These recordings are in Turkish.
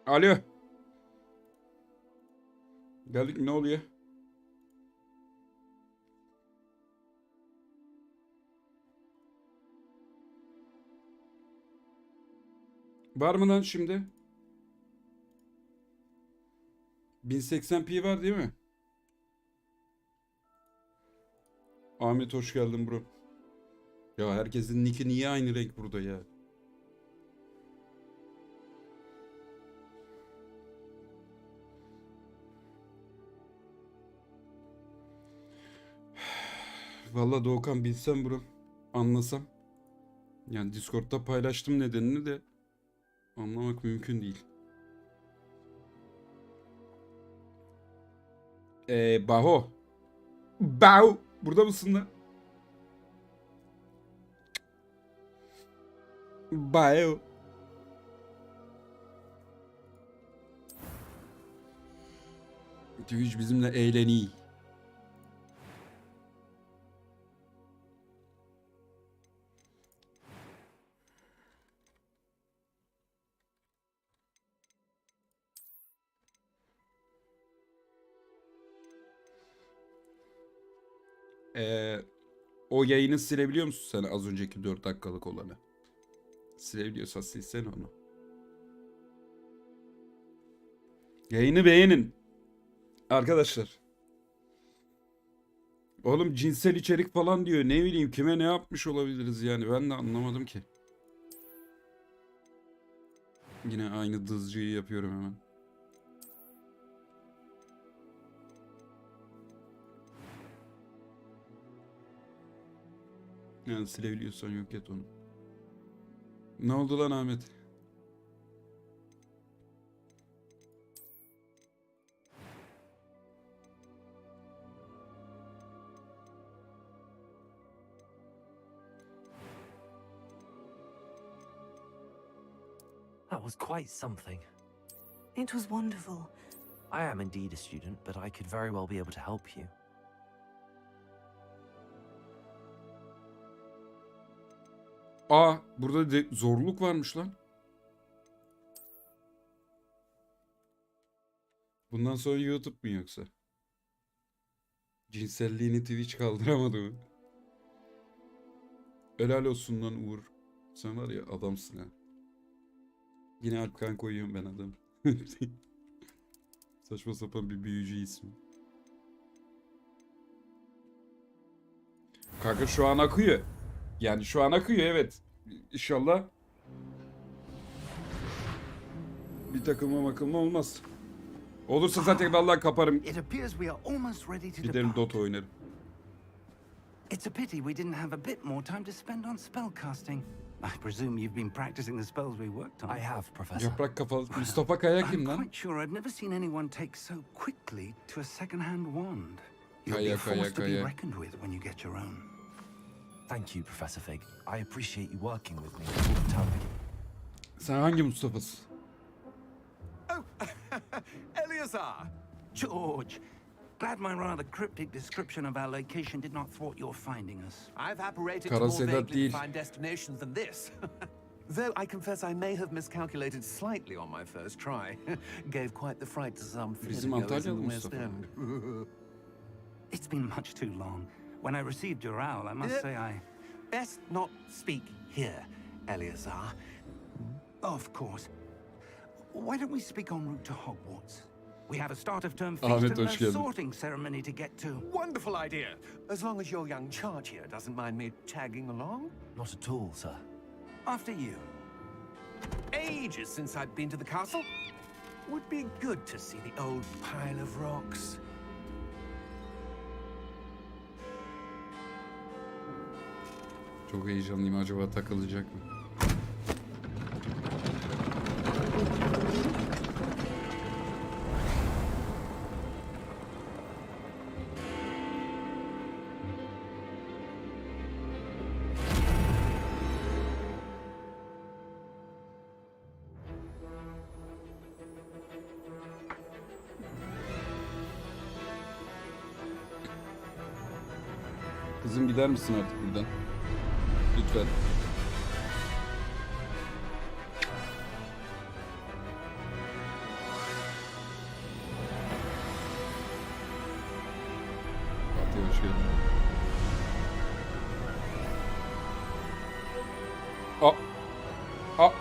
Alo. Geldik mi, ne oluyor? Var mı lan şimdi? 1080p var değil mi? Ahmet hoş geldin bro. Ya herkesin nicki niye aynı renk burada ya? Vallahi Doğukan bilsem bro. Anlasam. Yani Discord'da paylaştım nedenini de anlamak mümkün değil. Baho. Baho. Burada mısın lan? Baho. Twitch bizimle eğleniyor. O yayını silebiliyor musun sen, az önceki 4 dakikalık olanı? Silebiliyorsan silsene onu. Yayını beğenin. Arkadaşlar. Oğlum cinsel içerik falan diyor. Ne bileyim kime ne yapmış olabiliriz yani. Ben de anlamadım ki. Yine aynı dızcıyı yapıyorum hemen. Yani silebiliyorsan yok et onu. Ne oldu lan Ahmet? That was quite something. It was wonderful. I am indeed a student, but I could very well be able to help you. Aa, burada de zorluk varmış lan. Bundan sonra YouTube mu yoksa? Cinselliğini Twitch kaldıramadı mı? Helal olsun lan Uğur. Sen var ya adamsın ha. Yine Alpkan koyuyorum ben adam. Saçma sapan bir büyücü ismi. Kanka şu an akıyor. Yani şu an akıyor, evet. İnşallah bir takılma olmaz. Olursa zaten vallahi kaparım. Giderim Dota oynarım. It's a pity we didn't have a bit more time to spend on spellcasting. I presume you've been practicing the spells we worked on. I have, Professor. Yaprak kafalı Mustafa Kaya kim I'm lan? quite sure I've never seen anyone take so quickly to a second-hand wand. You'll Kaya, be a force to be Kaya. reckoned with when you get your own. Thank you, Professor Fig. I appreciate you working with me all the time. Sen hangi Mustafa'sın? Oh, Eleazar! George, glad my rather cryptic description of our location did not thwart your finding us. I've apparated Kara to more Sedat vaguely değil. defined destinations than this. Though I confess I may have miscalculated slightly on my first try. Gave quite the fright to some Bizim theatergoers Antalyalı in the West Mustafa. End. It's been much too long. When I received your owl, I must say I... Best not speak here, Eleazar. Of course. Why don't we speak en route to Hogwarts? We have a start of term feast Ahmet, and hoş a geldin. sorting ceremony to get to. Wonderful idea. As long as your young charge here doesn't mind me tagging along. Not at all, sir. After you. Ages since I'd been to the castle. Would be good to see the old pile of rocks. Çok heyecanlıyım, acaba takılacak mı? Kızım gider misin artık buradan? Lütfen. keşke. Aa. Aa.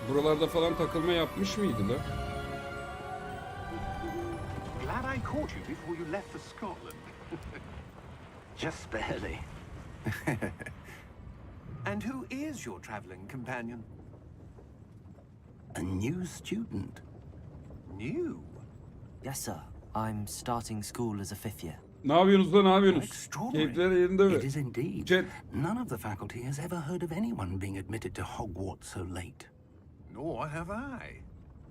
Buralarda falan takılma yapmış mıydı la? Glad I caught you before you left for Scotland. Just barely. And who is your traveling companion? A new student. New? Yes, sir. I'm starting school as a fifth year. Ne yapıyorsunuz lan, ne yapıyorsunuz? Extraordinary. Keyifler yerinde mi? It is indeed. Chat. None of the faculty has ever heard of anyone being admitted to Hogwarts so late. Nor have I.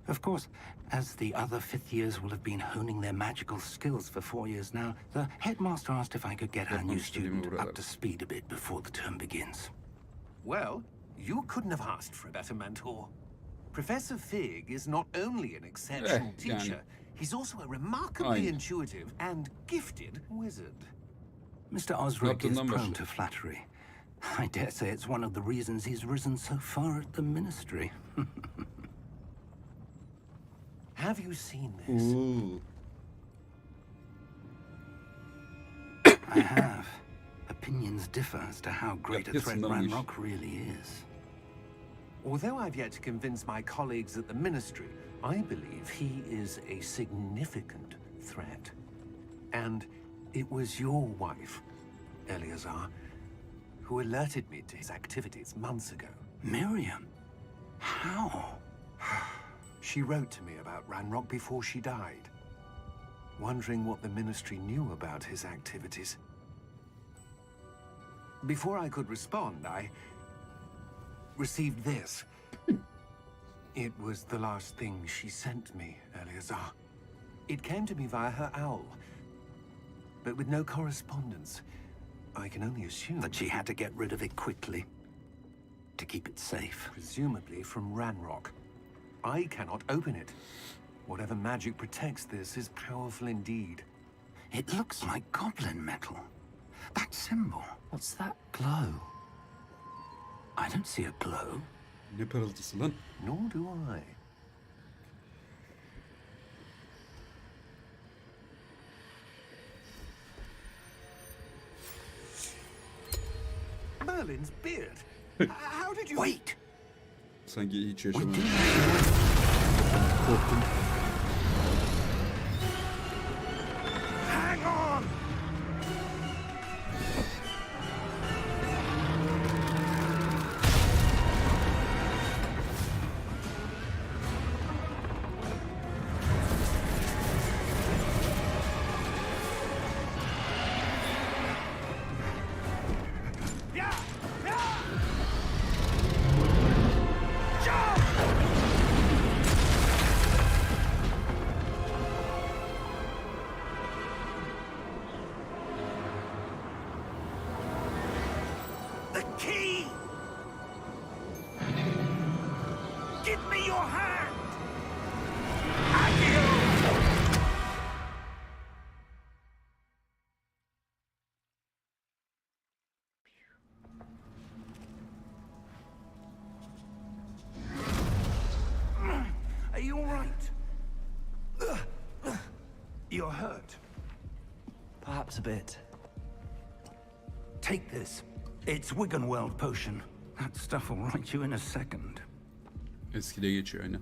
Of course, as the other fifth years will have been honing their magical skills for 4 years now, the headmaster asked if I could get our new student up to speed a bit before the term begins. Well, you couldn't have asked for a better mentor. Professor Fig is not only an exceptional teacher, he's also a remarkably intuitive and gifted wizard. Mr. Osric is prone to flattery. I dare say it's one of the reasons he's risen so far at the ministry. Have you seen this? Ooh. I have. Opinions differ as to how great a threat Ranrock really is. Although I've yet to convince my colleagues at the ministry, I believe he is a significant threat. And it was your wife, Eleazar, who alerted me to his activities months ago. Miriam? How? She wrote to me about Ranrock before she died, wondering what the ministry knew about his activities. Before I could respond, I received this. It was the last thing she sent me, Eleazar. It came to me via her owl, but with no correspondence. I can only assume that she had to get rid of it quickly to keep it safe. Presumably from Ranrock. I cannot open it. Whatever magic protects this is powerful indeed. It looks like goblin metal. That symbol. What's that glow? I don't see a glow. Ne parıltısı lan? Nor do I. Merlin's beard. How did you... Wait! Sanki hiç yaşamadım. Korktum. Hang on! The key! Give me your hand! Accio! Are you all right? You're hurt. Perhaps a bit. Take this. It's Wiggenweld potion. That stuff will right you in a second. Eskide geçiyor aynen.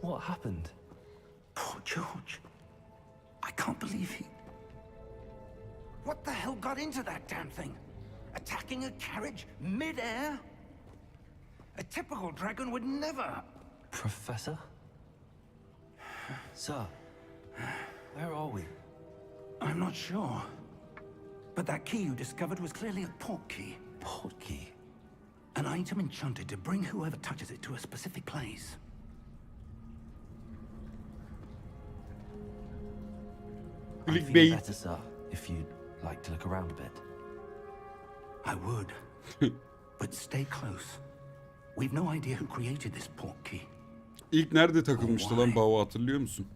What happened? Poor George. I can't believe he... What the hell got into that damn thing? Attacking a carriage mid-air? A typical dragon would never... Professor? Sir, where are we? I'm not sure. But that key you discovered was clearly a port key. Port key? An item enchanted to bring whoever touches it to a specific place. I'd feel Clickbait. better, sir, if you'd like to look around a bit. I would. But stay close. We've no idea who created this port key. İlk nerede takılmıştı lan Bağış, hatırlıyor musun?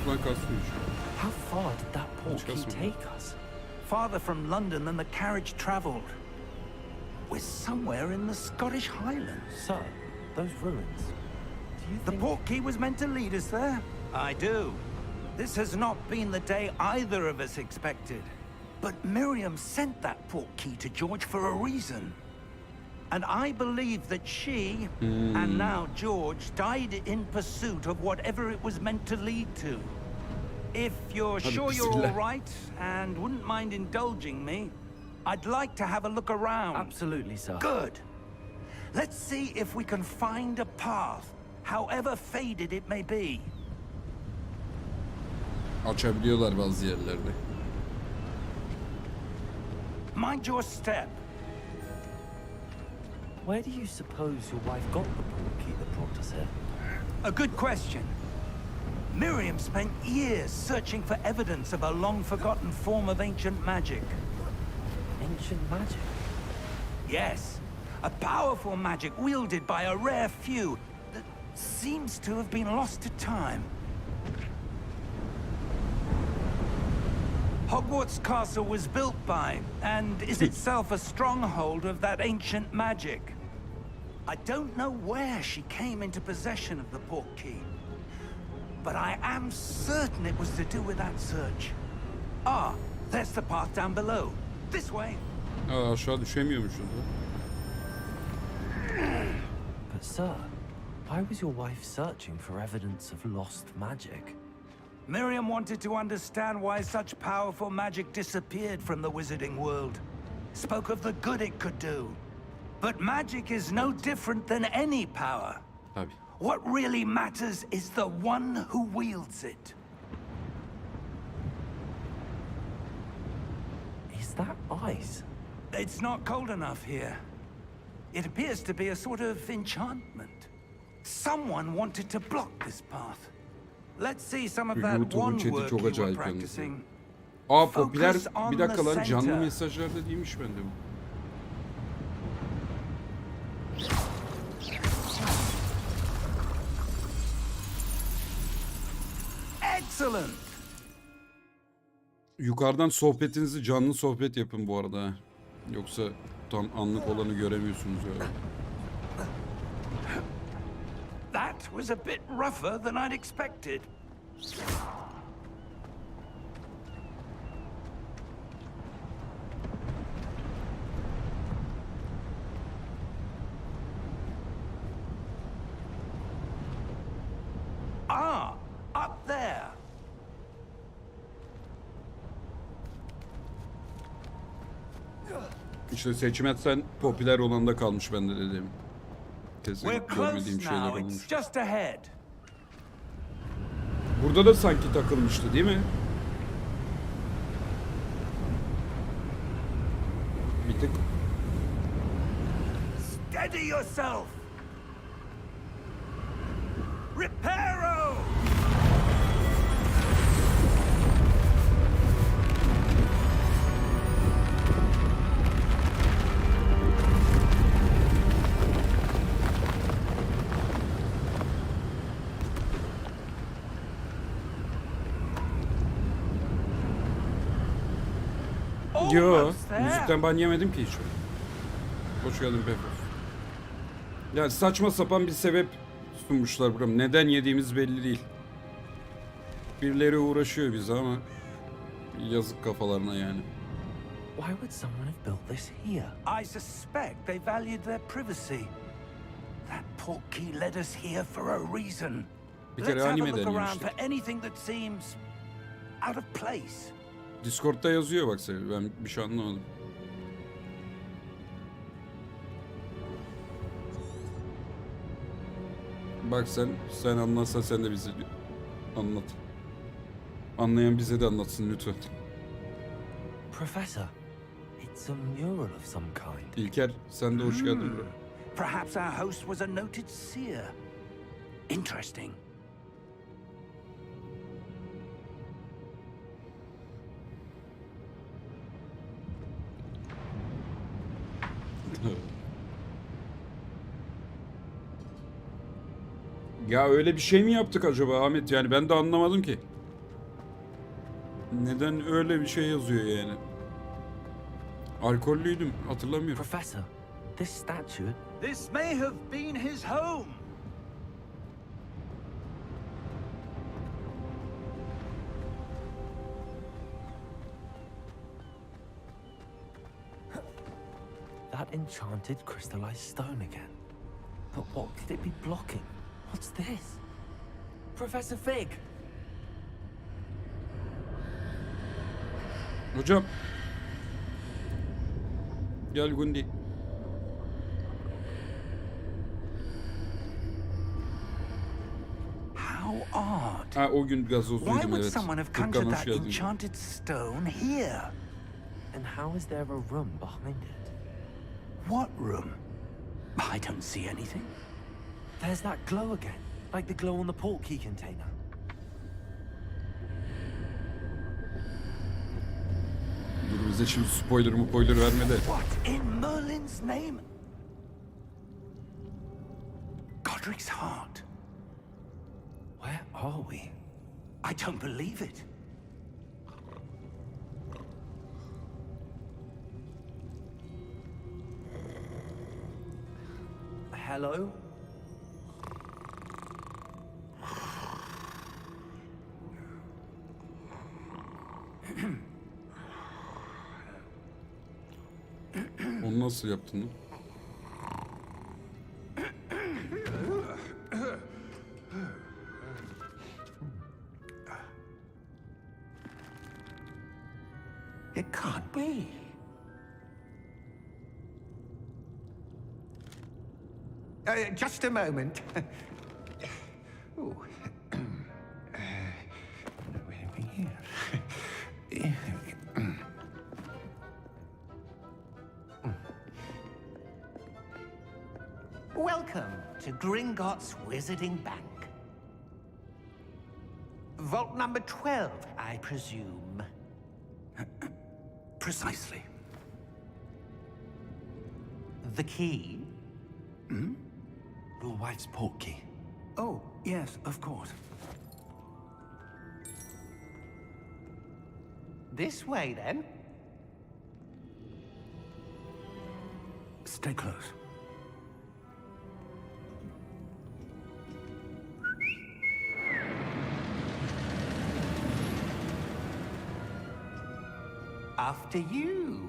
Çocuklar kasmıyor. How far did that portkey Discuss take us? Farther from London than the carriage travelled. We're somewhere in the Scottish Highlands. Sir, those ruins. Do you The think... portkey was meant to lead us there? I do. This has not been the day either of us expected. But Miriam sent that portkey to George for a reason. And I believe that she, and now George, died in pursuit of whatever it was meant to lead to. If you're sure you're all right and wouldn't mind indulging me, I'd like to have a look around. Absolutely, sir. Good. Let's see if we can find a path, however faded it may be. Açabiliyorlar bazı yerlerde. Mind your step. Where do you suppose your wife got the portkey that brought us here? A good question. Miriam spent years searching for evidence of a long-forgotten form of ancient magic. Ancient magic? Yes, a powerful magic wielded by a rare few that seems to have been lost to time. Hogwarts Castle was built by, and is itself a stronghold of that ancient magic. I don't know where she came into possession of the portkey, but I am certain it was to do with that search. Ah, there's the path down below. This way. Aa, aşağı düşemiyormuşuz. But sir, why was your wife searching for evidence of lost magic? Miriam wanted to understand why such powerful magic disappeared from the wizarding world. Spoke of the good it could do. But magic is no different than any power. Tabii. What really matters is the one who wields it. Is that ice? It's not cold enough here. It appears to be a sort of enchantment. Someone wanted to block this path. Let's see some of that YouTube'un one chat'i work çok you were acayip yalnız. practicing. Aa popüler, Focus on bir dakika the lan, canlı center. mesajlarda değilmiş bende bu. Excellent. Yukarıdan sohbetinizi canlı sohbet yapın bu arada. Ha. Yoksa tam anlık olanı göremiyorsunuz ya. That was a bit rougher than I'd expected. Ah, up there. İşte seçim etsen popüler olanda kalmış bende dediğim. Kesin We're close görmediğim şeyler now. olmuş. It's just ahead. Burada da sanki takılmıştı değil mi? Bir tık. Steady yourself. Reparo. Yo, Almost there. müzikten ban yemedim ki hiç. Hoş geldin Pepper. Yani saçma sapan bir sebep sunmuşlar buram. Neden yediğimiz belli değil. Birileri uğraşıyor bize ama yazık kafalarına yani. Why would someone have built this here? I suspect they valued their privacy. That portkey led us here for a reason. Bir kere Let's have a anime look around denemiştik. for anything that seems out of place. Discord'da yazıyor bak Sevil. Ben bir şey anlamadım. Bak sen anlatsan sen de bize anlat. Anlayan bize de anlatsın lütfen. Professor, it's a mural of some kind. İlker sen de hoş geldin bro. Perhaps our host was a noted seer. Interesting. Ya öyle bir şey mi yaptık acaba Ahmet? Yani ben de anlamadım ki. Neden öyle bir şey yazıyor yani? Alkollüydüm, hatırlamıyorum. Professor, this statue. This may have been his home. That enchanted crystallized stone again. But what could it be blocking? What's this? Professor Fig! Hocam. Gel Gundi. How odd. Ha o gün Why gazozluydum would evet. someone have Furkan, conjured hoş that geldin. enchanted stone here? And how is there a room behind it? What room? I don't see anything. There's that glow again, like the glow on the portkey container. Dur bize şimdi spoiler verme de. What in Merlin's name? Godric's heart. Where are we? I don't believe it. Hello? Onu nasıl yaptın lan? It can't be. Just a moment. Ooh. Welcome to Gringotts Wizarding Bank. Vault number 12, I presume. Precisely. The key? Your wife's portkey. Oh, yes, of course. This way, then. Stay close. After you.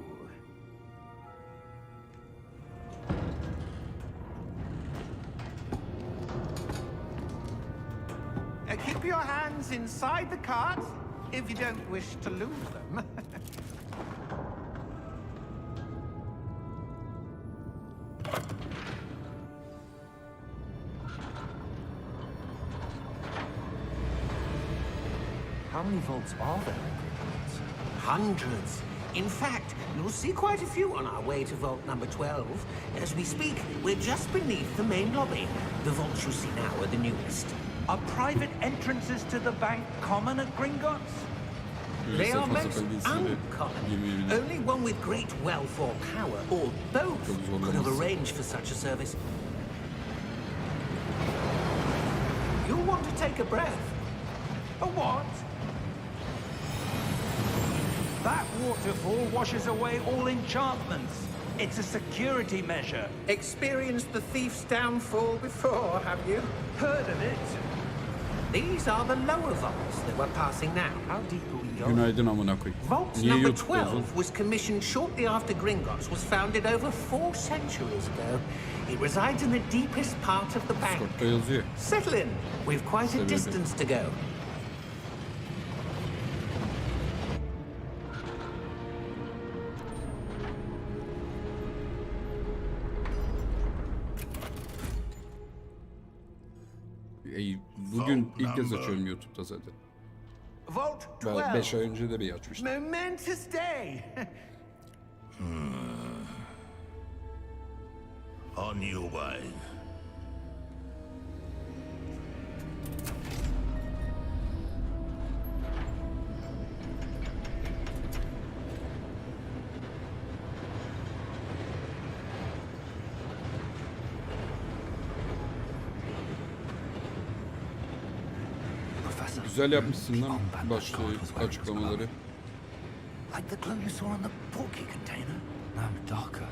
Keep your hands inside the cart if you don't wish to lose them. How many vaults are there in Gringotts? Hundreds. In fact, you'll see quite a few on our way to vault number 12. As we speak, we're just beneath the main lobby. The vaults you see now are the newest. Are private entrances to the bank common at Gringotts? Böyle They are saçma most sapan bilsiyle uncommon. yemeyebilirim. Only one with great wealth or power, or both, Çok zorlamaz. could have arranged for such a service. You'll want to take a breath. A what? That waterfall washes away all enchantments. It's a security measure. Experienced the thief's downfall before, have you? Heard of it? These are the lower vaults that we're passing now. How deep are we going? Günaydın amına koyayım. Vault Niye number YouTube'da yazın? 12 was commissioned shortly after Gringotts was founded over 4 centuries ago. It resides in the deepest part of the bank. Discord'da yazıyor. Settle in. We've quite a Sebebi. distance to go. Bugün ilk kez açıyorum YouTube'da zaten. Vault Ben 5 ay 12. önce de bir açmıştım. Momentous day. On your way. Professor, Güzel yapmışsın lan başta açıklamaları. Like the glow you saw on the porky container? No, darker.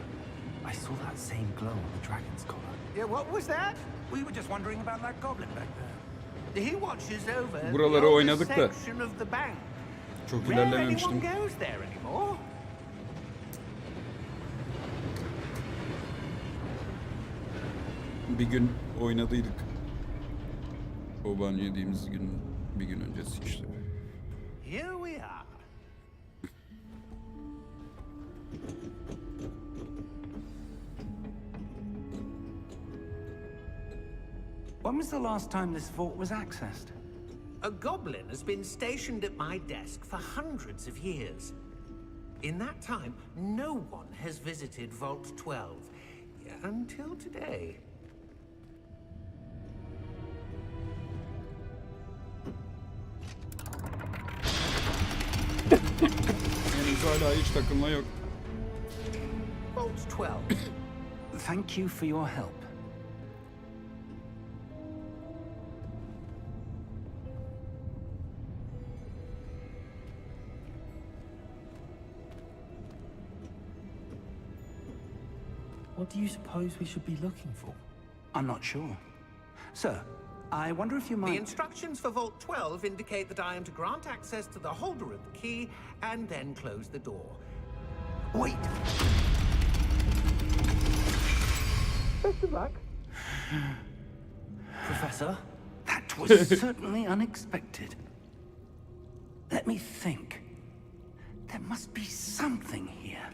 I saw that same glow on the dragon's collar. Yeah, what was that? We were just wondering about that goblin back there. He watches over Buraları the oynadık oldest da section of the bank. çok Rare anyone ilerlememiştim. goes there anymore. Bir gün oynadıydık. O ban yediğimiz gün, bir gün öncesi işte. Here we are. When was the last time this vault was accessed? A goblin has been stationed at my desk for hundreds of years. In that time, no one has visited Vault 12 until today. Henüz hala hiç takılma yok. Vault 12. Thank you for your help. What do you suppose we should be looking for? I'm not sure. Sir, I wonder if you The might... instructions for Vault 12 indicate that I am to grant access to the holder of the key and then close the door. Wait! Best of luck. Professor? That was certainly unexpected. Let me think. There must be something here.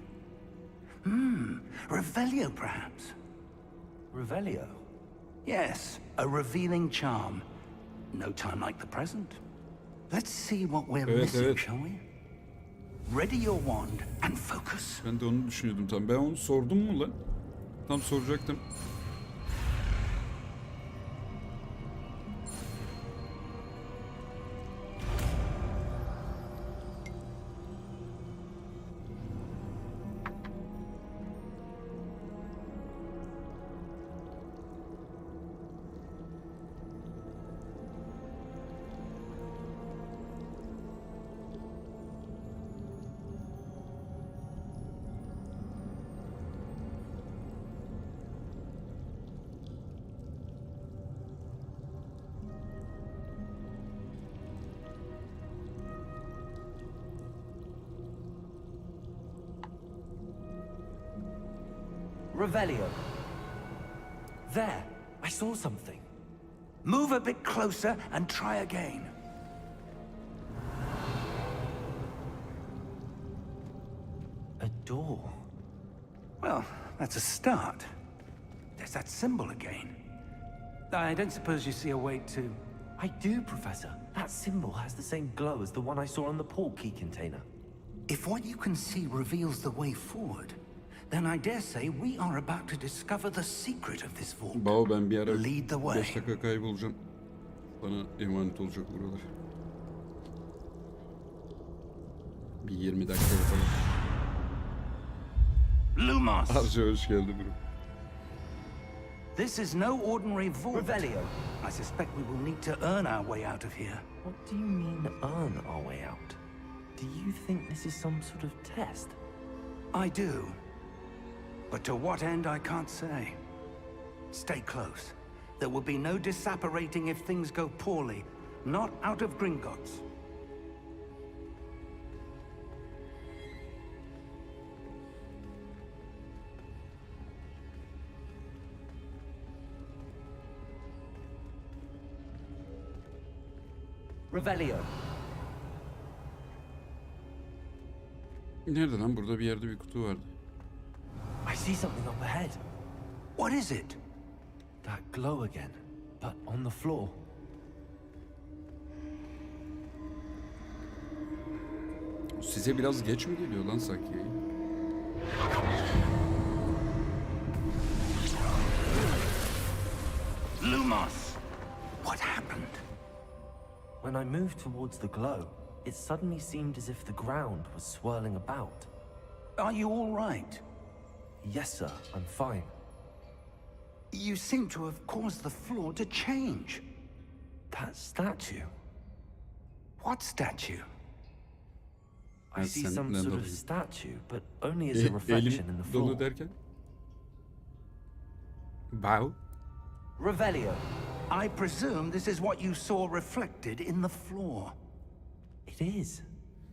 Revelio, perhaps? Revelio? Yes, a revealing charm. No time like the present. Let's see what we're missing, evet. shall we? Ready your wand and focus. Ben de onu düşünüyordum tam. Ben onu sordum mu lan? Tam soracaktım. Revelio. There, I saw something. Move a bit closer and try again. A door. Well, that's a start. There's that symbol again. I don't suppose you see a way to... I do, Professor. That symbol has the same glow as the one I saw on the port key container. If what you can see reveals the way forward, then I dare say we are about to discover the secret of this vault. Bao, ben bir ara Lead the way. 5 dakika kaybolacağım. Bana emanet olacak buralar. Bir 20 dakika falan. Lumos! Harca hoş geldin bro. This is no ordinary vault. Revelio. I suspect we will need to earn our way out of here. What do you mean, earn our way out? Do you think this is some sort of test? I do. But to what end, I can't say. Stay close. There will be no disapparating if things go poorly. Not out of Gringotts. Revelio. Nerede lan? Burada bir yerde bir kutu vardı. I see something up ahead. What is it? That glow again, but on the floor. Size biraz geç mi geliyor lan sanki yayın? Lumos! What happened? When I moved towards the glow, it suddenly seemed as if the ground was swirling about. Are you all right? Yes, sir, I'm fine. You seem to have caused the floor to change. That statue. What statue? I see sen some nereden sort of buldun? statue, but only as a reflection in the Elim floor. dolu derken? Bow. Revelio. I presume this is what you saw reflected in the floor. It is.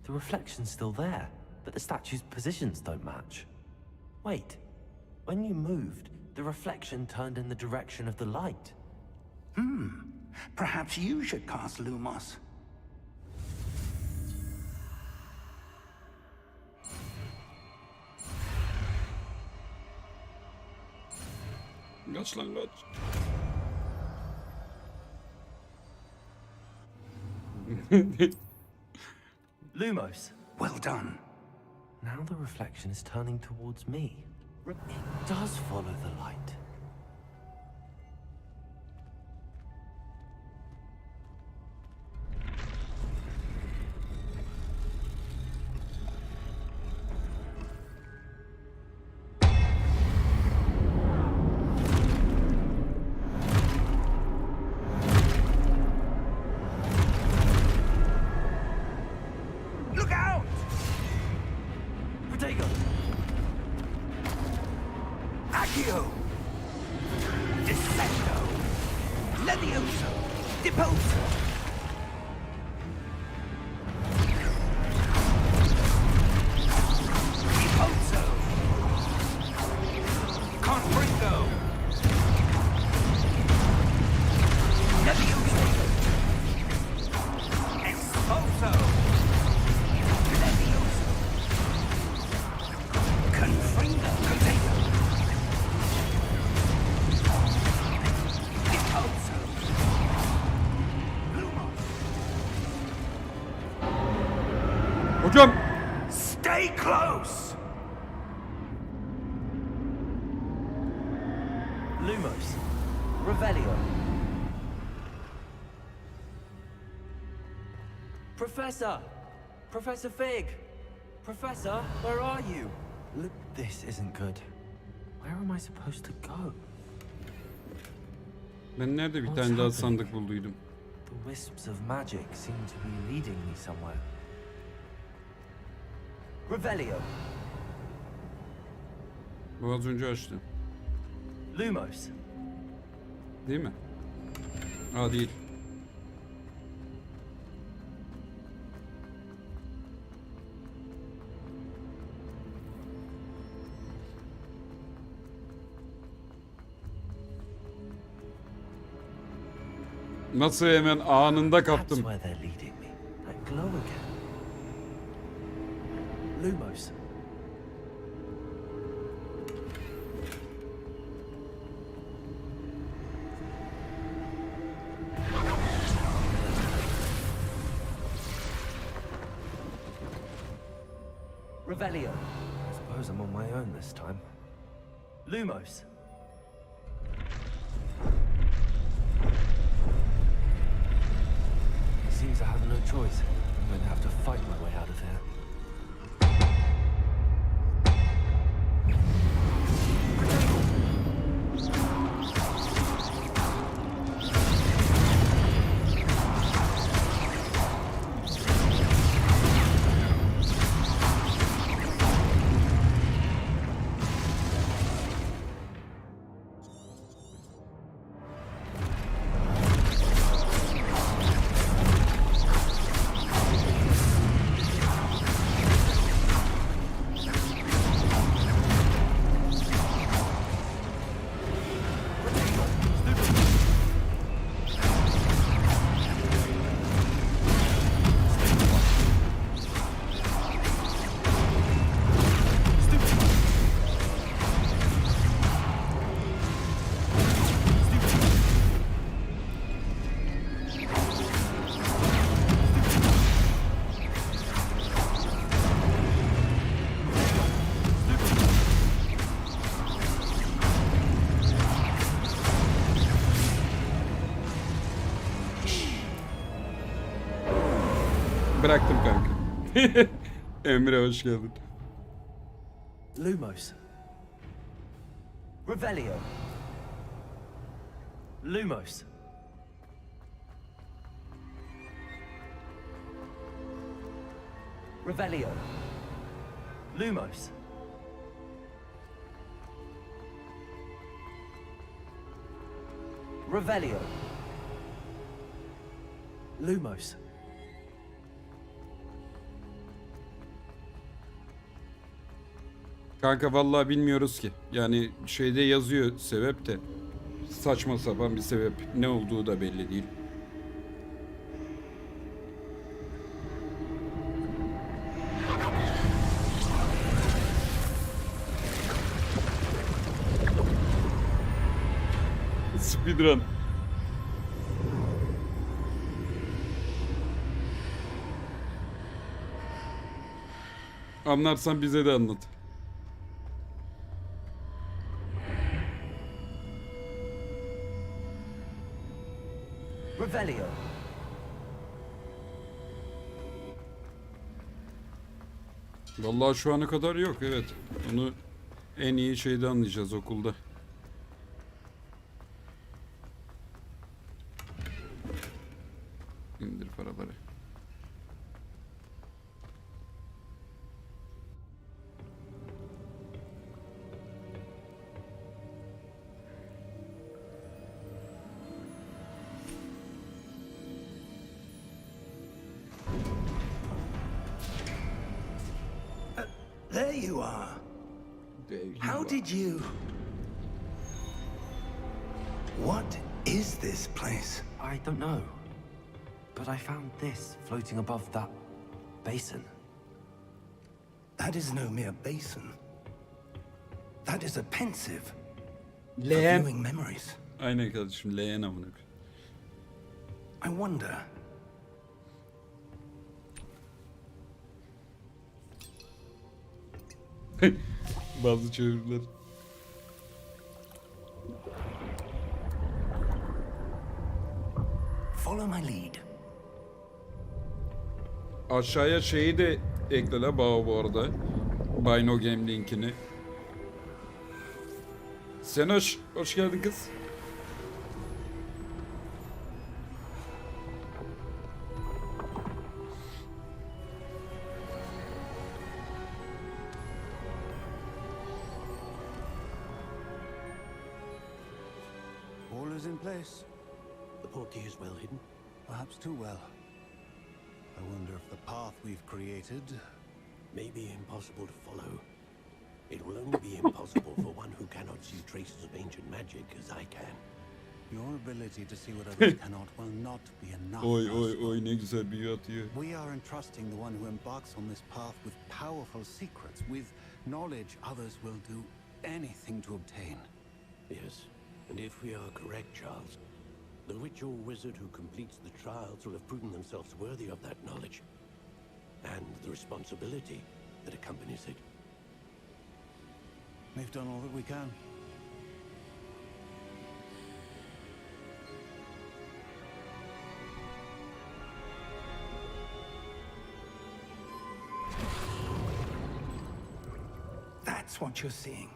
The reflection's still there, but the statue's positions don't match. Wait. When you moved, the reflection turned in the direction of the light. Perhaps you should cast Lumos. Kaç lan kaç. Lumos. Well done. Now the reflection is turning towards me. It does follow the light. Look out! Protego! Accio! Descendo! Levioso! Deposo! Deposo! Confringo! Levioso! Exposo! Levioso! Confringo! Contago! Deposo! Lumos! Hocam. Stay close! Lumos. Revelio. Professor! Professor Fig! Professor, where are you? Look, this isn't good. Where am I supposed to go? Ben nerede bir tane daha sandık bulduydum. The wisps of magic seem to be leading me somewhere. Revelio. Bu az önce açtı. Lumos. Değil mi? Aa değil. Nasıl hemen anında That's kaptım. where they're leading me. That glow again. Lumos. Revelio. I suppose I'm on my own this time. Lumos. Seems I have no choice. I'm going to have to fight my way out of here. Bıraktım kanka. Emre hoş geldin. Lumos. Revelio. Lumos. Revelio. Lumos. Revelio. Lumos. Kanka vallahi bilmiyoruz ki. Yani şeyde yazıyor sebep de. Saçma sapan bir sebep. Ne olduğu da belli değil. Speedrun. Anlarsan bize de anlat. Revelio. Vallahi şu ana kadar yok, evet. Onu en iyi şeyde anlayacağız, okulda. İndir paraları. There you are. How did you... What is this place? I don't know. But I found this floating above that basin. That is no mere basin. That is a pensive for Leğen. viewing memories. Aynen kardeşim, leğen amına. I wonder... Bazı çeviriler. Follow my lead. Aşağıya şeyi de ekle la Bağ bu arada. Buy No Game linkini. Senoş, hoş geldin kız. All is in place. The portkey is well hidden. Perhaps too well. I wonder if the path we've created... May be impossible to follow. It will only be impossible for one who cannot see traces of ancient magic as I can. Your ability to see what others cannot will not be enough. Oy oy Master. oy, ne güzel büyü atıyor. We are entrusting the one who embarks on this path with powerful secrets, with knowledge others will do anything to obtain. Yes, and if we are correct, Charles, the ritual wizard who completes the trials will have proven themselves worthy of that knowledge. And the responsibility that accompanies it. We've done all that we can. That's what you're seeing.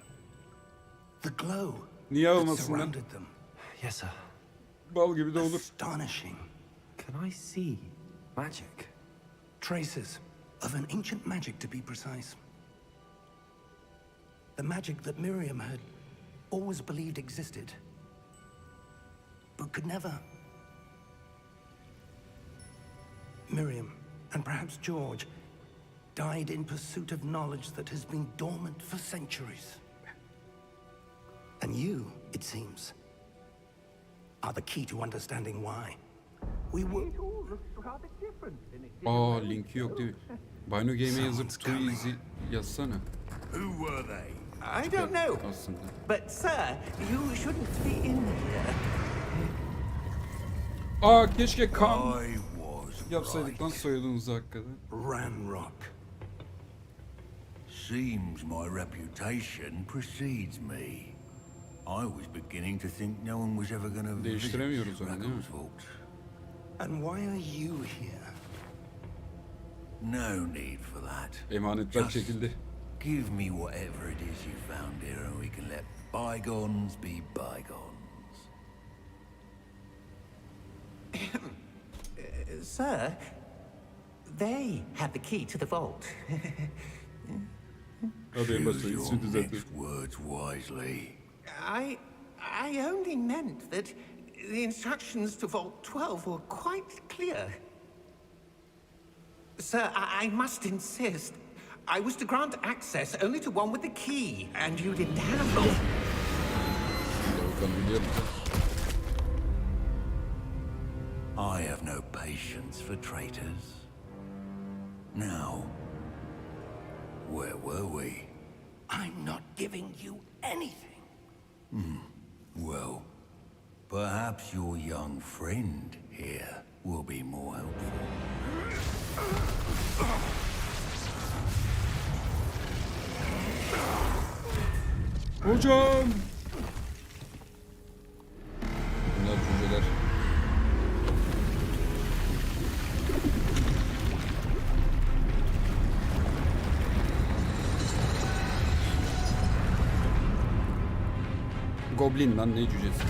The glow Niye that olmasın lan? surrounded them. Yes, sir. Bal gibi de olur. Astonishing. Can I see magic? Traces of an ancient magic, to be precise. The magic that Miriam had always believed existed, but could never. Miriam, and perhaps George, died in pursuit of knowledge that has been dormant for centuries. And you, it seems, are the key to understanding why. We were... Aa, linki yok değil mi? Buy No Game'e yazıp T00EZ yazsana. Who were they? I don't know. Aslında. But, sir, you shouldn't be in here. Aa, keşke kan I was yapsaydık lan soyadınızı hakikaten. Ranrock. Seems my reputation precedes me. I was beginning to think no one was ever going to visit Değiştiremiyoruz onu, değil mi? Rackham's vault. And why are you here? No need for that. Emanetler Just çekildi. give me whatever it is you found here and we can let bygones be bygones. Sir, They had the key to the vault. Hadi en başta Choose your ismi düzeltir. next words wisely. I only meant that the instructions to Vault 12 were quite clear. Sir, I must insist. I was to grant access only to one with the key, and you didn't have it. Bakalım biliyor musun? I have no patience for traitors. Now, where were we? I'm not giving you anything. Well, perhaps your young friend here will be more helpful. Hocam! Bunlar cüceler. Goblin lan, ne cücesi?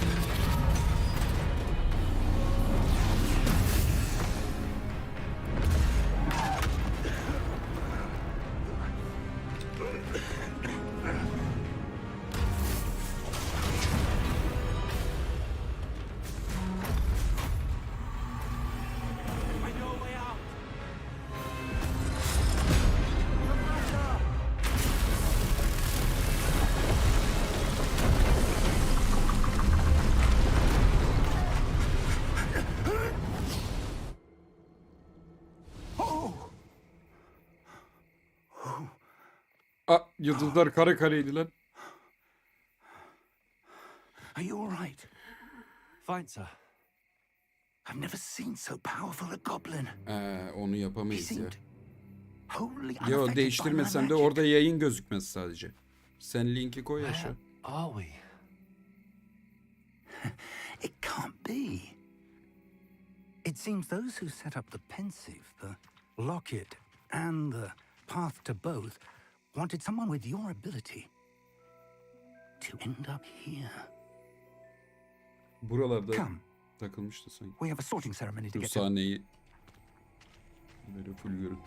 Aa, yıldızlar kare kareydi lan. Are you all right? Fine, sir. I've never seen so powerful a goblin. Onu He yapamayız ya. seemed wholly Yo, unaffected by my değiştirmesem de magic. orada yayın gözükmez sadece. Sen linki koy aşağı. Are we? It can't be. It seems those who set up the pensive, the locket, and the path to both wanted someone with your ability to end up here. Buralarda Come. takılmıştı sanki. We have a sorting ceremony to Bu get to. sahneyi böyle full görün.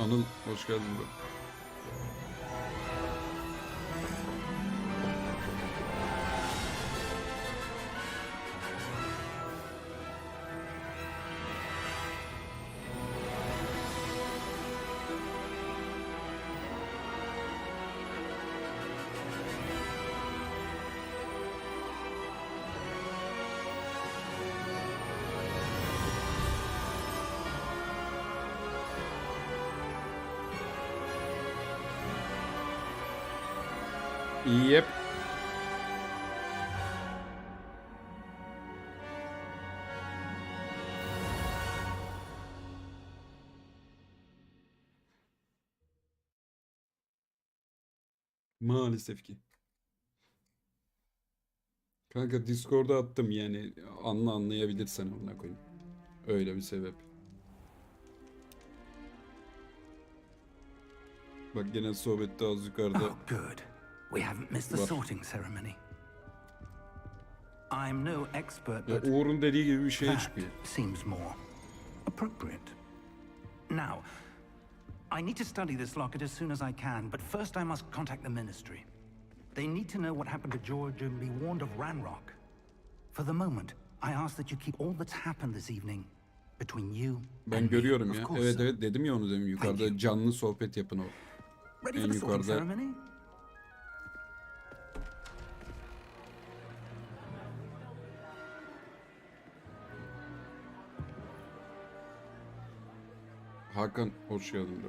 Anıl hoş geldin bro. Yep. Maalesef ki. Kanka Discord'a attım yani anlayabilirsen amına koyayım. Öyle bir sebep. Bak gene sohbette az yukarıda. Oh, good. We haven't missed the Var. sorting ceremony. I'm no expert, Ya but Uğur'un dediği gibi bir şey that çıkıyor. seems more appropriate. Now, I need to study this locket as soon as I can, but first I must contact the ministry. They need to know what happened to George and be warned of Ranrock. For the moment, I ask that you keep all that's happened this evening between you Ben and me, görüyorum of ya. course, Evet sir. evet dedim ya onu demin. Yukarıda canlı sohbet yapın o. Ready en for the sorting yukarıda- ceremony? Hakan hoş geldin bro.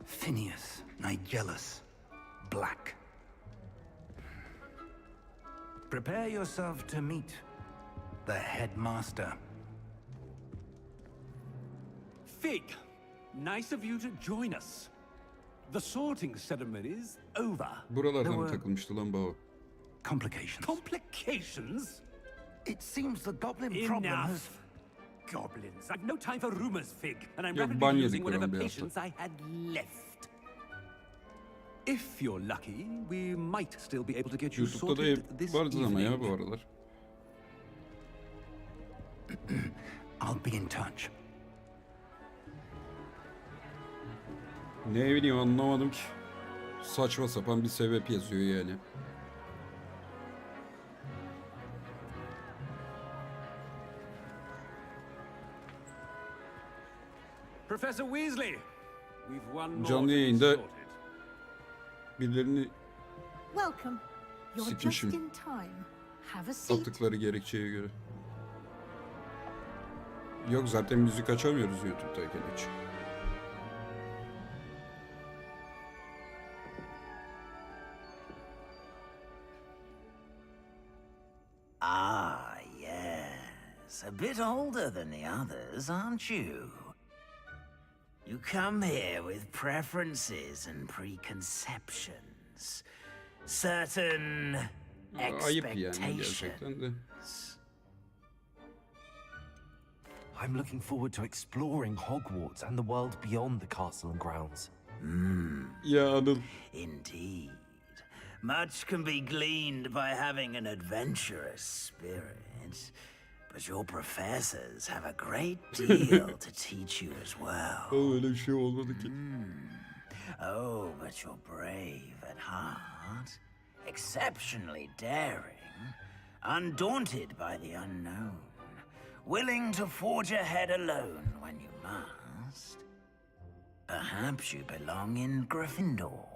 Phineas, Nigellus, Black. Prepare yourself to meet the headmaster. Fig, nice of you to join us. The sorting ceremony's over. Buralardan There mı were- takılmıştı lan baba? Complications. Complications? It seems the goblin problem has... Enough. goblins. I've no time for rumors, Fig, and I'm Yok, rapidly ban losing yedik whatever bir hafta. patience I had left. If you're lucky, we might still be able to get you YouTube'da da sorted hep this vardı ama ya evening. bu aralar. I'll be in touch. Ne bileyim anlamadım ki. Saçma sapan bir sebep yazıyor yani. Professor Weasley, we've one more Canlı to be yayında sorted. birilerini Welcome. You're just Sikmişim. in time. Have a seat. sattıkları gerekçeye göre. Yok zaten müzik açamıyoruz YouTube'dayken hiç. Ah, yes. A bit older than the others, aren't you? You come here with preferences and preconceptions. Certain Ayıp yani gerçekten de. I'm looking forward to exploring Hogwarts and the world beyond the castle and grounds. Ya Anıl. Indeed. Much can be gleaned by having an adventurous spirit, but your professors have a great deal to teach you as well. Öyle bir şey olmadı ki. Oh, but you're brave at heart, exceptionally daring, undaunted by the unknown, willing to forge ahead alone when you must. Perhaps you belong in Gryffindor.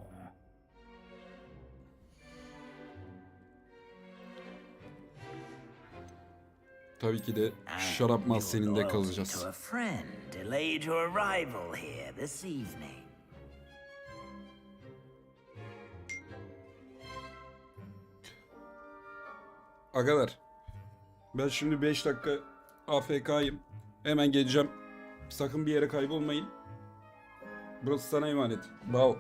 Tabii ki de şarap mahzeninde Your loyalty kalacağız. to a friend delayed your arrival here this evening. Agalar. Ben şimdi 5 dakika AFK'yım. Hemen geleceğim. Sakın bir yere kaybolmayın. Burası sana emanet. Bravo.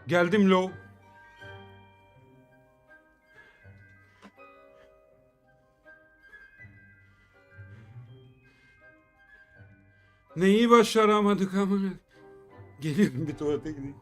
Geldim lo. Neyi başaramadık ama. Geliyorum bir tuvalete gideyim.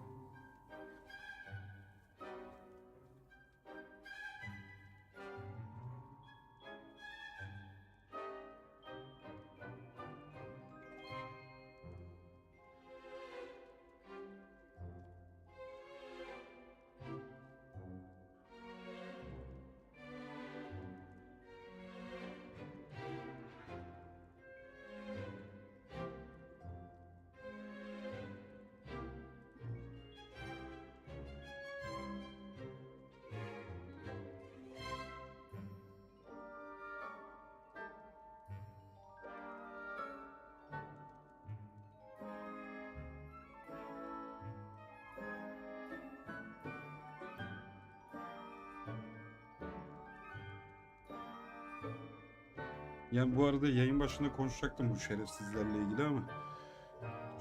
Yani bu arada yayın başında konuşacaktım bu şerefsizlerle ilgili ama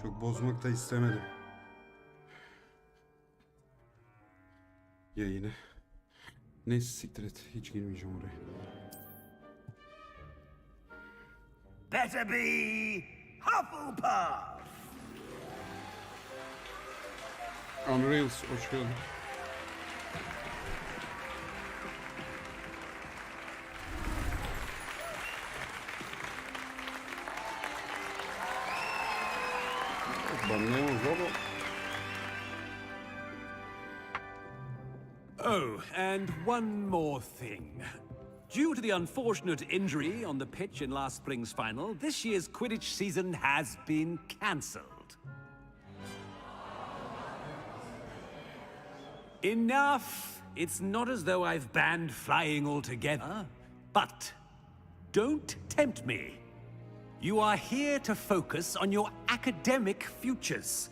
çok bozmak da istemedim yayını. Neyse siktir et. Hiç girmeyeceğim oraya. Better be Hufflepuff. Unreals hoş geldin. Banlayamaz ama. Oh, and one more thing. Due to the unfortunate injury on the pitch in last spring's final, this year's Quidditch season has been cancelled. Enough! It's not as though I've banned flying altogether, but don't tempt me. You are here to focus on your academic futures.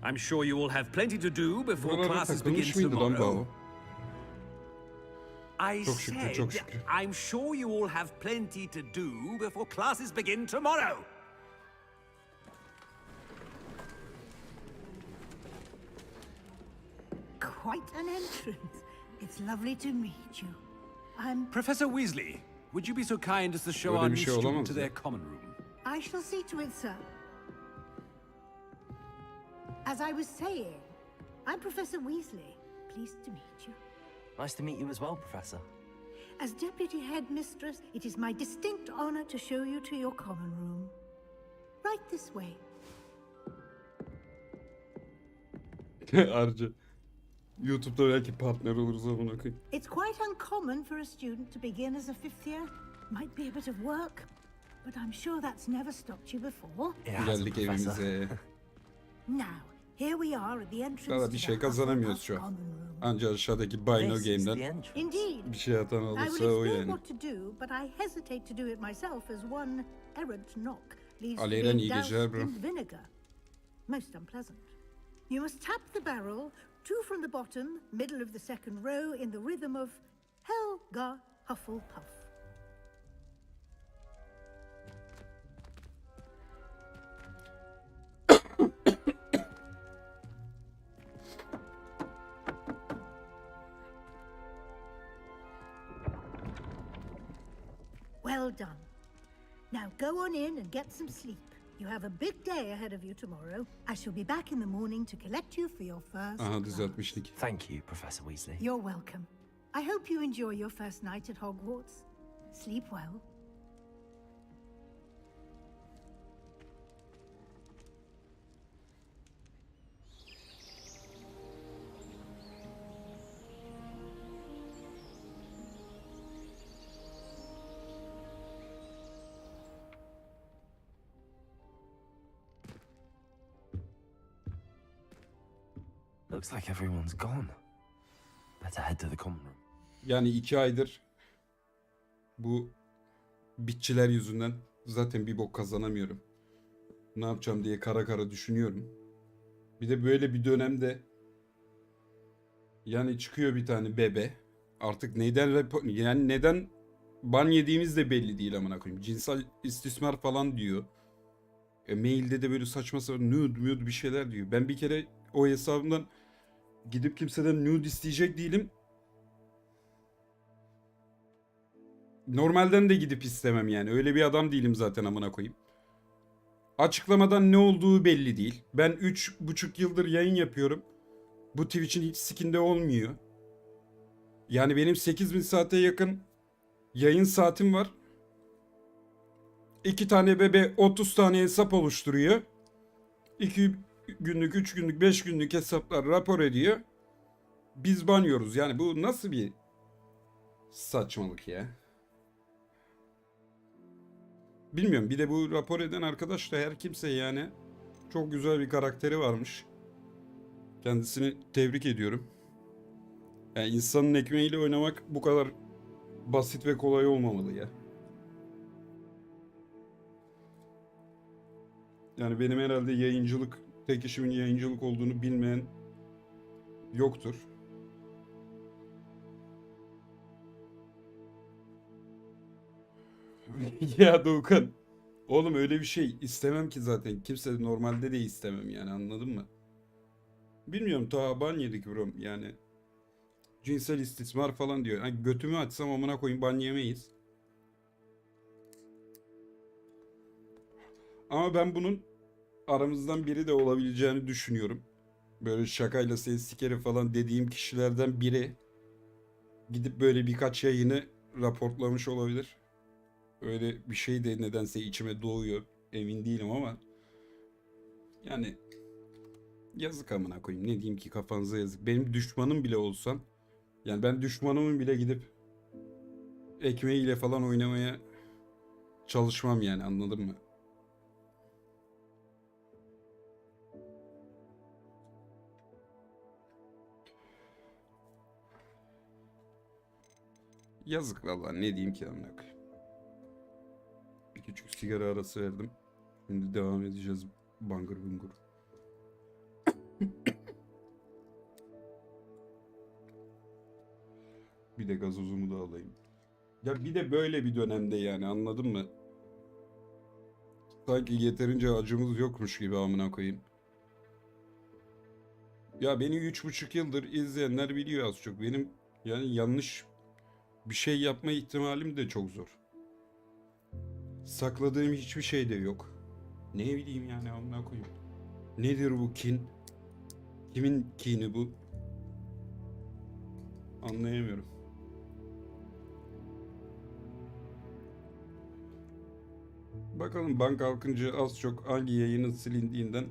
I'm sure you will have plenty to do before Buralarda classes begin takılmış mıydı lan tomorrow. bu? I Çok şükür, said, çok şükür. I'm sure you all have plenty to do before classes begin tomorrow. Quite an entrance. It's lovely to meet you. I'm... Professor Weasley, would you be so kind as to show Öyle our bir new şey student olamaz to ya. their common room? I shall see to it, sir. As I was saying, I'm Professor Weasley. Pleased to meet you. Nice to meet you as well, Professor. As Deputy Headmistress, it is my distinct honor to show you to your common room. Right this way. Harca. YouTube'da belki partner oluruz amına koyayım. It's quite uncommon for a student to begin as a fifth year. Might be a bit of work, but I'm sure that's never stopped you before. Geldik evimize. Now, here we are at the entrance Daha to bir the şey kazanamıyoruz Hufflepuff şu an. common room. Anca aşağıdaki Bino This is the Game'den entrance. Indeed. bir şey atan I will olursa o explain yani. what to do, but I hesitate to do it myself as one errant knock leads to Aleyren being iyi geceler doused bro. in vinegar. Most unpleasant. You must tap the barrel, two from the bottom, middle of the second row, in the rhythm of Helga Hufflepuff. Well done. Now go on in and get some sleep. You have a big day ahead of you tomorrow. I shall be back in the morning to collect you for your first Aha class. düzeltmişlik. Thank you, Professor Weasley. You're welcome. I hope you enjoy your first night at Hogwarts. Sleep well. Looks like everyone's gone. Better head to the common room. Yani 2 aydır bu bitçiler yüzünden zaten bir bok kazanamıyorum. Ne yapacağım diye kara kara düşünüyorum. Bir de böyle bir dönemde yani çıkıyor bir tane bebe. Artık yani neden ban yediğimiz de belli değil amına koyayım. Cinsel istismar falan diyor. Mailde de böyle saçma sapan nude bir şeyler diyor. Ben bir kere o hesabımdan Gidip kimseden nude isteyecek değilim. Normalden de gidip istemem yani. Öyle bir adam değilim zaten amına koyayım. Açıklamadan ne olduğu belli değil. Ben 3,5 yıldır yayın yapıyorum. Bu Twitch'in hiç sikinde olmuyor. Yani benim 8.000 saate yakın yayın saatim var. 2 tane bebe 30 tane hesap oluşturuyor. 2 günlük, 3 günlük, 5 günlük hesaplar rapor ediyor. Biz banıyoruz. Yani bu nasıl bir saçmalık ya? Bilmiyorum. Bir de bu rapor eden arkadaş da her kimse yani çok güzel bir karakteri varmış. Kendisini tebrik ediyorum. Yani insanın ekmeğiyle oynamak bu kadar basit ve kolay olmamalı ya. Yani benim herhalde yayıncılık, tek işimin yayıncılık olduğunu bilmeyen yoktur. Ya Doğukan. Oğlum öyle bir şey istemem ki zaten. Kimse normalde de istemem yani, anladın mı? Bilmiyorum, ta ban yedik bro yani. Cinsel istismar falan diyor. Hani götümü açsam amına koyayım ban yemeyiz. Ama ben bunun aramızdan biri de olabileceğini düşünüyorum. Böyle şakayla seni sikerim falan dediğim kişilerden biri gidip böyle birkaç yayını raportlamış olabilir. Öyle bir şey de nedense içime doğuyor. Emin değilim ama yani yazık amına koyayım. Ne diyeyim ki, kafanıza yazık. Benim düşmanım bile olsan, yani ben düşmanımın bile gidip ekmeğiyle falan oynamaya çalışmam yani, anladın mı? Yazık vallahi, ne diyeyim ki amına koyayım. Bir küçük sigara arası verdim. Şimdi devam edeceğiz bangır bungur. Bir de gazozumu da alayım. Ya bir de böyle bir dönemde yani, anladın mı? Sanki yeterince acımız yokmuş gibi amına koyayım. Ya beni 3,5 yıldır izleyenler biliyor az çok. Benim yani yanlış bir şey yapma ihtimalim de çok zor. Sakladığım hiçbir şey de yok. Ne bileyim yani amına koyayım. Nedir bu kin? Kimin kini bu? Anlayamıyorum. Bakalım bank kalkınca az çok hangi yayının silindiğinden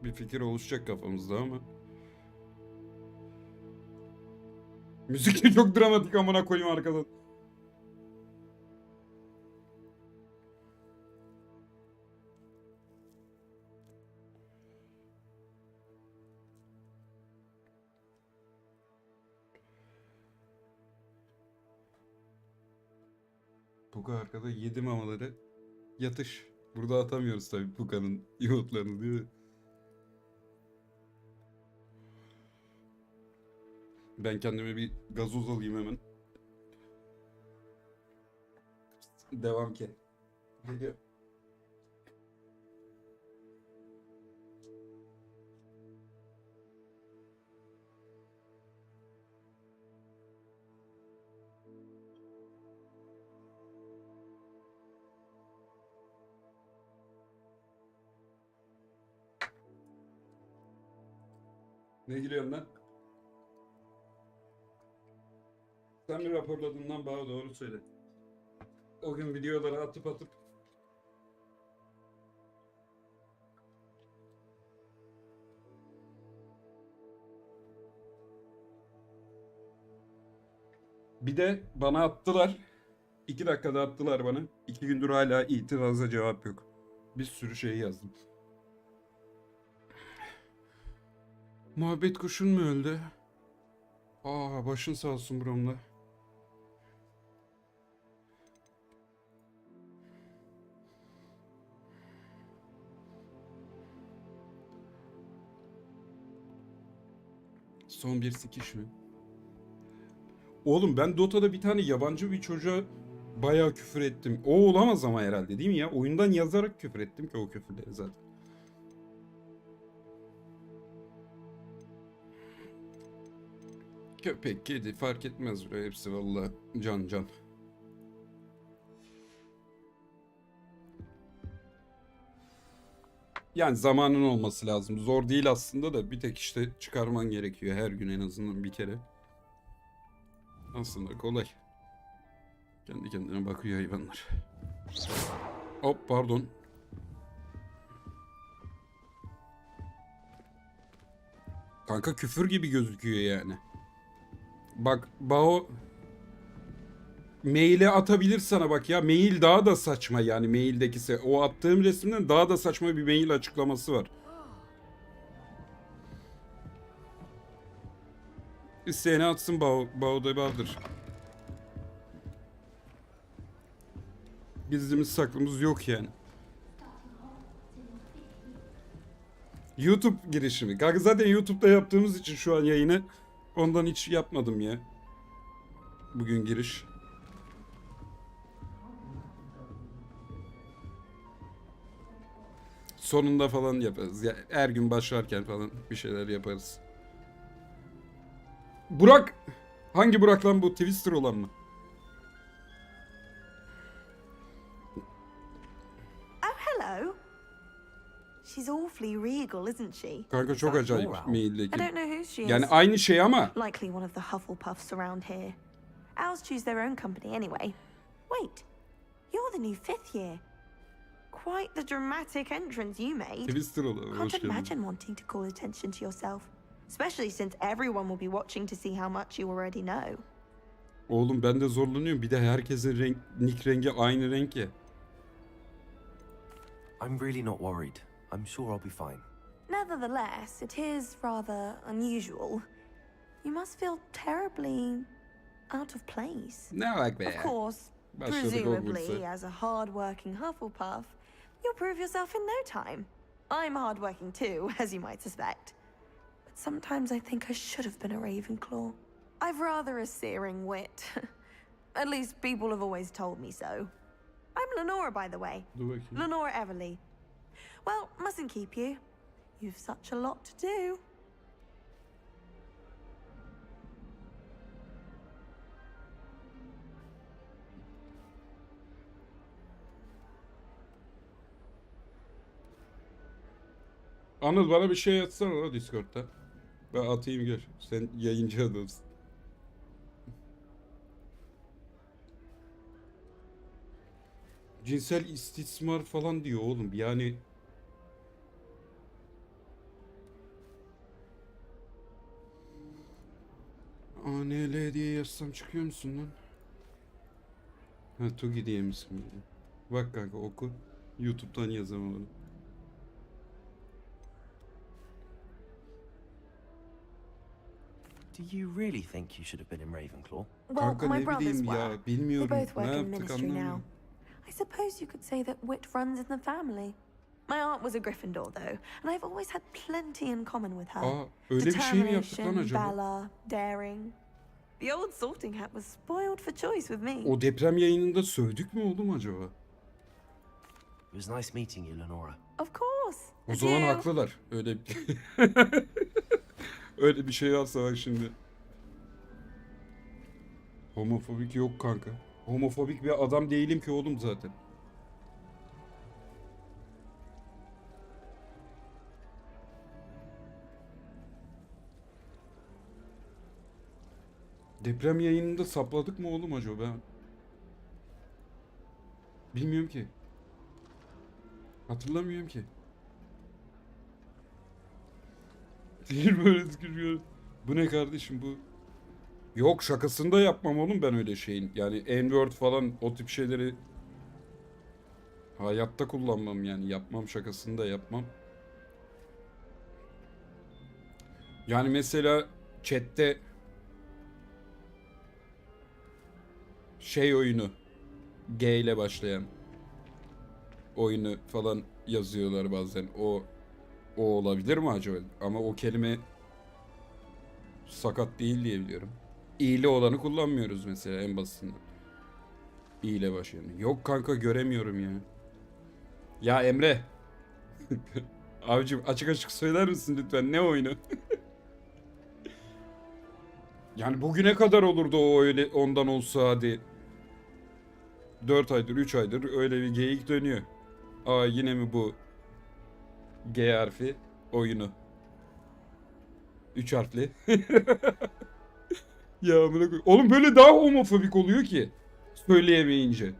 bir fikir oluşacak kafamızda ama. Müzik de çok dramatik amına koyayım arkadan. Puka arkada yedi mamaları, yatış. Burada atamıyoruz tabii Puka'nın yumurtlarını, değil mi? Ben kendime bir gazoz alayım hemen. Devam ki. Geliyor. Ne gülüyorsun lan? Sen mi raporladın lan, bana doğru söyle. O gün videoları atıp bir de bana attılar. 2 dakikada attılar bana. 2 gündür hala itiraza cevap yok. Bir sürü şey yazdım. Muhabbet kuşun mu öldü? Aa, başın sağ olsun bromla. Son bir sikiş mi? Oğlum ben Dota'da bir tane yabancı bir çocuğa bayağı küfür ettim. O olamaz ama herhalde, değil mi ya? Oyundan yazarak küfür ettim ki o küfürleri zaten. Köpek, kedi fark etmez buraya hepsi vallahi can can. Yani zamanın olması lazım. Zor değil aslında da bir tek işte çıkarman gerekiyor her gün en azından bir kere. Aslında kolay. Kendi kendine bakıyor hayvanlar. Hop pardon. Kanka küfür gibi gözüküyor yani. Bak Bao maile atabilir sana bak ya. Mail daha da saçma yani maildeki o attığım resimden daha da saçma bir mail açıklaması var. İsteyene atsın Bao'da vardır. Gizlimiz saklımız yok yani. YouTube girişimi. Kanka zaten YouTube'da yaptığımız için şu an yayını ondan hiç yapmadım ya. Bugün giriş. Sonunda falan yaparız. Ya, her gün başlarken falan bir şeyler yaparız. Burak! Hangi Burak lan bu? Twister olan mı? Oh, hello. She's awfully regal, isn't she? Kanka çok acayip I maildeki. don't know who she is. Yani aynı şey ama. Likely one of the Hufflepuffs around here. Owls choose their own company anyway. Wait, you're the new 5th year. Quite the dramatic entrance you made. Twister olan. Hoş Can't geldin. imagine wanting to call attention to yourself. Especially since everyone will be watching to see how much you already know. Oğlum ben de zorlanıyorum. Bir de herkesin nick rengi aynı renk ya. I'm really not worried. I'm sure I'll be fine. Nevertheless, it is rather unusual. You must feel terribly out of place. Ne bak be. Of course, Başladık presumably, Hogwarts'a. as a hard-working Hufflepuff, you'll prove yourself in no time. I'm hard-working too, as you might suspect. But sometimes I think I should have been a Ravenclaw. I've rather a searing wit. At least people have always told me so. I'm Lenora, by the way. Dur bakayım. Lenora Everly. Well, mustn't keep you. You've such a lot to do. Anıl bana bir şey atsana la Discord'da. Ben atayım gör. Sen yayıncı adamsın. Cinsel istismar falan diyor oğlum. Yani ANL diye yazsam çıkıyor musun lan? Ha Tugi diye misin? Bak kanka oku. YouTube'dan yazamam onu. Do you really think you should have been in Ravenclaw? Well, Kanka my ne brothers bileyim were. ya. They Bilmiyorum. both work Ne in the yaptık ministry now. anlamıyorum. I suppose you could say that wit runs in the family. My aunt was a Gryffindor, though, and I've always had plenty in common with her. Aa öyle bir şey mi yaptık lan Determination, acaba? valor, daring. The old sorting hat was spoiled for choice with me. O deprem yayınında sövdük mü oğlum acaba? It was nice meeting you, Lenora. Of course. O zaman You. haklılar. Öyle öyle bir şey varsa bak şimdi. Homofobik yok kanka. Homofobik bir adam değilim ki oğlum zaten. Deprem yayınında sapladık mı oğlum acaba? Ben bilmiyorum ki. Hatırlamıyorum ki. Değil böyle tükürüyor. Bu ne kardeşim bu? Yok şakasında yapmam oğlum ben öyle şeyin. Yani N-word falan o tip şeyleri hayatta kullanmam yani. Yapmam şakasında yapmam. Yani mesela chatte şey oyunu G ile başlayan oyunu falan yazıyorlar bazen. O olabilir mi acaba? Ama o kelime sakat değil diye biliyorum. İyili olanı kullanmıyoruz mesela en basitinden. İ ile başlayan. Yok kanka göremiyorum ya. Ya Emre. Abicim açık açık söyler misin lütfen ne oyunu? Yani bugüne kadar olurdu o, öyle ondan olsa hadi. 4 aydır 3 aydır öyle bir geyik dönüyor. Aa yine mi bu G harfi oyunu? 3 harfli. Ya amına koyayım. Oğlum böyle daha homofobik oluyor ki söyleyemeyince.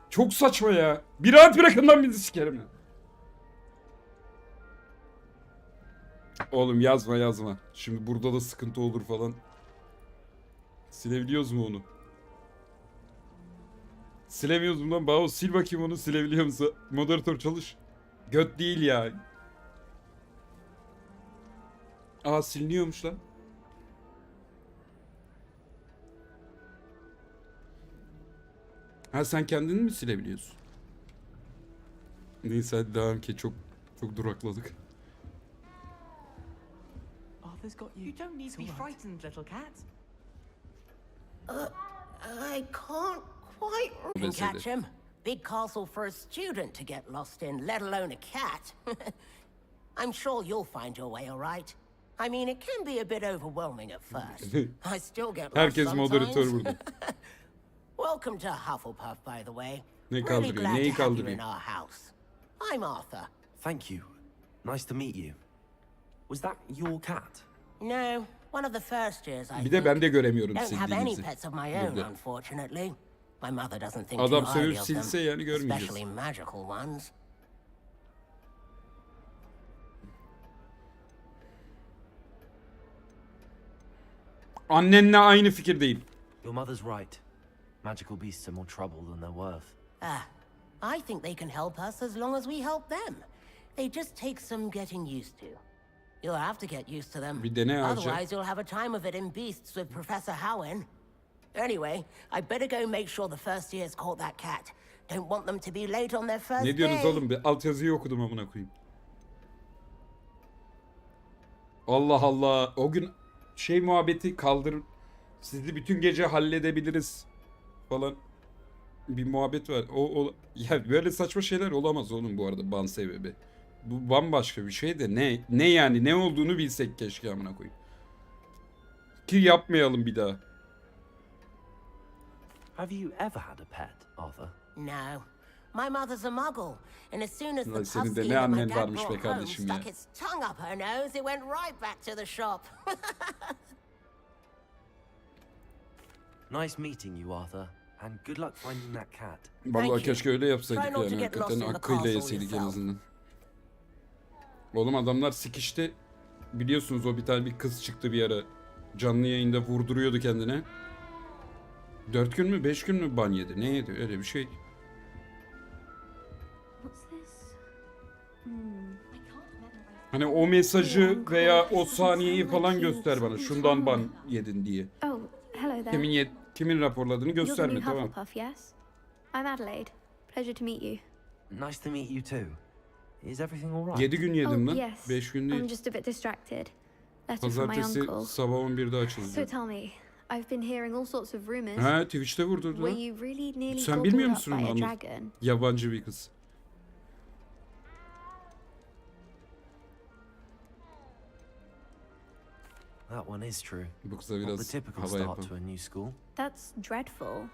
Çok saçma ya. Bir rahat bırakın lan bizi sikerim ya. Oğlum yazma. Şimdi burada da sıkıntı olur falan. Silebiliyoruz mu onu? Silemiyoruz mu lan? Bağış sil bakayım onu, silebiliyor musun? Moderatör çalış. Göt değil ya. Aa siliniyormuş lan. Ha sen kendini mi silebiliyorsun? Neyse hadi devam ki çok durakladık. Arthur's got you. You don't need to be frightened, little cat. I can't quite catch him. Big castle for a student to get lost in, let alone a cat. I'm sure you'll find your way all right. I mean, it can be a bit overwhelming at first. I still get lost Herkes sometimes. moderatör burada. Welcome to Hufflepuff, by the way. Ne Really kaldırıyor? glad Neyi to have you in kaldırıyor? our house. I'm Arthur. Thank you. Nice to meet you. Was that your cat? No, one of the first years, I Bir de ben de göremiyorum don't have any sildiğinizi. pets of my own, Burada. unfortunately. My mother doesn't think Adam too sövüp highly of them, silse yani görmeyeceğiz. especially magical ones. Annenle aynı fikirdeyim. Your mother's right. Magical beasts are more trouble than they're worth. I think they can help us as long as we help them. They just take some getting used to. You'll have to get used to them. Bir dene ağacı. Otherwise, you'll have a time of it in Beasts with Professor Howin. Anyway, I better go make sure the first years caught that cat. Don't want them to be late on their first Ne diyorsunuz day. oğlum? Bir alt yazıyı okudum amına koyayım. Allah Allah. O gün şey muhabbeti kaldır. Sizi bütün gece halledebiliriz falan. Bir muhabbet var. Ya böyle saçma şeyler olamaz oğlum bu arada ban sebebi. Bu bambaşka bir şey de ne yani ne olduğunu bilsek keşke amına koyayım. Ki yapmayalım bir daha. Have you ever had a pet, Arthur? No. My mother's a muggle, and as soon as the Lan senin de pussy ne that my annen dad varmış be brought home kardeşim ya. stuck its tongue up her nose, it went right back to the shop. Nice meeting you, Arthur. And good luck finding that cat. Vallahi keşke öyle yapsaydık Try not to yani get hakikaten lost in the hakkıyla castle yeseydik en yourself. azından. Oğlum adamlar sikişte biliyorsunuz o bir kız çıktı bir ara. Canlı yayında vurduruyordu kendine. 4 gün mü 5 gün mü ban yedi? Ne yedi? Öyle bir şey. Hani o mesajı veya o saniyeyi falan göster bana. Şundan ban yedin diye. Oh, hello there. Kimin raporladığını You're the gösterme new tamam. Hufflepuff, yes? I'm Adelaide. Pleasure to meet you. Nice to meet you too. Is everything all right? 7 gün yedim Oh, lan. yes. 5 gün I'm değil. just a bit distracted. Letter from my Pazartesi uncle. sabah 11'de açıldı. So tell me, I've been hearing all sorts of rumors. Ha Twitch'te vurdurdu Were lan. you really nearly Sen gobbled bilmiyor up musun by onu a Anıl? dragon? Yabancı bir kız. That one is true. Bu kıza Not the biraz typical hava start yapalım. to a new school. That's dreadful.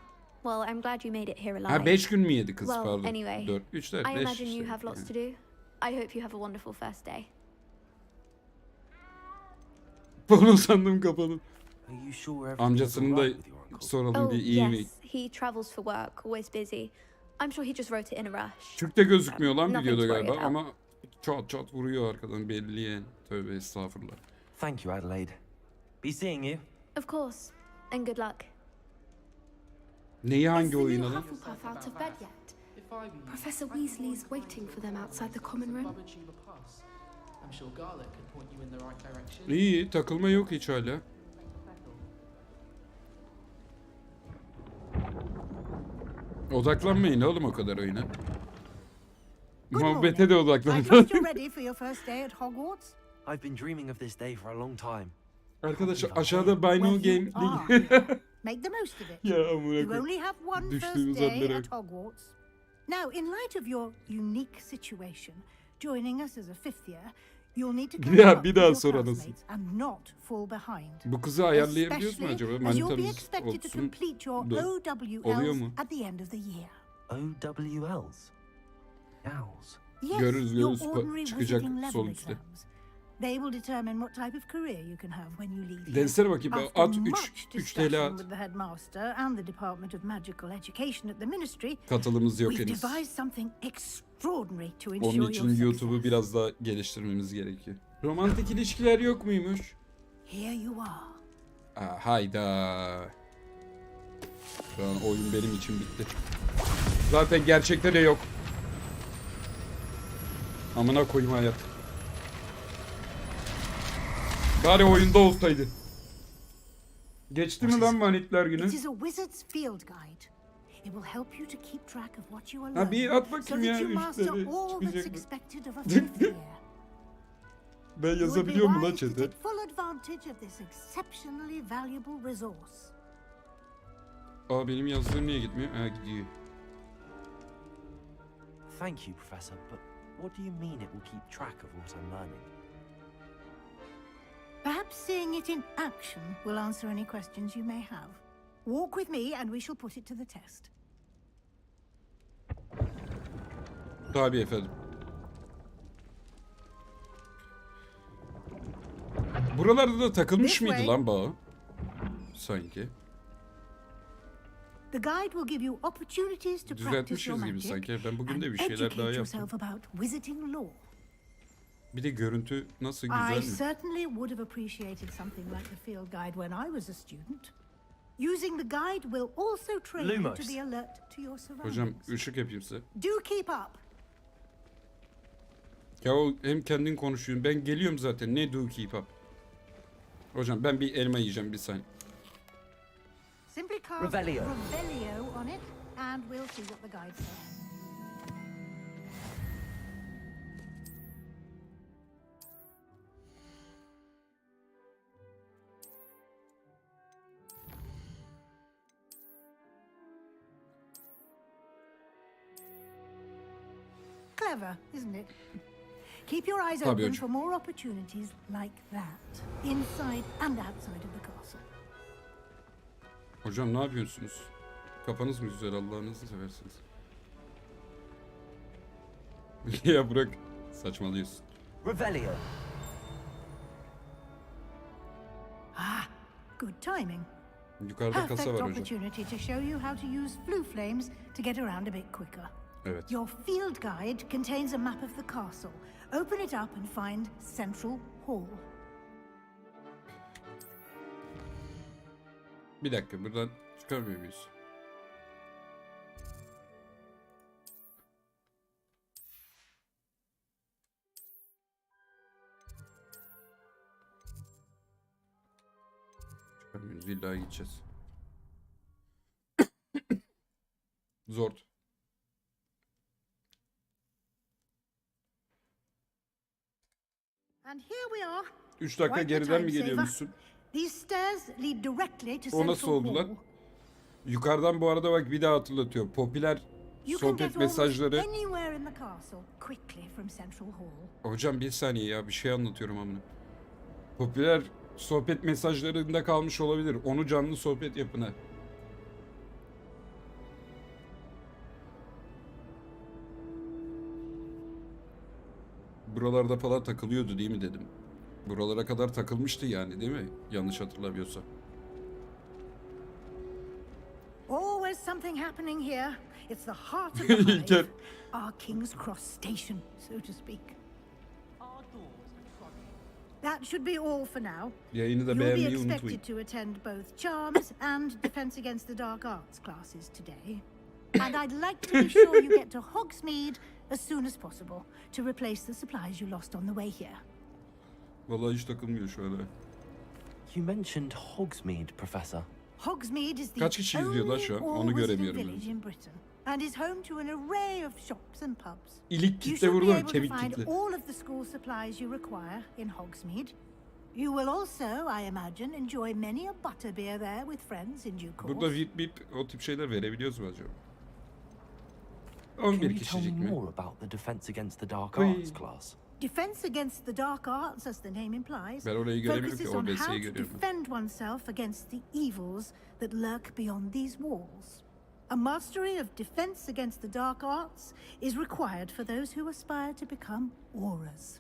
Well, I'm glad you made it here alive. Ha 5 gün mü yedi kız Well, pardon. anyway, 4, 3, 4, 5 I imagine işte. you have lots to do. I hope you have a wonderful first day. Bunu sandım kapalı. Are you sure everything's Amcasının all da right with your uncle? soralım Oh, bir iyi mi? yes, he travels for work, always busy. I'm sure he just wrote it in a rush. Türk'te gözükmüyor lan Nothing videoda to worry galiba about. ama çat vuruyor arkadan belli yani. Tövbe estağfurullah. Thank you, Adelaide. Be seeing you. Of course, and good luck. Neyi hangi Is the new oyun alın? Hufflepuff out of bed yet? Professor Weasley's waiting for them outside the common room. İyi takılma yok hiç hala. Odaklanmayın oğlum o kadar oyuna. Muhabbete de I odaklanın. trust you're ready for your first day at Hogwarts. I've been dreaming of this day for a long time. Arkadaşlar aşağıda Buy No Well, you Game are. link. Make the most of it. Ya amına You koyayım. only have one Düştüğümüz first day anlara at Hogwarts. Now, in light of your unique situation, joining us as a fifth year, You'll need to Bir catch daha- up bir with daha your sor anasını. classmates and not fall behind. Bu kızı ayarlayabiliyoruz mu Especially acaba? as you'll be Manitamız expected to olsun. complete your Oluyor OWLs mu? at the end of the year. OWLs? Owls? Yes, Görürüz, your görürüz. ordinary Çıkacak visiting level sol üstte. exams. They will determine what type of career you can have when you leave here. Densene bakayım. After At much 3 TL discussion at. with the headmaster and the Department of Magical Education at the ministry, Katılımız yok we've henüz. devised something extraordinary to ensure Onun your için success. YouTube'u biraz daha geliştirmemiz gerekiyor. Romantik ilişkiler yok muymuş? Here you are. Aa, hayda. Şu an oyun benim için bitti. Zaten gerçekte de yok. Amına koyayım hayat. Bari oyunda olsaydı. Geçti mi lan manitler günü? It is a wizard's field guide. It will help you to keep track of what you are Ha, bir learning, at so bakayım that ya, you master üstleri all that's çıkacak mı? expected of a fifth year. Ben You would be yazabiliyor mu lan wise to chat'e? take full advantage of this exceptionally valuable resource. Aa, benim yazdığım niye gitmiyor? Ha, gidiyor. Thank you, Professor, but what do you mean it will keep track of what I'm learning? Perhaps seeing it in action will answer any questions you may have. Walk with me and we shall put it to the test. Tabii efendim. Buralarda da takılmış mıydı lan Bağ? Sanki. The guide will give you opportunities to practice your Düzeltmişiz gibi magic sanki. Ben bugün de and bir şeyler daha educate yaptım. yourself about wizarding lore. Bir de görüntü nasıl I güzel mi? certainly would have appreciated something like the field guide when I was a student. Using the guide will also train you to Lumos. be alert to your surroundings. Hocam ışık yapayım size. Do keep up. Ya o hem kendin konuşuyorsun. Ben geliyorum zaten. Ne do keep up? Hocam ben bir elma yiyeceğim bir saniye. Simply cast Revelio. Revelio on it and we'll see what the guide says. Clever, isn't it? Keep your eyes Tabii open hocam. for more opportunities like that, inside and outside of the castle. Hocam ne yapıyorsunuz? Kafanız mı güzel, Allah'ınızı seversiniz. Ya bırak, saçmalıyorsun. Revelio. Ah, good timing. Yukarıda kasa Perfect var hocam. opportunity to show you how to use blue flames to get around a bit quicker. Evet. Your field guide contains a map of the castle. Open it up and find Central Hall. Bir dakika, buradan çıkarmıyor muyuz? Çıkarmıyoruz, illa gideceğiz. Zor. And here we are. 3 dakika Quite the geriden mi time geliyormuşsun? saver. These stairs lead directly to O nasıl Central oldu lan? Hall. Yukarıdan bu arada bak bir daha hatırlatıyor. Popüler You can sohbet get almost mesajları. anywhere in the castle quickly from Central Hall. Hocam bir saniye ya, bir şey anlatıyorum amına. Popüler sohbet mesajlarında kalmış olabilir. Onu canlı sohbet yapın ha. Buralarda falan takılıyordu değil mi dedim. Buralara kadar takılmıştı yani değil mi? Yanlış hatırlamıyorsam. Always something happening here. It's the heart of the hive. Our King's Cross station, so to speak. That should be all for now. Yayını da You'll be beğenmeyi unutmayın. expected to attend both Charms and Defense Against the Dark Arts classes today. And I'd like to be sure you get to Hogsmeade as soon as possible to replace the supplies you lost on the way here. Vallahi hiç takılmıyor şu an. You mentioned Hogsmeade, Professor. Hogsmeade is the Kaç kişi izliyor lan şu an? only Onu all-wizarding göremiyorum ben. village in Britain and is home to an array of shops and pubs. İlik You kitle should be vurulur, able to kemik find kitle. all of the school supplies you require in Hogsmeade. You will also, I imagine, enjoy many a butterbeer there with friends in due course. Burada VIP bip o tip şeyler verebiliyoruz mu acaba? Can 11 you tell kişilik me mi? more about the Defense Against the Dark Oy. Arts class? Defense against the dark arts, as the name implies, Ben orayı göremiyorum ki, focuses on how OBS'yi to görüyorum. defend oneself against the evils that lurk beyond these walls. A mastery of defense against the dark arts is required for those who aspire to become auras.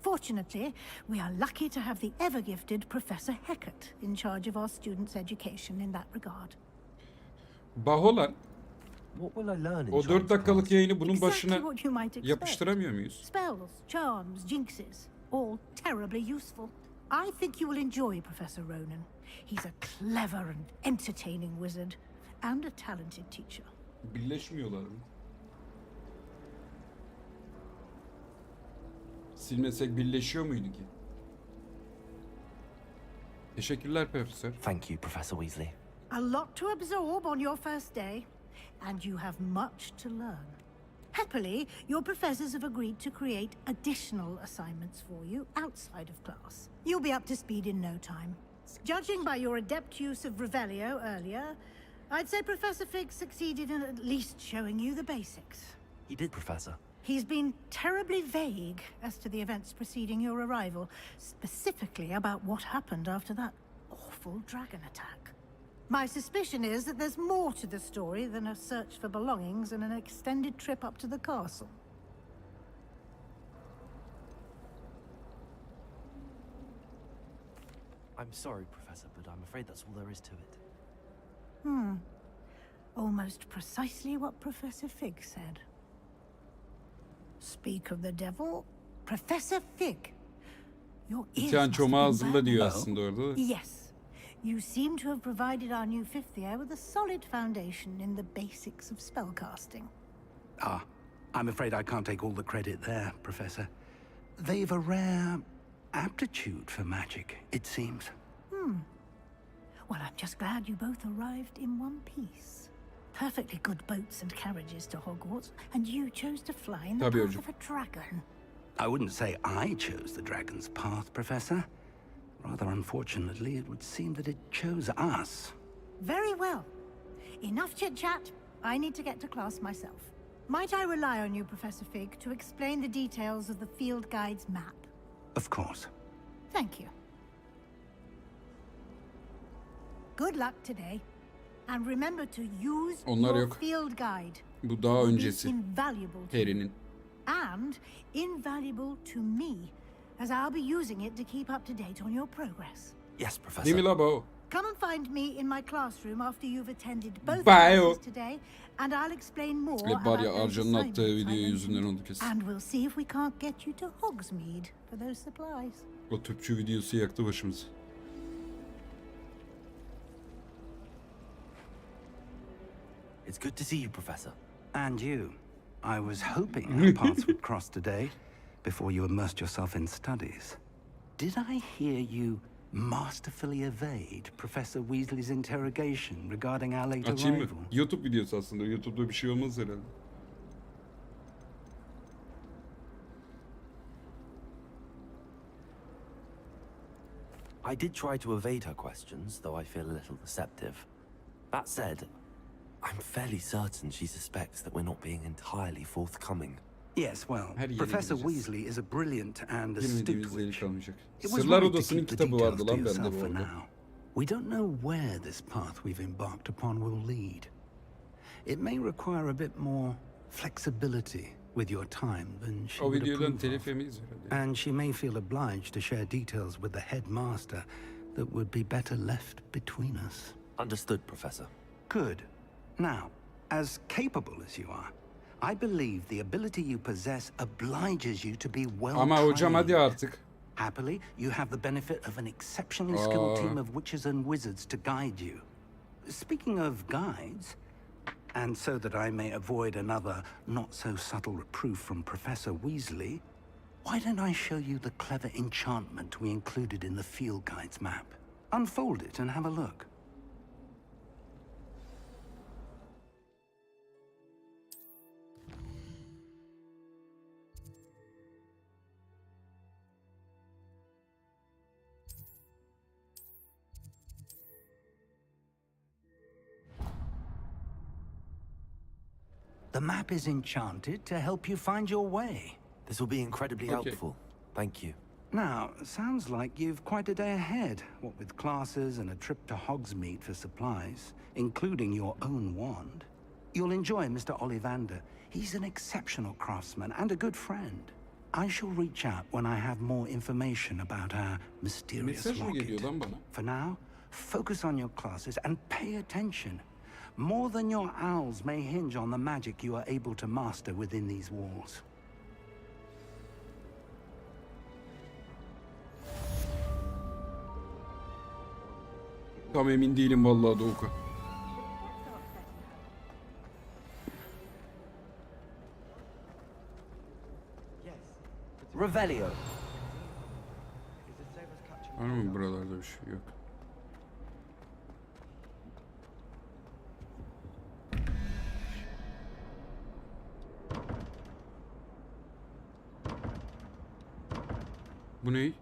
Fortunately, we are lucky to have the ever-gifted Professor Heckert in charge of our students' education in that regard. Baholan, What will I learn in o 4 dakikalık yayını bunun Exactly başına what you might expect. yapıştıramıyor muyuz? Spells, charms, jinxes, all terribly useful. I think you will enjoy Professor Ronan. He's a clever and entertaining wizard, and a talented teacher. Birleşmiyorlar mı? Silmesek birleşiyor muydu ki? Teşekkürler Profesör. Thank you, Professor Weasley. A lot to absorb on your first day, and you have much to learn. Happily, your professors have agreed to create additional assignments for you outside of class. You'll be up to speed in no time. Judging by your adept use of Revelio earlier, I'd say Professor Fig succeeded in at least showing you the basics. He did, Professor. He's been terribly vague as to the events preceding your arrival, specifically about what happened after that awful dragon attack. My suspicion is that there's more to the story than a search for belongings and an extended trip up to the castle. I'm sorry, Professor, but I'm afraid that's all there is to it. Almost precisely what Professor Fig said. Speak of the devil, Professor Fig. Your ears İmtihan must have çomağı been hazırla diyor burning. aslında orada. Yes. You seem to have provided our new fifth year with a solid foundation in the basics of spellcasting. I'm afraid I can't take all the credit there, Professor. They've a rare aptitude for magic, it seems. Well, I'm just glad you both arrived in one piece. Perfectly good boats and carriages to Hogwarts, and you chose to fly in the Tabii path hocam. of a dragon. I wouldn't say I chose the dragon's path, Professor. Rather unfortunately, it would seem that it chose us. Very well. Enough chit-chat. I need to get to class myself. Might I rely on you, Professor Fig, to explain the details of the field guide's map? Of course. Thank you. Good luck today. And remember to use Onlar your yok. field guide. Bu daha It will be öncesi. invaluable to you. Harry'nin. And invaluable to me, as I'll be using it to keep up to date on your progress. Yes, Professor. Değil mi la Bao? Come and find me in my classroom after you've attended both Bye. classes today, and I'll explain more Hep var about ya those Arcan'ın attığı assignments I video yüzünden mentioned. oldu kesin. And we'll see if we can't get you to Hogsmeade for those supplies. O Türkçe videosu yaktı başımızı. It's good to see you, Professor. And you. I was hoping our paths would cross today, before you immersed yourself in studies. Did I hear you masterfully evade Professor Weasley's interrogation regarding our late Açayım mı? arrival? YouTube videosu aslında. YouTube'da bir şey olmaz herhalde. I did try to evade her questions, though I feel a little deceptive. That said, I'm fairly certain she suspects that we're not being entirely forthcoming. Yes, well, Her yeni Professor bileceğiz. Weasley is a brilliant and astute Bilmediğimiz deli witch. kalmayacak. It was Sırlar right to Odası'nın keep the kitabı details vardı to lan bende yourself bu for arada. now. We don't know where this path we've embarked upon will lead. It may require a bit more flexibility with your time than she O would videodan approve telif of. yemeyiz herhalde. And she may feel obliged to share details with the headmaster that would be better left between us. Understood, Professor. Good. Now, as capable as you are, I believe the ability you possess obliges you to be well Ama hocam hadi trained. artık. Happily, you have the benefit of an exceptionally skilled Aa. team of witches and wizards to guide you. Speaking of guides, and so that I may avoid another not-so-subtle reproof from Professor Weasley, why don't I show you the clever enchantment we included in the field guide's map? Unfold it and have a look. The map is enchanted to help you find your way. This will be incredibly Okay. helpful. Thank you. Now, sounds like you've quite a day ahead, what with classes and a trip to Hogsmeade for supplies, including your own wand. You'll enjoy Mr. Ollivander. He's an exceptional craftsman and a good friend. I shall reach out when I have more information about our mysterious Mesaj mı geliyor rocket. lan bana? For now, focus on your classes and pay attention. More than your owls may hinge on the magic you are able to master within these walls. Tam emin değilim vallahi Doğukan. Revelio. Var mı buralarda bir şey? Yok. Bu ne?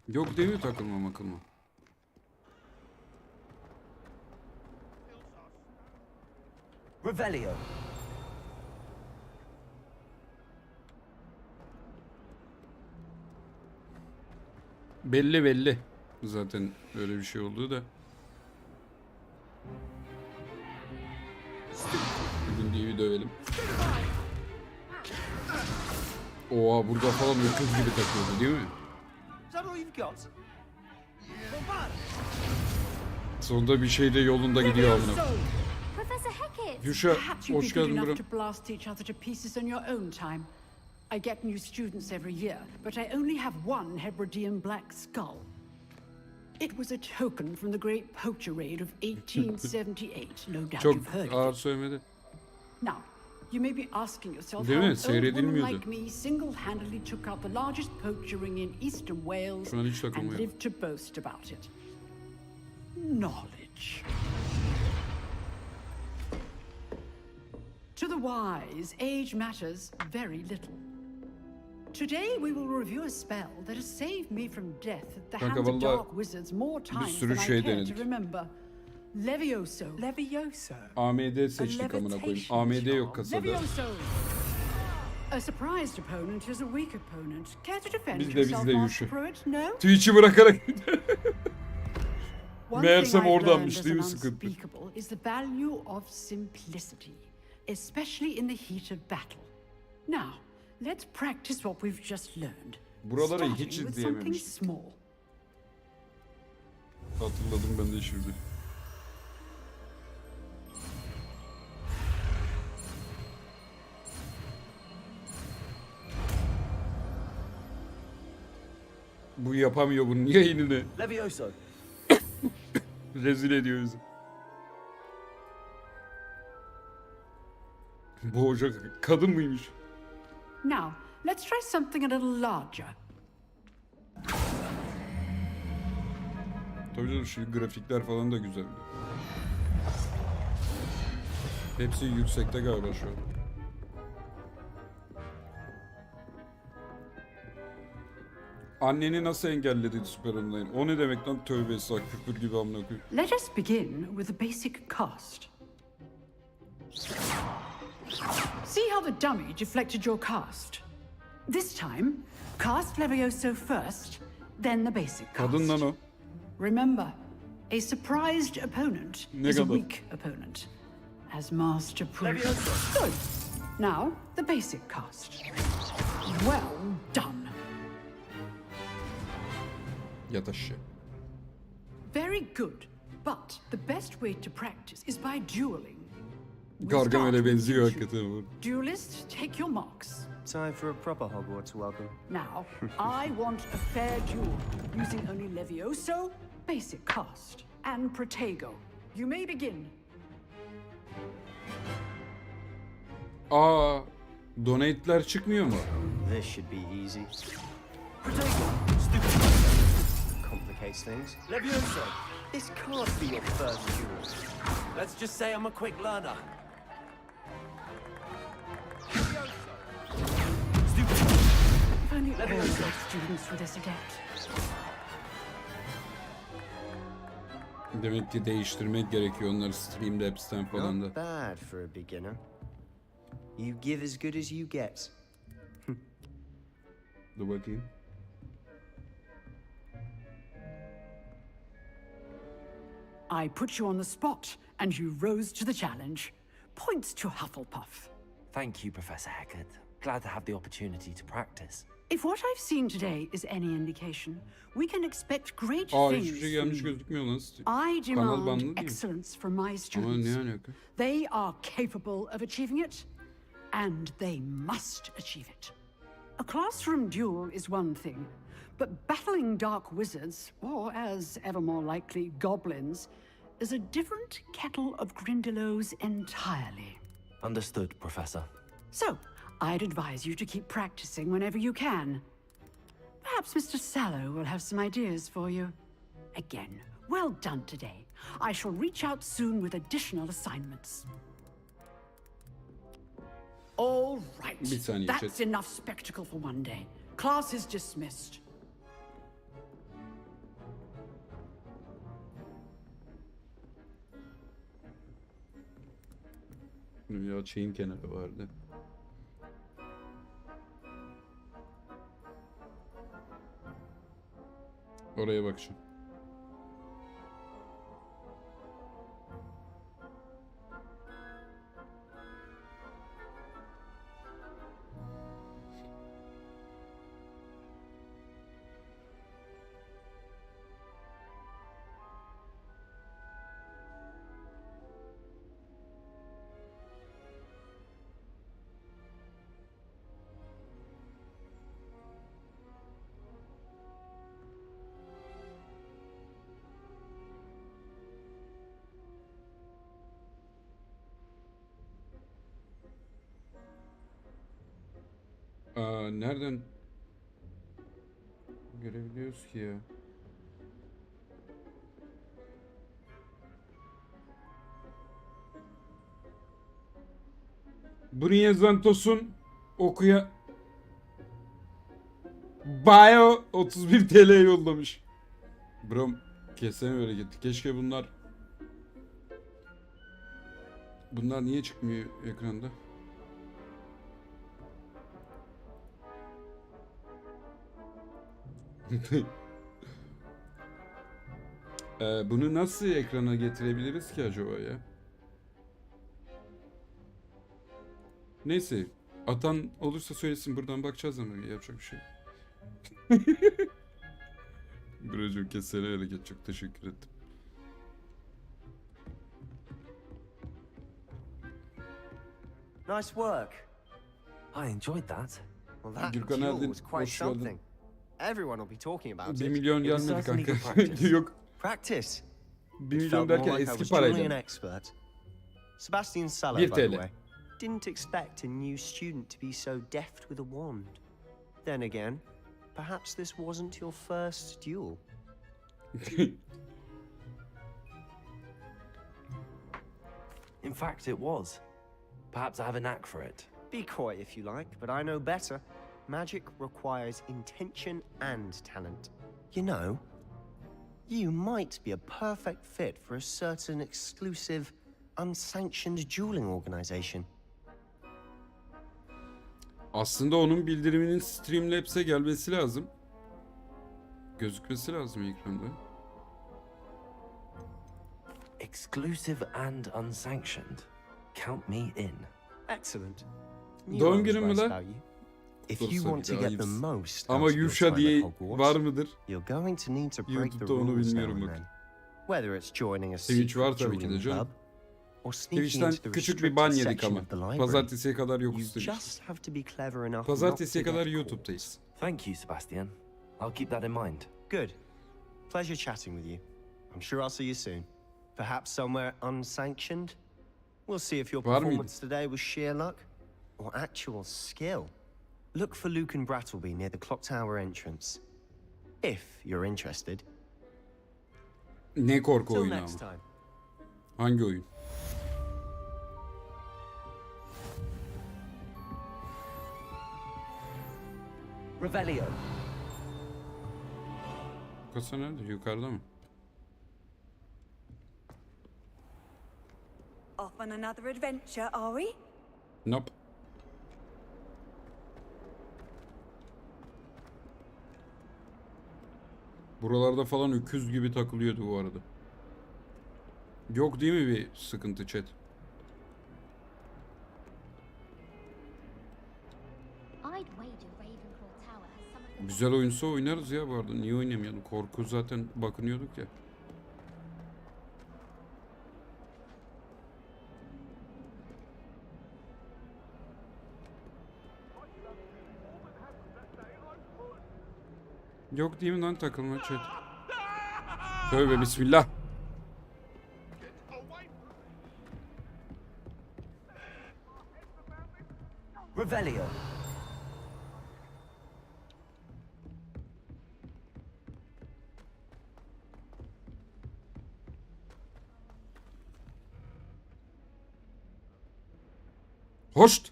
Yok değil mi takılma makılma? Revelio. Belli belli. Zaten öyle bir şey olduğu da. Bugün diye dövelim. Oha burada falan öküz gibi takıyordu değil mi? Sonunda bir şey de yolunda gidiyor amına. Professor Hackett! Yuşa, Perhaps you'd hoş be good geldin enough bro. to blast each other to pieces in your own time. I get new students every year, but I only have one Hebridean black skull. It was a token from the great poacher raid of 1878. No doubt Çok you've heard of ağır it. söylemedi. Now, you may be asking yourself Değil how mi? an old woman Seyredilmiyordu. like me single-handedly took out the largest poacher ring in eastern Wales Şu an hiç and takılmıyor. lived to boast about it. Knowledge. To the wise, age matters very little. Today we will review a spell that has saved me from death at the Kanka hands of vallahi dark wizards more times sürü than I şey care denedik. to remember. Levioso. Levioso. AMD seçtik amına koyayım. AMD yok kasada. Levioso. A surprised opponent is a weak opponent. Care to defend Bizde yourself, Master Yuşa. Pruitt? No? Twitch'i bırakarak. One Meğersem thing I've oradanmış learned değil mi as an sıkıntı? unspeakable is the value of simplicity, especially in the heat of battle. Now, let's practice what we've just learned. Buraları starting hiç with something izleyememiştim. small. Hatırladım ben de şimdi. Bu yapamıyor bunun yayınını. Levioso. Rezil ediyor bizi. Bu hoca kadın mıymış? Now, let's try something a little larger. Tabii canım şu grafikler falan da güzel. Hepsi yüksekte galiba şu an. Anneni nasıl engelledi Süper Online? O ne demek lan? Tövbe estağfurullah, küfür gibi amına koyayım. Let us begin with the basic cast. See how the dummy deflected your cast? This time, cast Levioso first, then the basic cast. Kadın lan o. Remember, a surprised opponent Ne is a kadar? weak opponent. As Master Pruitt. Good. Now, the basic cast. Well done. Yat aşağı. Very good. But the best way to practice is by dueling. Gargamel'e benziyor hakikaten bu. Duelists, take your marks. Time for a proper Hogwarts welcome. Now, I want a fair duel, using only Levioso, basic cast, and Protego. You may begin. Aa, donate'ler çıkmıyor mu? This should be easy. Protego, Complicates things. Levioso, this can't be your first duel. Let's just say I'm a quick learner. if only all great students were this adept. Demek ki değiştirmek gerekiyor onları Streamlabs'ten falan da. Not bad for a beginner. You give as good as you get. Dur bakayım. I put you on the spot, and you rose to the challenge. Points to Hufflepuff. Thank you, Professor Hecat. Glad to have the opportunity to practice. If what I've seen today is any indication, we can expect great Aa, things hiçbir şey from gelmiş you. gözükmüyor lan. I Kanal bandı demand değil. excellence from my Ama students. ne alaka? They are capable of achieving it, and they must achieve it. A classroom duel is one thing, but battling dark wizards, or as ever more likely, goblins, is a different kettle of Grindylows entirely. Understood, Professor. So, I'd advise you to keep practicing whenever you can. Perhaps Mr. Sallow will have some ideas for you. Again, well done today. I shall reach out soon with additional assignments. All right. Bir saniye, That's enough spectacle for one day. Class is dismissed. Ya şeyin kenarı vardı. Oraya bakacağım. Nereden görebiliyoruz ki ya? Brunye Zantos'un okuya Bio 31 TL yollamış. Brom kesene böyle gitti. Keşke bunlar niye çıkmıyor ekranda? Bunu nasıl ekrana getirebiliriz ki acaba ya? Neyse, atan olursa söylesin, buradan bakacağız ama yapacak bir şey. Brocum kesene hareket, çok teşekkür ettim. Nice work. I enjoyed that. Well, that Gürkan duel Erdin, was quite hoş geldin. something. Everyone will be talking about 1 it. milyon It was gelmedi certainly kanka. good practice. Yok. Practice. 1 It milyon felt derken more like I eski was dueling an parayla. expert. Sebastian Sallow, 1 by the TL. way. Didn't expect a new student to be so deft with a wand. Then again, perhaps this wasn't your first duel. In fact, it was. Perhaps I have a knack for it. Be coy if you like, but I know better. Magic requires intention and talent. You know, you might be a perfect fit for a certain exclusive, unsanctioned dueling organization. Aslında onun bildiriminin Streamlabs'e gelmesi lazım. Gözükmesi lazım ekranda. Exclusive and unsanctioned. Count me in. Excellent. Doğum günü mü lan? If you want to get the most ama out of your Yuşa time diye at Hogwarts, var mıdır? you're going to need to break the YouTube'da onu rules now bilmiyorum and bak. then. Whether it's joining a Twitch var secret tabii ki de dueling canım. club, or sneaking Twitch'ten into the küçük bir ban restricted yedik section ama. of the library. Pazartesiye kadar You yokuz Twitch. just have to be clever enough not to Pazartesiye get kadar caught. YouTube'dayız. Thank you, Sebastian. I'll keep that in mind. Good. Pleasure chatting with you. I'm sure I'll see you soon. Perhaps somewhere unsanctioned? We'll see if your Var mıydı? performance today was sheer luck or actual skill. Look for Luke and Brattleby near the clock tower entrance. If you're interested. Ne korku Till oyunu next ama. time. Hangi oyun? Revelio. Kasa nerede? Yukarıda mı? Off on another adventure, are we? Nope. Buralarda falan öküz gibi takılıyordu bu arada. Yok değil mi bir sıkıntı chat? Güzel oyunsa oynarız ya bu arada. Niye oynamayalım? Korku zaten bakınıyorduk ya. Yok değil mi lan takılma chat? Tövbe bismillah. Revelio. Hoşt.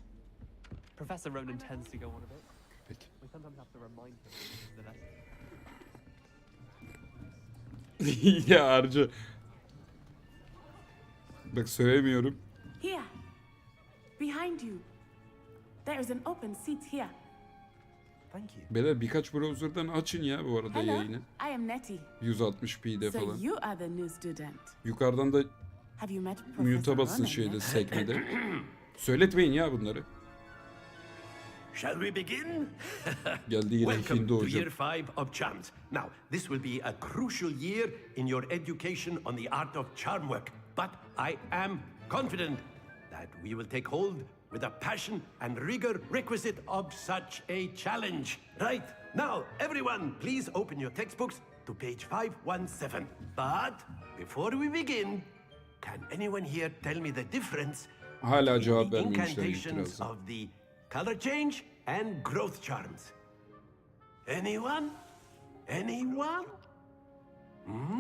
Professor Ronan tends to go on a bit. Peki. We sometimes have to remind him of the lesson. Ya harca. Bak söylemiyorum. Here. Behind you. There is an open seat here. Thank you. Beyler birkaç browser'dan açın ya bu arada Hello, yayını. I am Nettie. 160p'de So falan. you are the new student. Yukarıdan da Have you met mute'a Professor basın Ronan şeyde yet? sekmede. Söyletmeyin ya bunları. Shall we begin? Geldi yine Welcome Hindi to hocam. year 5 of charms. Now, this will be a crucial year in your education on the art of charm work. But I am confident that we will take hold with a passion and rigor requisite of such a challenge. Right, now, everyone, please open your textbooks to page 517. But before we begin, can anyone here tell me the difference Hala between cevap the vermemişler incantations itirazı. of the color change and growth charms? Anyone? Anyone?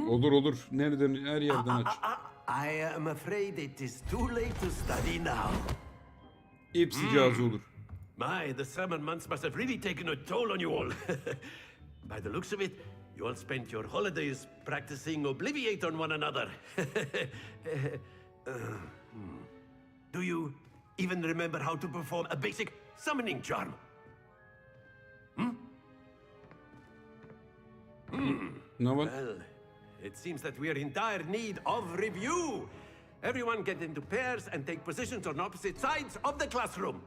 Olur olur. Nereden her yerden aç. I am afraid it is too late to study now. Hepsi cihazı olur. My, the summer months must have really taken a toll on you all. By the looks of it, you all spent your holidays practicing Obliviate on one another. Do you even remember how to perform a basic summoning charm? Ne var? Well, it seems that we are in dire need of review. Everyone get into pairs and take positions on opposite sides of the classroom.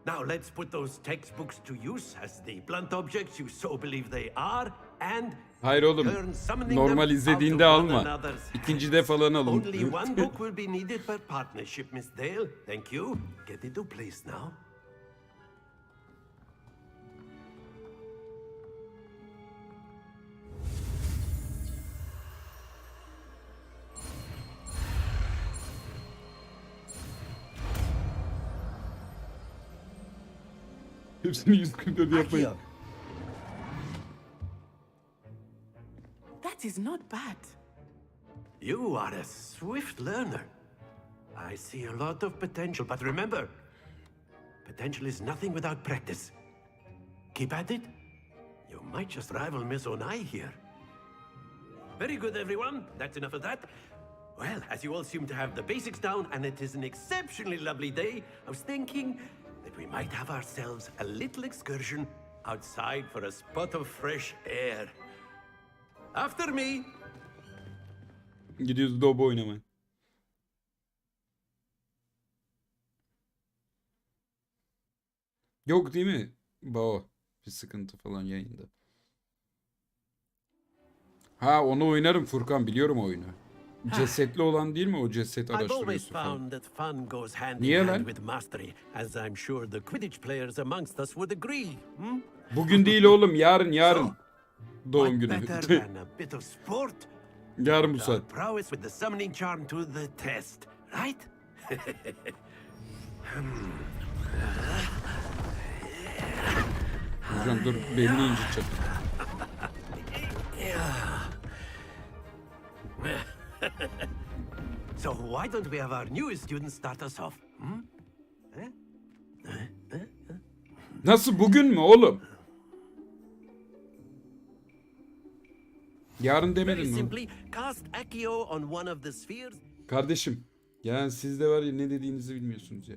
Now let's put those textbooks to use as the blunt objects you so believe they are and Hayır oğlum. turn summoning Normal them izlediğinde out of one alma. another's İkincide falan alın. Only one book will be needed per partnership, Miss Dale. Thank you. Get into place now. Hepsini 144 yapmayın. That is not bad. You are a swift learner. I see a lot of potential, but remember, potential is nothing without practice. Keep at it. You might just rival Miss Onai here. Very good, everyone. That's enough of that. Well, as you all seem to have the basics down, and it is an exceptionally lovely day, I was thinking that we might have ourselves a little excursion outside for a spot of fresh air. After me. Gidiyoruz dobo oynamaya. Yok değil mi? Bao. Bir sıkıntı falan yayında. Ha onu oynarım Furkan. Biliyorum o oyunu. Cesetli olan değil mi o ceset I've always araştırıyorsun falan. found that fun goes hand in Niye hand lan? with mastery, as I'm sure the Quidditch players amongst us would agree. Bugün değil oğlum, yarın. Doğum günü. Better than a bit of sport. Yarın bu Put saat. our prowess with the summoning charm to the test, right? Hocam dur, belini inciteceğim. So why don't we have our newest student start us off? Nasıl, bugün mü oğlum? Yarın Very demedin mi? simply, cast Accio on one of the spheres. Kardeşim, yani siz de var ya, ne dediğinizi bilmiyorsunuz ya.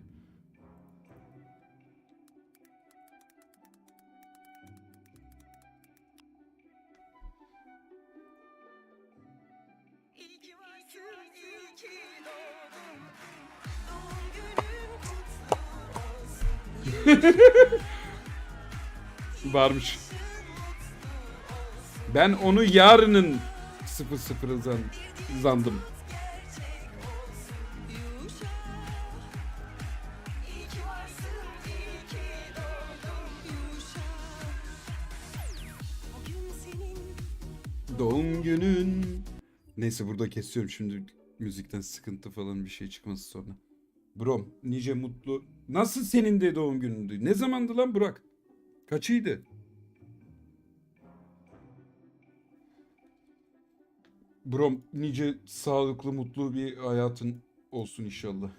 Varmış. Ben onu yarının 00'ı zandım. Doğum günün. Neyse, burada kesiyorum şimdi, müzikten sıkıntı falan bir şey çıkması sonra. Brom, nice mutlu. Nasıl senin de doğum günündü? Ne zamandı lan Burak? Kaçıydı? Brom, nice sağlıklı, mutlu bir hayatın olsun inşallah.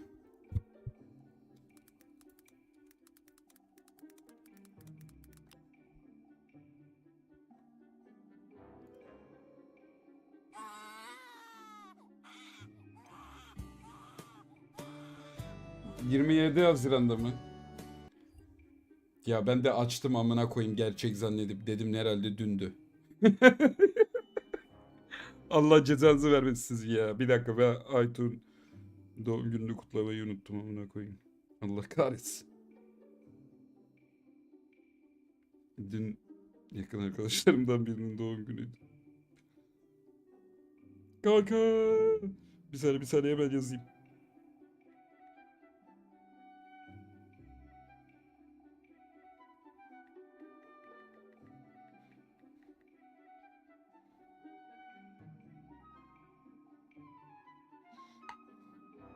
...27 Haziran'da mı? Ya ben de açtım amına koyayım gerçek zannedip, dedim herhalde dündü. Allah cezanızı vermesin sizi ya. Bir dakika, ben Aytun doğum gününü kutlamayı unuttum amına koyayım. Allah kahretsin. Dün yakın arkadaşlarımdan birinin doğum günüydü. Kanka. Bir saniye hemen yazayım.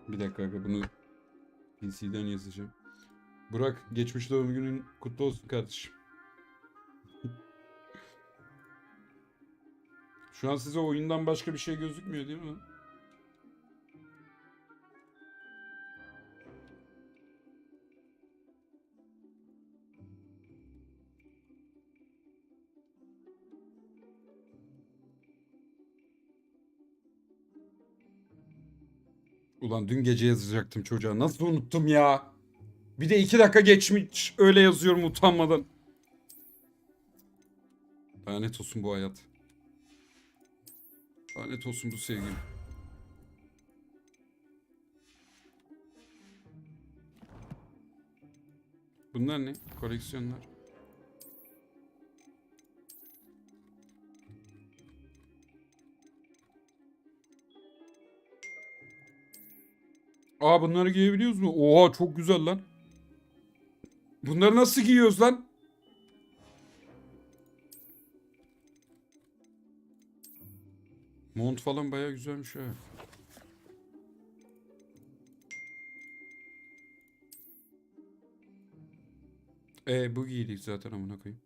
Bir dakika kanka, bunu PC'den yazacağım. Burak, geçmiş doğum günün kutlu olsun kardeşim. Şu an size oyundan başka bir şey gözükmüyor değil mi? Ulan dün gece yazacaktım çocuğa. Nasıl unuttum ya? Bir de 2 dakika geçmiş öyle yazıyorum utanmadan. Lanet olsun bu hayat. Lanet olsun bu sevgim. Bunlar ne? Koleksiyonlar. Aa, bunları giyebiliyoruz mu? Oha, çok güzel lan. Bunları nasıl giyiyoruz lan? Mont falan bayağı güzelmiş ha. Bu giydik zaten amına koyayım.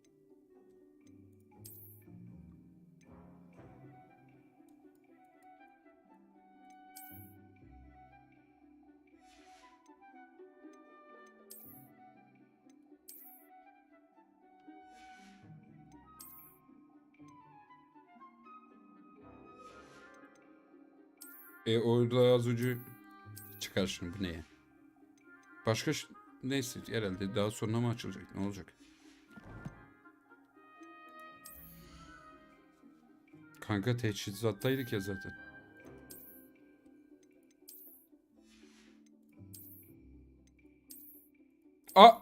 Orada az önce çıkar şimdi, bu ne ya? Başka neyse, herhalde daha sonra mı açılacak, ne olacak? Kanka teçhizattaydık ya zaten. Aa!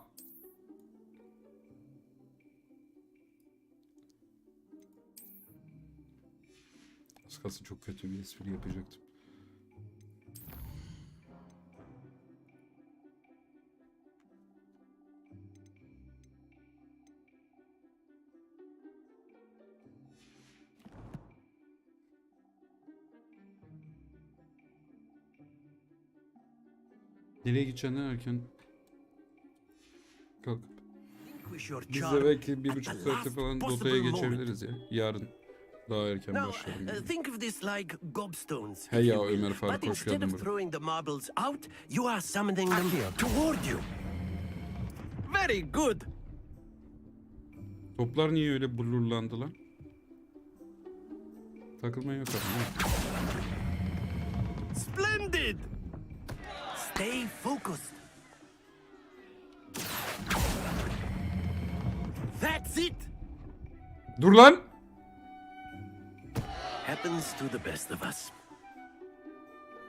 Az kalsın çok kötü bir espri yapacaktım. Nereye gideceksin erken? Kalk. Biz de belki 1,5 saate falan Dota'ya geçebiliriz ya. Yarın daha erken başlayalım. Yani. Think of this like gobstones. Hey ya Ömer Faruk, But hoş instead geldin of buraya. throwing the marbles out, you are summoning them toward you. Very good. Toplar niye öyle blurlandı lan? Takılma yok abi. Splendid. Stay focused. That's it. Dur lan! Happens to the best of us.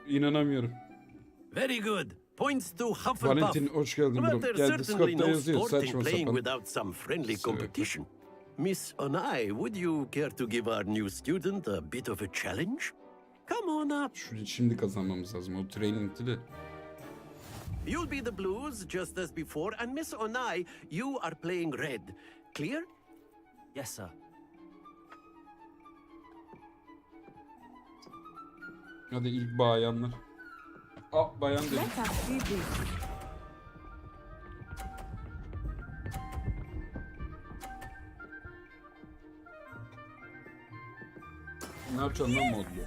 İnanamıyorum. Very good. Points to Huff and Valentin Puff. hoş geldin bro. But there's Gel certainly Discord'da no yazıyor sport in saçma playing sapan. without some friendly competition. Miss Onai, would you care to give our new student a bit of a challenge? Come on up. Şimdi kazanmamız lazım. O training'ti de. You'll be the blues just as before, and Miss Onai, you are playing red. Clear? Yes, sir. Hadi ilk bayanlar. Aa bayan dedim. Ne yapacaksın lan modlu?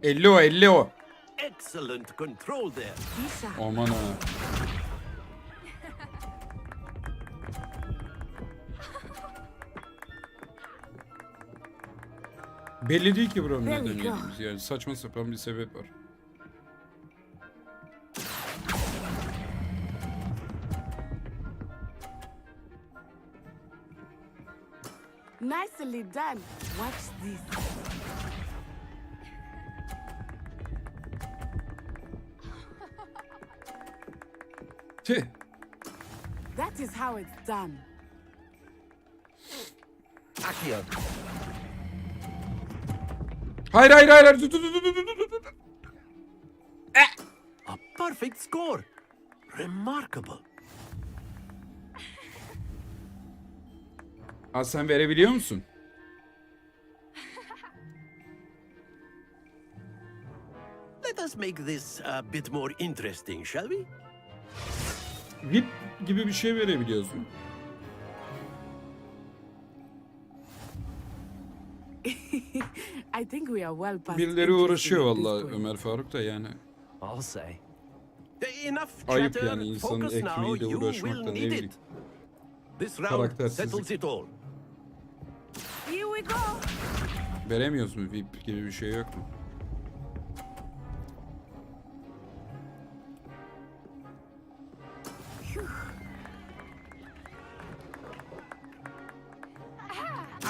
Elli o, 50 o. Excellent control there. Aman ha. Belli değil ki buranın neden yediğimiz, yani saçma sapan bir sebep var. Nicely done. Watch this. Tüh. That is how it's done. Akio. Hayır hayır hayır. Dur, dur, dur, dur, dur, dur, dur. A perfect score. Remarkable. Aa, sen verebiliyor musun? Let us make this a bit more interesting, shall we? VIP gibi bir şey verebiliyorsun. I think we are well past. Birileri uğraşıyor vallahi Ömer Faruk da yani. I'll say. Enough Ayıp chatter. yani insanın Focus now. ekmeğiyle You uğraşmaktan, will ne need bileyim. it. This round Karaktersizlik. settles it all. Here we go. Veremiyoruz mu? VIP gibi bir şey yok mu?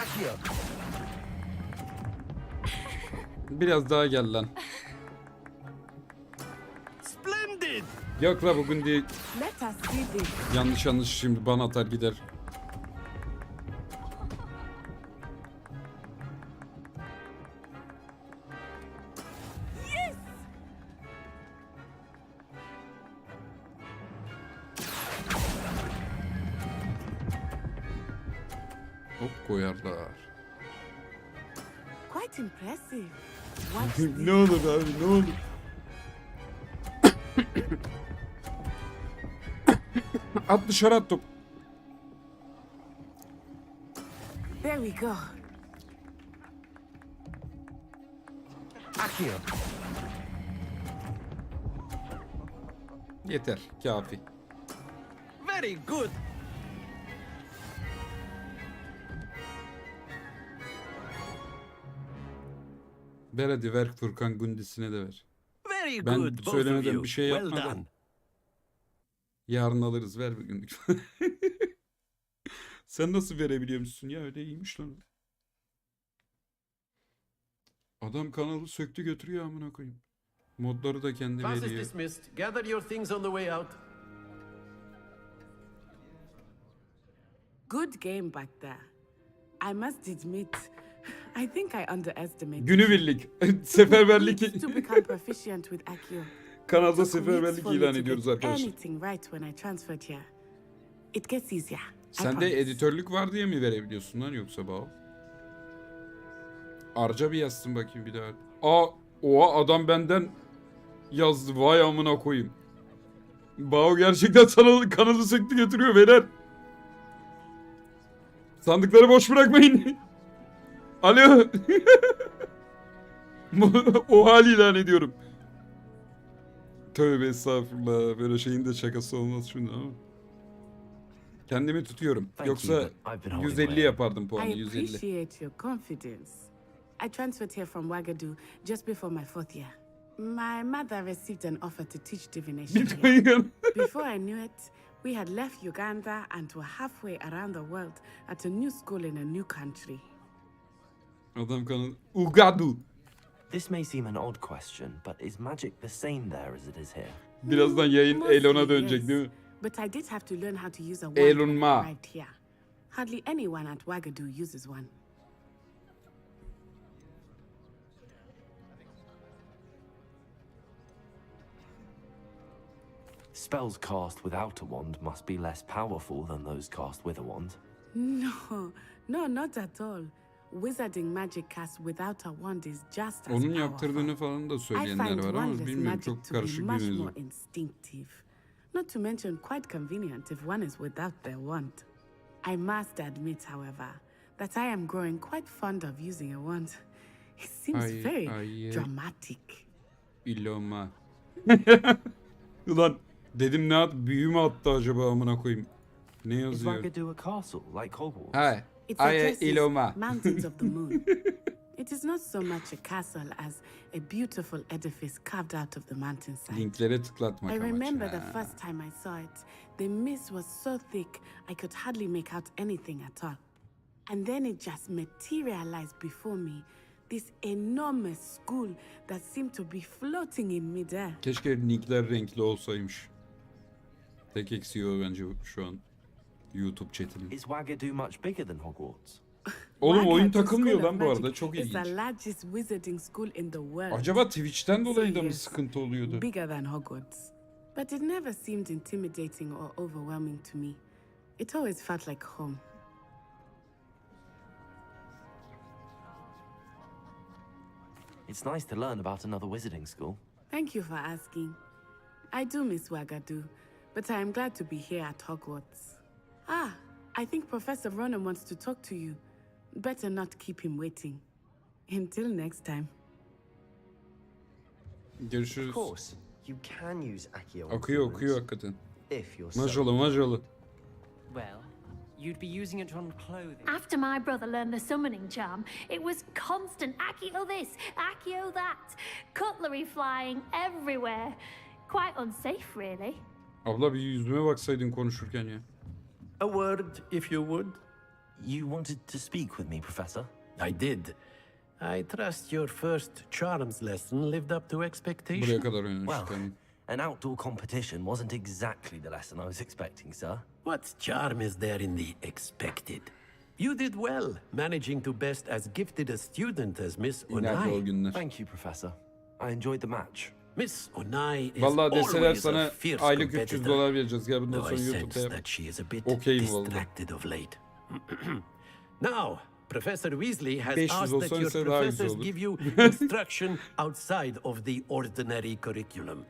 Akio. Biraz daha gel lan. Splendid. Yok la bugün değil. Let us see this. Yanlış şimdi bana atar gider. Yes. Hop koyarlar. Quite impressive. Watch this. Ne olur abi ne olur. At dışarı at top. There we go. Akio. Yeter kafi. Very good. Ver hadi ver Furkan Gundis'ine de ver. Very Ben good, both of söylemeden you. bir şey Well yapmadan. done. Yarın alırız ver bir günlük. Sen nasıl verebiliyor musun ya, öyle iyiymiş lan. Adam kanalı söktü götürüyor amına koyayım. Modları da kendi Class is veriyor. dismissed. Gather your things on the way out. Good game back there. I must admit, I think I underestimated. Günübirlik seferberlik. Need to become proficient with Akio. Kanalda Took weeks seferberlik for me ilan to ediyoruz get arkadaşlar. anything right when I transferred here. It gets easier. Sende editörlük var diye mi verebiliyorsun lan yoksa Bağ? Arca bir yazsın bakayım bir daha. Oha adam benden yazdı. Vay amına koyayım. Bağ gerçekten sana kanalı söktü götürüyor beyler. Sandıkları boş bırakmayın. Alo. O hal ilan ediyorum. Tövbe estağfurullah. Böyle şeyin de şakası olmaz şimdi ama. Kendimi tutuyorum. Yoksa 150 yapardım puanı. I 150. appreciate your confidence. I transferred here from Ouagadougou just before my 4th year. My mother received an offer to teach divination here. Before I knew it, we had left Uganda and were halfway around the world at a new school in a new country. Adam kanalı. Ugadu. This may seem an odd question, but is magic the same there as it is here? Birazdan yayın Elon'a dönecek değil mi? But I did have to learn how to use a wand Elon when I Ma. arrived here. Hardly anyone at Ouagadougou uses one. Spells cast without a wand must be less powerful than those cast with a wand. No, not at all. Wizarding magic cast without a wand is just as Onun powerful. yaptırdığını falan da I söyleyenler find var ama wandless bilmiyorum magic çok to be karışık bir much mevzu. more instinctive. Not to mention quite convenient if one is without their wand. I must admit, however, that I am growing quite fond of using a wand. It seems very dramatic. İloma. Ulan dedim ne at büyü mü attı acaba amına koyayım. Ne Is yazıyor? Ouagadougou a castle like Hogwarts? Ha. It's a Ay Jesse's İloma. Mountains of the Moon. It is not so much a castle as a beautiful edifice carved out of the mountainside. Linklere tıklatmak I amaç. remember the Ha. first time I saw it. The mist was so thick I could hardly make out anything at all. And then it just materialized before me. This enormous school that seemed to be floating in midair. Keşke linkler renkli olsaymış. Tek eksiği o bence şu an YouTube chatinin. Is Ouagadougou much bigger than Hogwarts? Oğlum oyun Ouagadougou takılmıyor School lan of bu arada Magic çok is the ilginç. largest wizarding school in the world. Acaba Twitch'ten dolayı da mı Yes, sıkıntı oluyordu? Bigger than Hogwarts. But it never seemed intimidating or overwhelming to me. It always felt like home. It's nice to learn about another wizarding school. Thank you for asking. I do miss Ouagadougou, but I am glad to be here at Hogwarts. Ah, I think Professor Ronan wants to talk to you. Better not keep him waiting. Until next time. Görüşürüz. Of course, you can use Accio. Akıyor hakikaten. If you're so Macalı. Well, you'd be using it on clothing. After my brother learned the summoning charm, it was constant Accio this, Accio that. Cutlery flying everywhere. Quite unsafe, really. Abla bir yüzüme baksaydın konuşurken ya. A word, if you would. You wanted to speak with me, Professor? I did. I trust your first charms lesson lived up to expectation. Buraya kadar oynamış. Well, Tamam. an outdoor competition wasn't exactly the lesson I was expecting, sir. What charm is there in the expected? You did well, managing to best as gifted a student as Miss İleride o Onai. günler. Thank you, Professor. I enjoyed the match. Miss Onai is Vallahi deseler always a sana fierce aylık 300 competitor. dolar vereceğiz. Gel bundan Though sonra I YouTube'da sense yap. that she is a bit Okeyim vallahi. distracted of late. Now, Professor Weasley has 500 asked that olsa your ise daha güzel professors olur. give you instruction outside of the ordinary curriculum.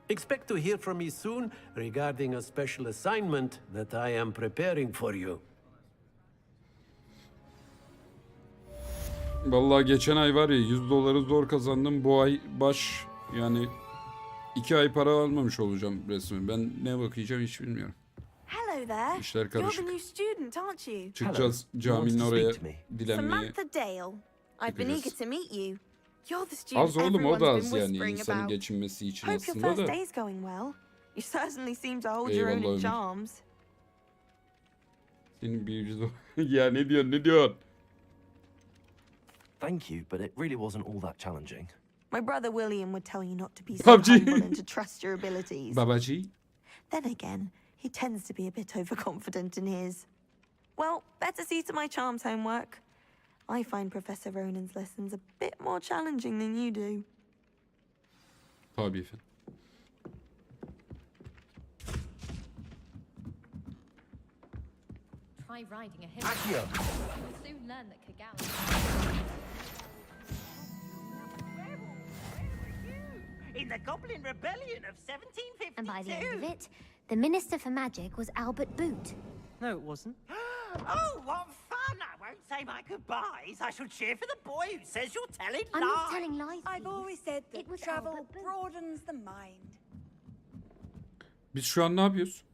Expect to hear from me soon regarding a special assignment that I am preparing for you. Vallahi geçen ay var ya 100 doları zor kazandım. Bu ay yani 2 ay para almamış olacağım resmen. Ben ne bakacağım hiç bilmiyorum. Hello there. İşler You're the karışık. new student, aren't you? Çıkacağız caminin oraya dilenmeye. Samantha Dale. I've been Gideceğiz. eager to meet you. You're the student Az oğlum o da everyone's az been yani whispering insanın about. geçinmesi için Hope your aslında first da. day's going well. You certainly seem to hold your own Eyvallah in Ömür. charms. Senin bir yüzü ya ne diyorsun? Thank you, but it really wasn't all that challenging. My brother William would tell you not to be so PUBG. humble and to trust your abilities. Babacı. Then again, he tends to be a bit overconfident in his. Well, better see to my charms homework. I find Professor Ronan's lessons a bit more challenging than you do. Tabii efendim. try riding a hill. You'll soon learn that Kagala. In the Goblin Rebellion of 1752. And by the end of it, the Minister for Magic was Albert Boot. No, it wasn't. Oh, what fun! I won't say my goodbyes. I shall cheer for the boy who says you're telling lies. I'm not telling lies. I've always said that It was travel Albert Boot. broadens the mind. Biz şu an ne yapıyoruz?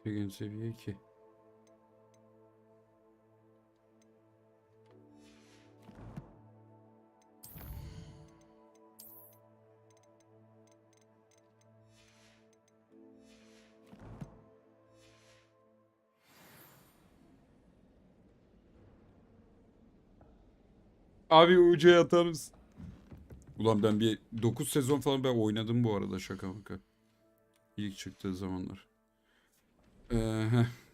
Gün seviye 2. Abi UC'ye atar mısın? Ulan ben bir 9 sezon falan ben oynadım bu arada, şaka maka. İlk çıktığı zamanlar.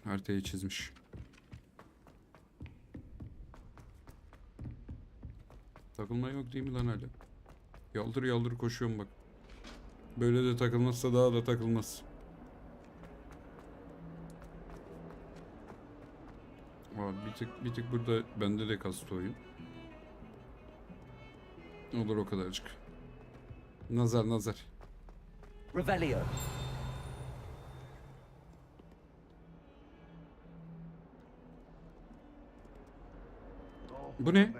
Haritayı çizmiş. Takılma yok değil mi lan hala? Yaldır yaldır koşuyorum bak. Böyle de takılmazsa daha da takılmaz. Abi bir tık burada bende de kastı oyun. Olur o kadarcık. Nazar nazar. Revelio. Bu ne?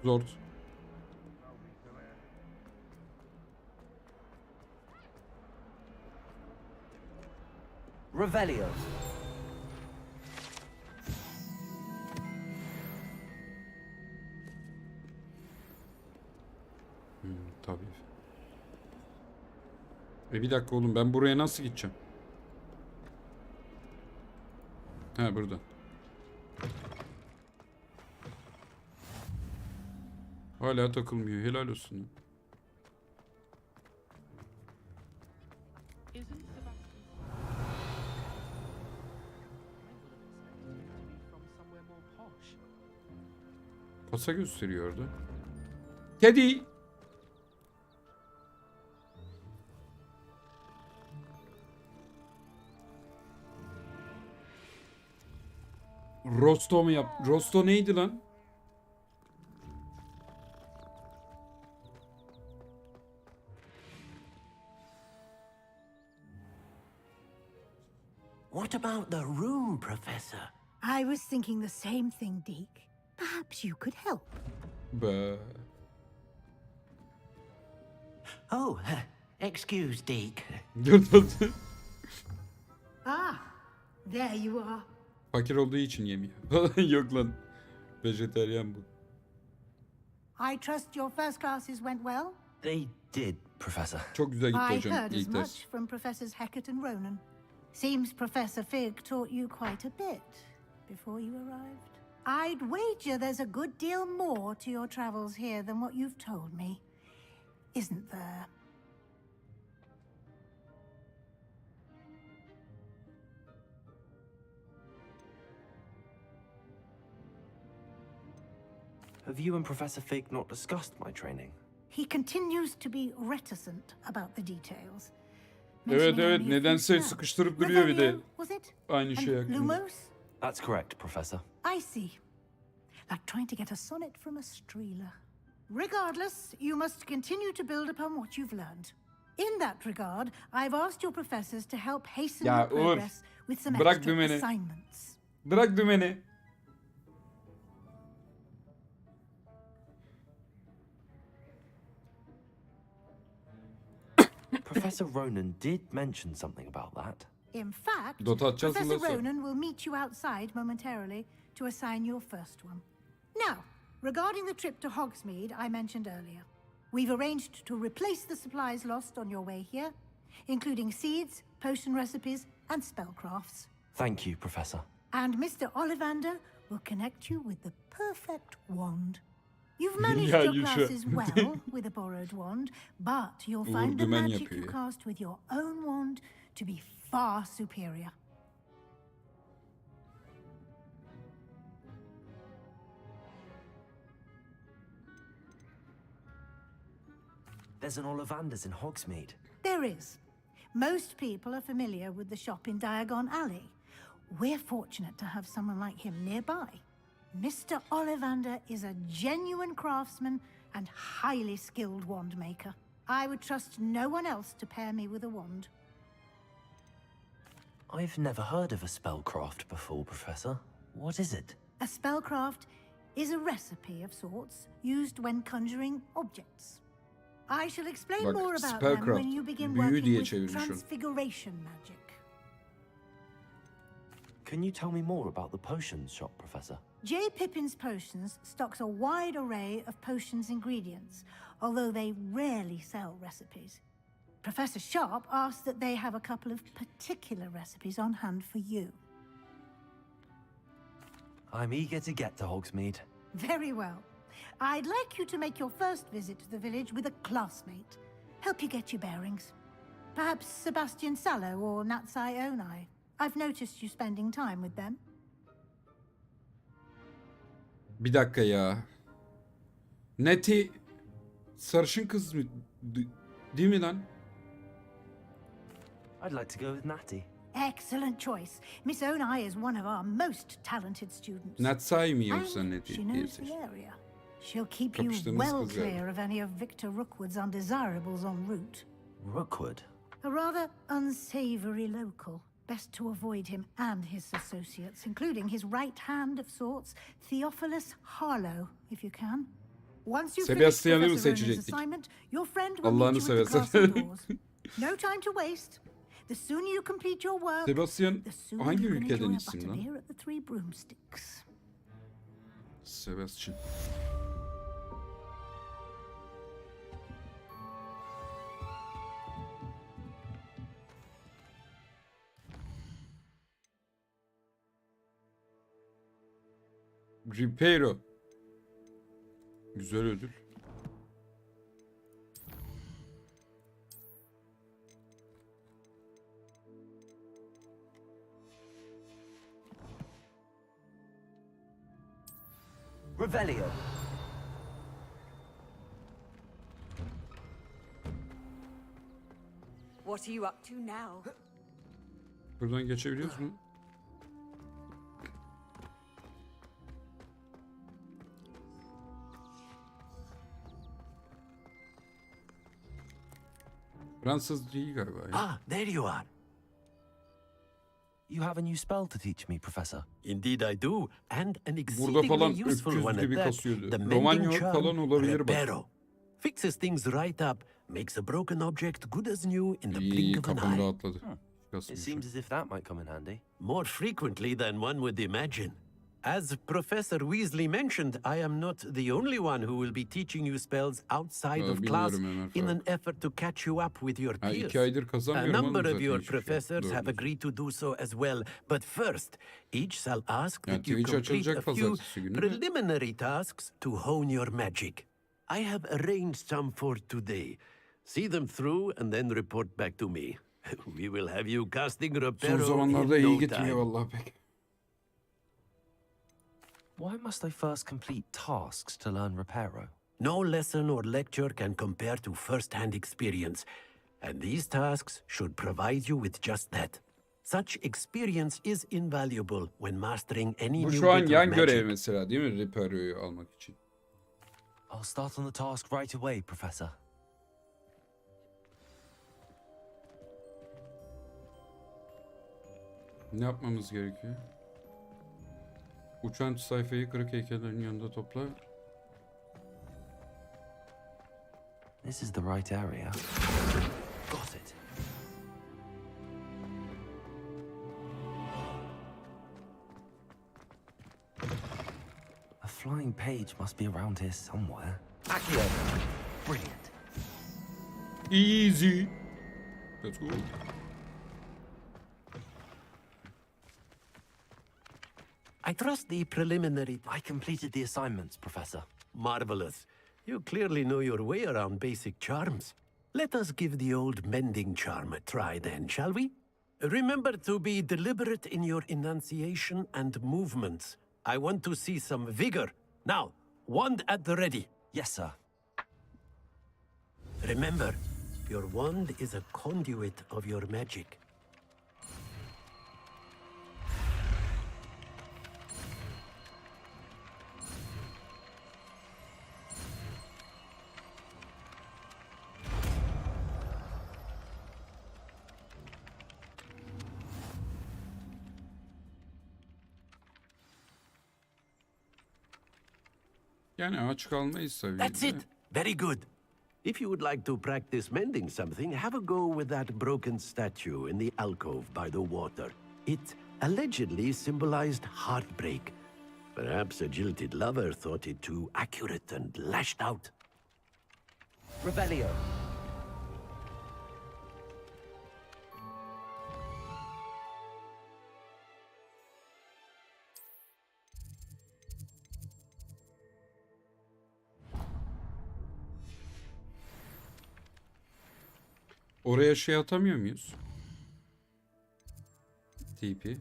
Zor. Revelio. Tabii. Bir dakika oğlum, ben buraya nasıl gideceğim? Ha, buradan. Hala takılmıyor. Helal olsun. Kasa gösteriyor orada. Kedi. Rosto mu yap? Rosto neydi lan? What about the room, Professor? I was thinking the same thing, Deke. Perhaps you could help. Oh, excuse, Deke. Ah, there you are. Fakir olduğu için yemiyor. Yok lan. Vejeteryan bu. I trust your first classes went well? They did, Professor. Çok güzel gitti I hocam heard as ilk ders. much from Professors Hecat and Ronan. Seems Professor Fig taught you quite a bit before you arrived. I'd wager there's a good deal more to your travels here than what you've told me. Isn't there? Have you and Professor Fig not discussed my training? He continues to be reticent about the details. Evet evet, nedense sıkıştırıp duruyor bir de. Aynı şey hakkında. Lumos? That's correct, Professor. I see. Like trying to get a sonnet from a streeler. Regardless, you must continue to build upon what you've learned. In that regard, I've asked your professors to help hasten your progress with some extra assignments. Bırak dümeni. Professor Ronan did mention something about that. In fact, Professor Ronan will meet you outside momentarily to assign your first one. Now, regarding the trip to Hogsmeade I mentioned earlier, we've arranged to replace the supplies lost on your way here, including seeds, potion recipes, and spellcrafts. Thank you, Professor. And Mr. Ollivander will connect you with the perfect wand. You've managed Ya your Gülşah. classes well with a borrowed wand, but you'll find the Dümen magic yapıyor you ya. cast with your own wand to be far superior. There's an Ollivander's in Hogsmeade. There is. Most people are familiar with the shop in Diagon Alley. We're fortunate to have someone like him nearby. Mr. Ollivander is a genuine craftsman and highly skilled wand maker. I would trust no one else to pair me with a wand. I've never heard of a spellcraft before, Professor. What is it? A spellcraft is a recipe of sorts used when conjuring objects. I shall explain Bak, more about them spellcraft, when you begin büyü working diye with çevirmiş onu. transfiguration magic. Can you tell me more about the potions shop, Professor? J. Pippin's Potions stocks a wide array of potions ingredients, although they rarely sell recipes. Professor Sharp asks that they have a couple of particular recipes on hand for you. I'm eager to get to Hogsmeade. Very well. I'd like you to make your first visit to the village with a classmate. Help you get your bearings. Perhaps Sebastian Sallow or Natsai Onai. I've noticed you spending time with them. Bir dakika ya. Neti sarışın kız mı? Değil mi lan? I'd like to go with Natty. Excellent choice. Miss Onai is one of our most talented students. Natsai mi yoksa And Neti she diye knows the seçtim. area. She'll keep you Kapıştığımız well kız yani. clear of any of Victor Rookwood's undesirables en route. Rookwood? A rather unsavory local. Best to avoid him and his associates, including his right hand of sorts, Theophilus Harlow, if you can. Once you've finished Sebastian'ı mı Professor Ronan's seçecektik? assignment, your friend will Allah'ını meet you at the seversen. castle doors. No time to waste. The sooner you complete your work, Sebastian the sooner hangi you can ülkeden enjoy a isim lan? butterbeer at the Three Broomsticks. Sebastian. Ribeiro. Güzel ödül. Revelio. What are you up to now? Buradan geçebiliyoruz mu? Fransız değil galiba. ya. Ah, there you are. You have a new spell to teach me, Professor. Indeed I do, and an Burada falan exceedingly useful öküz one gibi at that. kasıyordu. The Romanyo mending falan charm, olabilir bak. Reparo. Fixes things right up, makes a broken object good as new in the İyi, blink of an kafam eye. rahatladı. It Kasmış. seems as if that might come in handy. More frequently than one would imagine. As Professor Weasley mentioned, I am not the only one who will be teaching you spells outside Ha, of class bilmiyorum Ömer in an Faruk. effort to catch you up with your Ha, peers. 2 aydır A kazanmıyorum oğlum number of zaten your hiçbir şey. professors Doğru have diyorsun. agreed to do so as well. But first, each shall ask Yani that you Twitch complete açılacak a few pazartesi günü de. preliminary tasks to hone your magic. I have arranged some for today. See them through and then report back to me. We will have you casting Son Reparo zamanlarda in iyi no gitmiyor time. vallahi pek. Why must I first complete tasks to learn Reparo? No lesson or lecture can compare to first-hand experience, and these tasks should provide you with just that. Such experience is invaluable when mastering any Bu new şu an bit of yan magic. görev mesela değil mi? Reparo'yu almak için. I'll start on the task right away, Professor. Ne yapmamız gerekiyor? Uçan sayfayı kırık heykellerin yanında topla. This is the right area. Got it. A flying page must be around here somewhere. Accio! Brilliant. Easy. Let's go. I trust the preliminary... I completed the assignments, Professor. Marvelous. You clearly know your way around basic charms. Let us give the old mending charm a try then, shall we? Remember to be deliberate in your enunciation and movements. I want to see some vigor. Now, wand at the ready. Yes, sir. Remember, your wand is a conduit of your magic. Yani aç kalmayız tabii. That's it. Very good. If you would like to practice mending something, have a go with that broken statue in the alcove by the water. It allegedly symbolized heartbreak. Perhaps a jilted lover thought it too accurate and lashed out. Revelio. Oraya şey atamıyor muyuz? TP.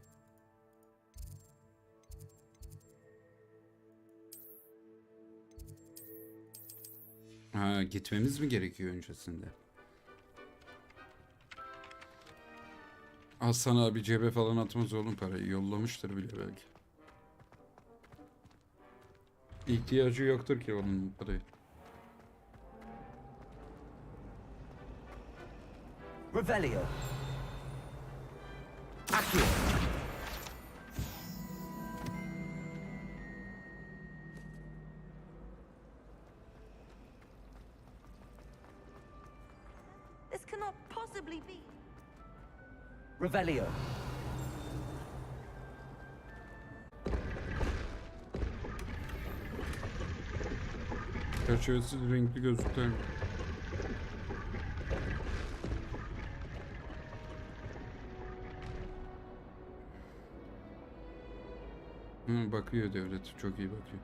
Ha, gitmemiz mi gerekiyor öncesinde? Hasan abi cebe falan atmaz oğlum parayı. Yollamıştır bile belki. İhtiyacı yoktur ki onun parayı. Revelio. Accio. This cannot possibly be. Revelio. Çerçevesiz renkli gözlükler. Bakıyor devlet. Çok iyi bakıyor.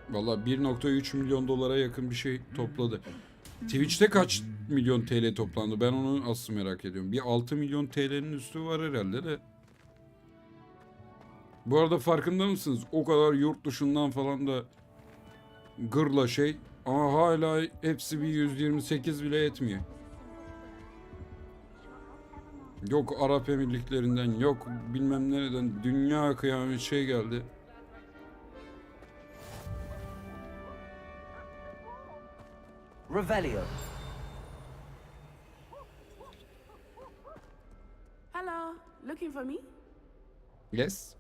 Vallahi 1.3 milyon dolara yakın bir şey topladı. Twitch'te kaç milyon TL toplandı? Ben onu asıl merak ediyorum. Bir 6 milyon TL'nin üstü var herhalde de. Bu arada farkında mısınız? O kadar yurt dışından falan da gırla şey ama hala hepsi bir 128 bile etmiyor. Yok Arap Emirliklerinden, yok bilmem nereden, dünya kıyamet şey geldi. Revelio. Hello, looking for me? Yes.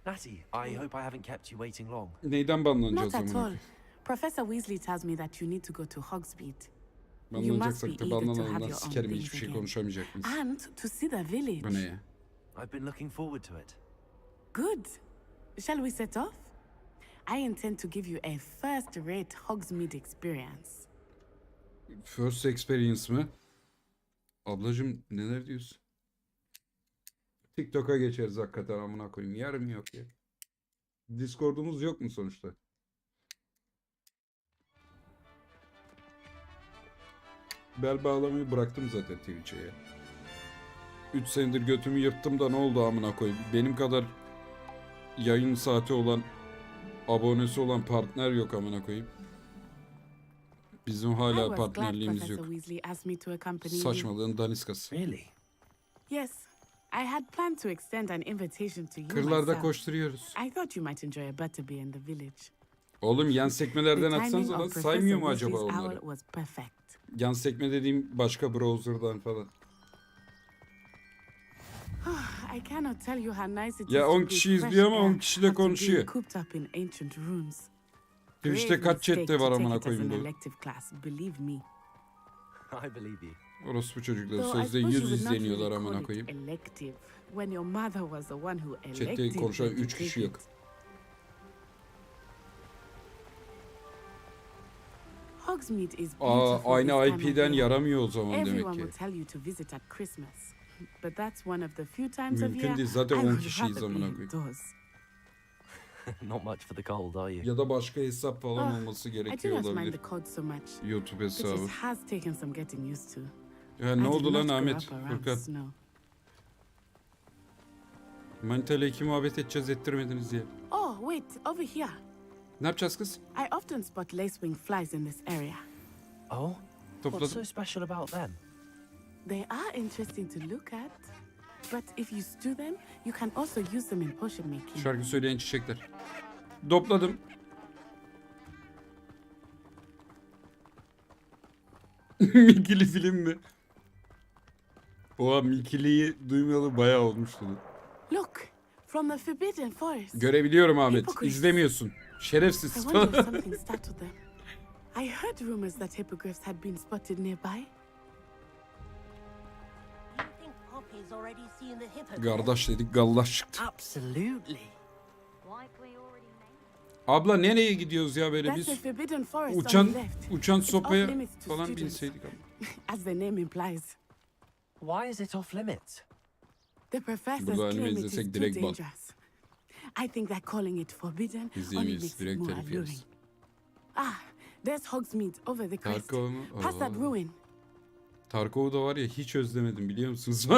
Natty, I hope I haven't kept you waiting long. Neyden banlanacağız Not at zaman? all. Professor Weasley tells me that you need to go to Hogsmeade. Banlanacaksak da banlanalım lan, sikerim hiçbir şey konuşamayacak mıyız? And to see the village. Bu ne ya? I've been looking forward to it. Good. Shall we set off? I intend to give you a first-rate Hogsmeade experience. First experience mi? Ablacım neler diyorsun? TikTok'a geçeriz hakikaten amına koyayım. Yer mi yok ya? Discord'umuz yok mu sonuçta? Bel bağlamayı bıraktım zaten Twitch'e ya. 3 senedir götümü yırttım da ne oldu amına koyayım? Benim kadar yayın saati olan, abonesi olan partner yok amına koyayım. Bizim hala partnerliğimiz yok. Saçmalığın daniskası. Really? Yes. I had planned to extend an invitation to you Kırlarda myself. koşturuyoruz. I thought you might enjoy a butterbeer in the village. Oğlum yan sekmelerden The atsanız timing lan of saymıyor mu Professor acaba Weasley's onları? owl was perfect. Yan sekme dediğim başka browser'dan falan. I cannot tell you how nice it Ya is to 10 be kişi fresh izliyor ama air 10 kişi de after being konuşuyor. cooped up in ancient rooms. Twitch'te Grave kaç chatte mistake var to amına take it as koyayım an bu. elective class, believe me. I believe you. Orospu çocukları Though I sözde suppose 100 you would not izleniyorlar really amına call it koyayım. elective when your mother was the one who Chatte elected konuşan you to 3 kişi take yok. it. Hogsmeade is Aa, beautiful aynı this time of IP'den year. yaramıyor o zaman demek Everyone ki. will tell you to visit at Christmas. But that's one of the few times of Mümkün year değil. Zaten I 10 would kişiyiz rather be amına koyayım. indoors. Not much for the cold, are you? Ya da başka hesap falan Oh, olması I do gerekiyor not mind olabilir. the code so much. YouTube But hesabı. it has taken some getting used to. Ya I ne did oldu lan not grow Ahmet? up around Furkan. snow. Manitayla iki muhabbet edeceğiz ettirmediniz diye. Oh, wait, over here. Ne yapacağız kız? I often spot lacewing flies in this area. Oh? Topladım. What's so special about them? They are interesting to look at. But if you stew them, you can also use them in potion making. Şarkı söyleyen çiçekler. Dopladım. Mikili film mi? Oha Mikili'yi duymayalı bayağı olmuştu. Look, from the Forbidden Forest. Görebiliyorum Ahmet. Hippogriffs. İzlemiyorsun. I Şerefsiz. wonder if something startled them. I heard rumors that hippogriffs had been spotted nearby. Poppy's already seen the hippogriff. Kardeş dedik gallaş çıktı. Absolutely. Abla nereye gidiyoruz ya böyle That's the biz Forbidden Forest on uçan the left. uçan It's sopaya off limits to falan students. binseydik abla. As the name implies. Why is it off limits? The professors Burada anime claim it is izlesek too direkt ban. dangerous. I think that calling it forbidden only İzleyemeyiz. makes it Direkt more telif alluring. yeriz. Ah, there's Hogsmeade over the crest. Tarkov mu? Past that Aa. ruin. Tarkov'u da var ya hiç özlemedim biliyor musunuz?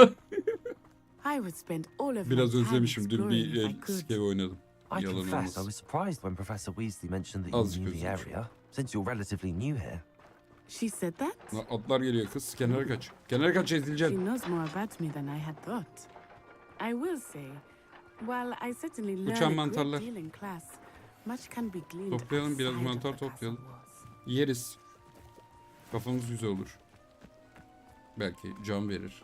I would spend all of Biraz my time özlemişim. Dün exploring bir if I could. skeve oynadım. I Yalan confess I olmaz. was surprised when Professor Weasley mentioned that you Azıcık knew the özlemişim. area, since you're relatively new here. She said that? Atlar geliyor kız. Kenara kaç. Kenara kaç She ezileceksin. knows more about me than I had thought. I will say, while I certainly learned Uçan a mantarlar. great deal in class, much can be gleaned Toplayalım biraz outside of mantar the castle toplayalım. walls. Yeriz. Kafamız güzel olur. Belki can verir.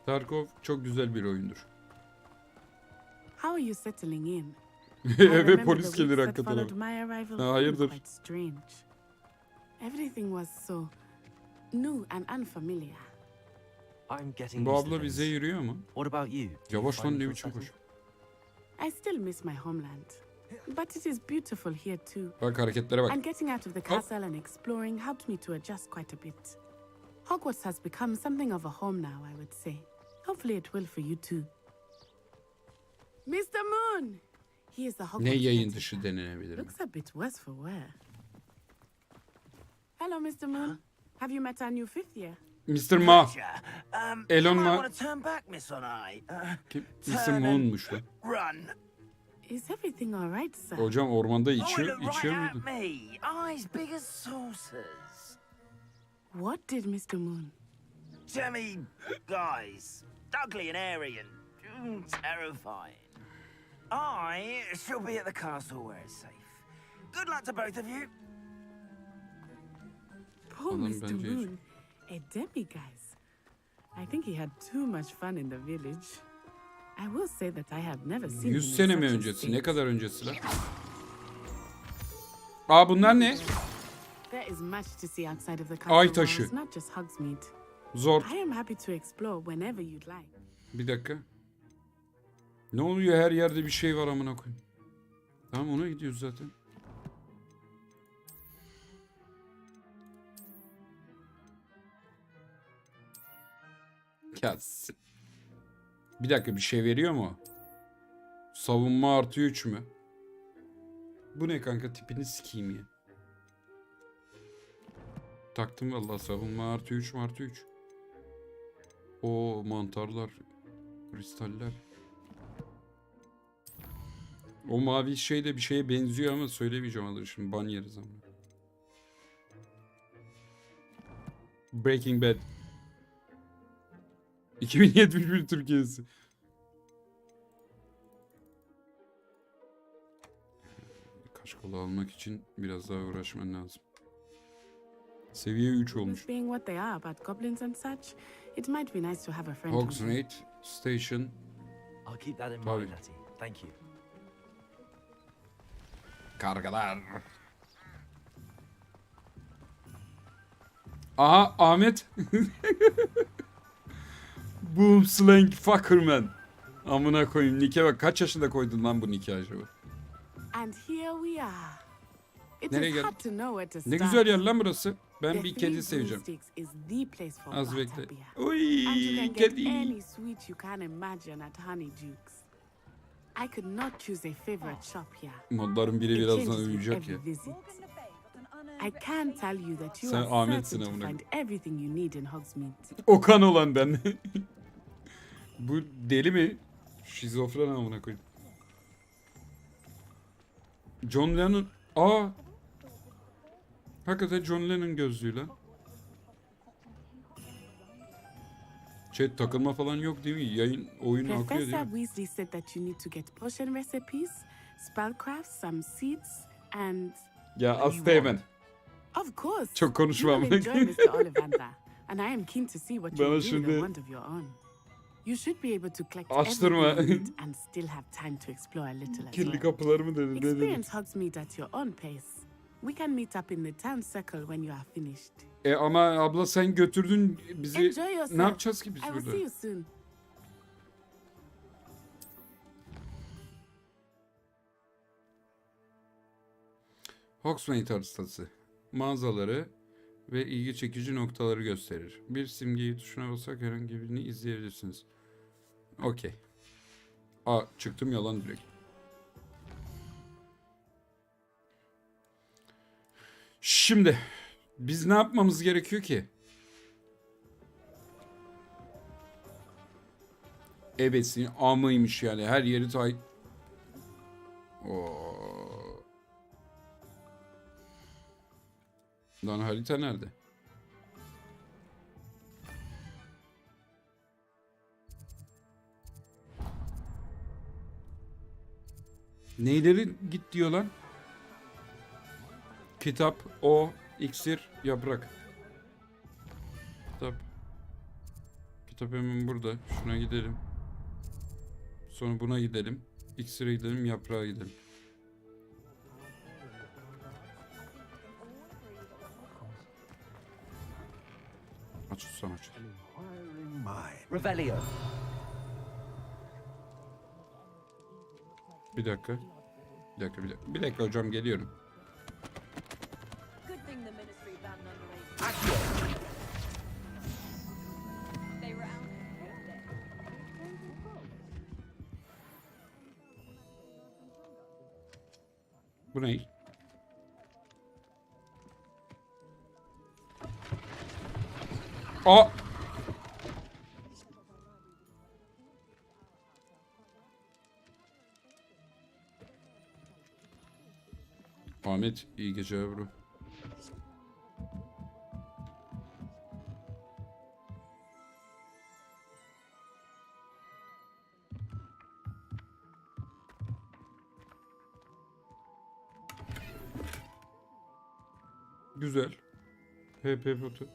Tarkov çok güzel bir oyundur. How are you settling in? I Eve remember polis the gelir weeks that hakikaten followed abi. my arrival Ha, seemed hayırdır? quite strange. Everything was so new and unfamiliar. I'm getting Bu used to abla things. bize yürüyor mu? What about you? Yavaş lan ne Finding biçim yourself koş. I still miss my homeland, but it is beautiful here too. Bak hareketlere bak. And getting out of the castle and exploring helped me to adjust quite a bit. Hogwarts has become something of a home now, I would say. Hopefully it will for you too. Mr. Moon! He is the Hogwarts Ne yayın caretaker. dışı denenebilir mi? Looks a bit worse for wear. Hello, Mr. Moon. Have you met our new fifth year? Mr. Ma. you Elon might Ma. want to turn back, Miss Onai. Kim? Mr. Moon'muş lan. Run. Is everything all right, sir? Hocam ormanda Oh, içiyor, look right içiyor at muydu? me. Eyes big as saucers. What did Mr. Moon? Jemmy guys. Ugly and airy and terrifying. I shall be at the castle where it's safe. Good luck to both of you. Poor Adam Mr. bence Moon. A demiguise. I think he had too much fun in the village. I will say that I have never seen him 100 in sene mi such a öncesi? state. Ne kadar öncesi lan? Aa bunlar ne? There is much to see outside of the castle Ay taşı. walls, not just Hogsmeade. Zor. I am happy to explore whenever you'd like. Bir dakika. Ne oluyor her yerde bir şey var amına koyayım. Tamam ona gidiyoruz zaten. Ya bir dakika bir şey veriyor mu? Savunma artı 3 mü? Bu ne kanka tipini sikeyim ya. Taktım vallahi savunma artı 3 artı 3. O mantarlar, kristaller. O mavi şey de bir şeye benziyor ama söylemeyeceğim adını şimdi ban yeriz ama. Breaking Bad. 2071 Türkiye'si. Kaşkolu almak için biraz daha uğraşman lazım. Seviye 3 olmuş. Being what they are about goblins and such, it might be nice to have a friend. on board. Hogsmeade Station. I'll keep that in Tabii. mind, Natty. Thank you. Kargalar. Aha Ahmet. Boom slang fuckerman. Amına koyayım. Nike bak kaç yaşında koydun lan bu Nike acaba? And here we are. It Nereye is geldik? hard to know where to Ne start. güzel yer lan burası. Ben The bir Three kedi seveceğim. Broomsticks is the place for Az bekle. butterbeer. Oy, And you can get kedi. any sweet you can imagine at Honeyduke's. I could not choose a favorite shop here. Modların biri It birazdan changes with uyuyacak ya. every visit. I can tell you that you Sen are Ahmetsin certain to amına. find everything you need in Hogsmeade. Okan olan ben. Bu deli mi? Şizofren amına koyayım. John Lennon. Aa. Hakikaten John Lennon gözlüğü lan. Chat takılma falan yok değil mi? Yayın, oyun akıyor değil Professor mi? Weasley said that you need to get potion recipes, spellcrafts, some seeds, and... Ya hasta hemen. Of course. Çok konuşma You will amına enjoy Mr. Ollivander, and I am keen to see what you Bana do with a şimdi- wand of your own. You should be able to collect Açtırma. everything you need and still have time to explore a little as Kirli well. kapıları mı dedi? Ne dedi? Experience Hogsmeade at your own pace. We can meet up in the town circle when you are finished. Ama abla sen götürdün bizi. Enjoy yourself. Ne yapacağız ki biz I will burada? see you soon. Hogsmeade haritası. Mağazaları ve ilgi çekici noktaları gösterir. Bir simgeyi tuşuna basarak herhangi birini izleyebilirsiniz. Okey. Aa çıktım yalan direkt. Şimdi biz ne yapmamız gerekiyor ki? Ebesin amıymış yani her yeri Oo. Lan harita nerede? Neyleri git diyor lan? Kitap, iksir, yaprak. Kitap hemen burada. Şuna gidelim. Sonra buna gidelim. İksire gidelim, yaprağa gidelim. Aç ustam aç. Revelio. Bir dakika. Bir dakika hocam geliyorum. Good thing the ministry banned underage. They were out yesterday. Bu ne? Aa! Ahmet iyi geceler bro. Güzel. HP foto.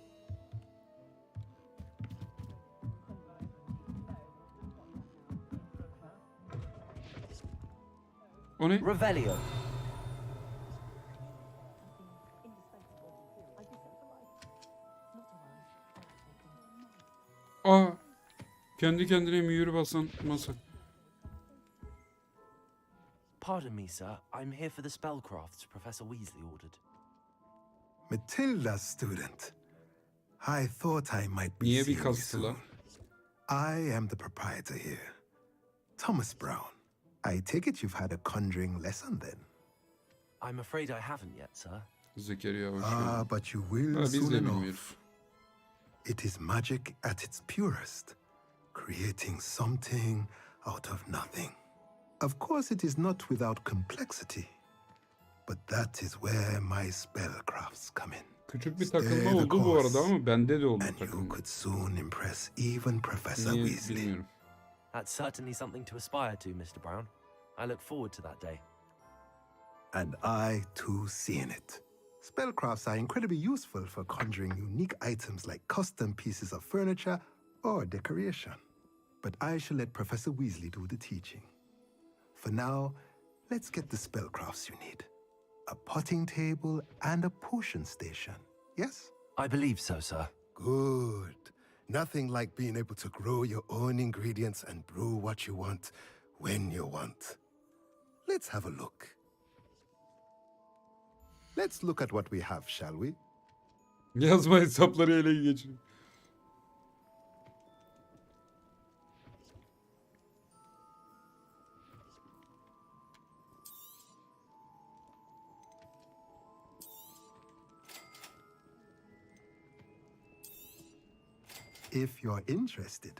O ne? Revelio. Aa! Kendi kendine mühür basan masa. Pardon me, sir. I'm here for the spellcrafts Professor Weasley ordered. Matilda's student. I thought I might be Niye bir seeing you kastı lan? soon. I am the proprietor here, Thomas Brown. I take it you've had a conjuring lesson then? I'm afraid I haven't yet, sir. Zekeriya hoş Ah, geldin. but you will Ha, biz soon de enough. bilmiyoruz. It is magic at its purest, creating something out of nothing. Of course, it is not without complexity, but that is where my spellcrafts come in. Küçük bir Stay takılma the oldu bu arada course, ama bende de oldu and you takılma. could soon impress even Professor Niye Weasley. bilmiyorum. That's certainly something to aspire to, Mr. Brown. I look forward to that day. And I too see in it. Spellcrafts are incredibly useful for conjuring unique items like custom pieces of furniture or decoration. But I shall let Professor Weasley do the teaching. For now, let's get the spellcrafts you need. A potting table and a potion station, yes? I believe so, sir. Good. Nothing like being able to grow your own ingredients and brew what you want when you want. Let's have a look. Let's look at what we have, shall we? Yazma hesapları ele geçiriyor. If you're interested,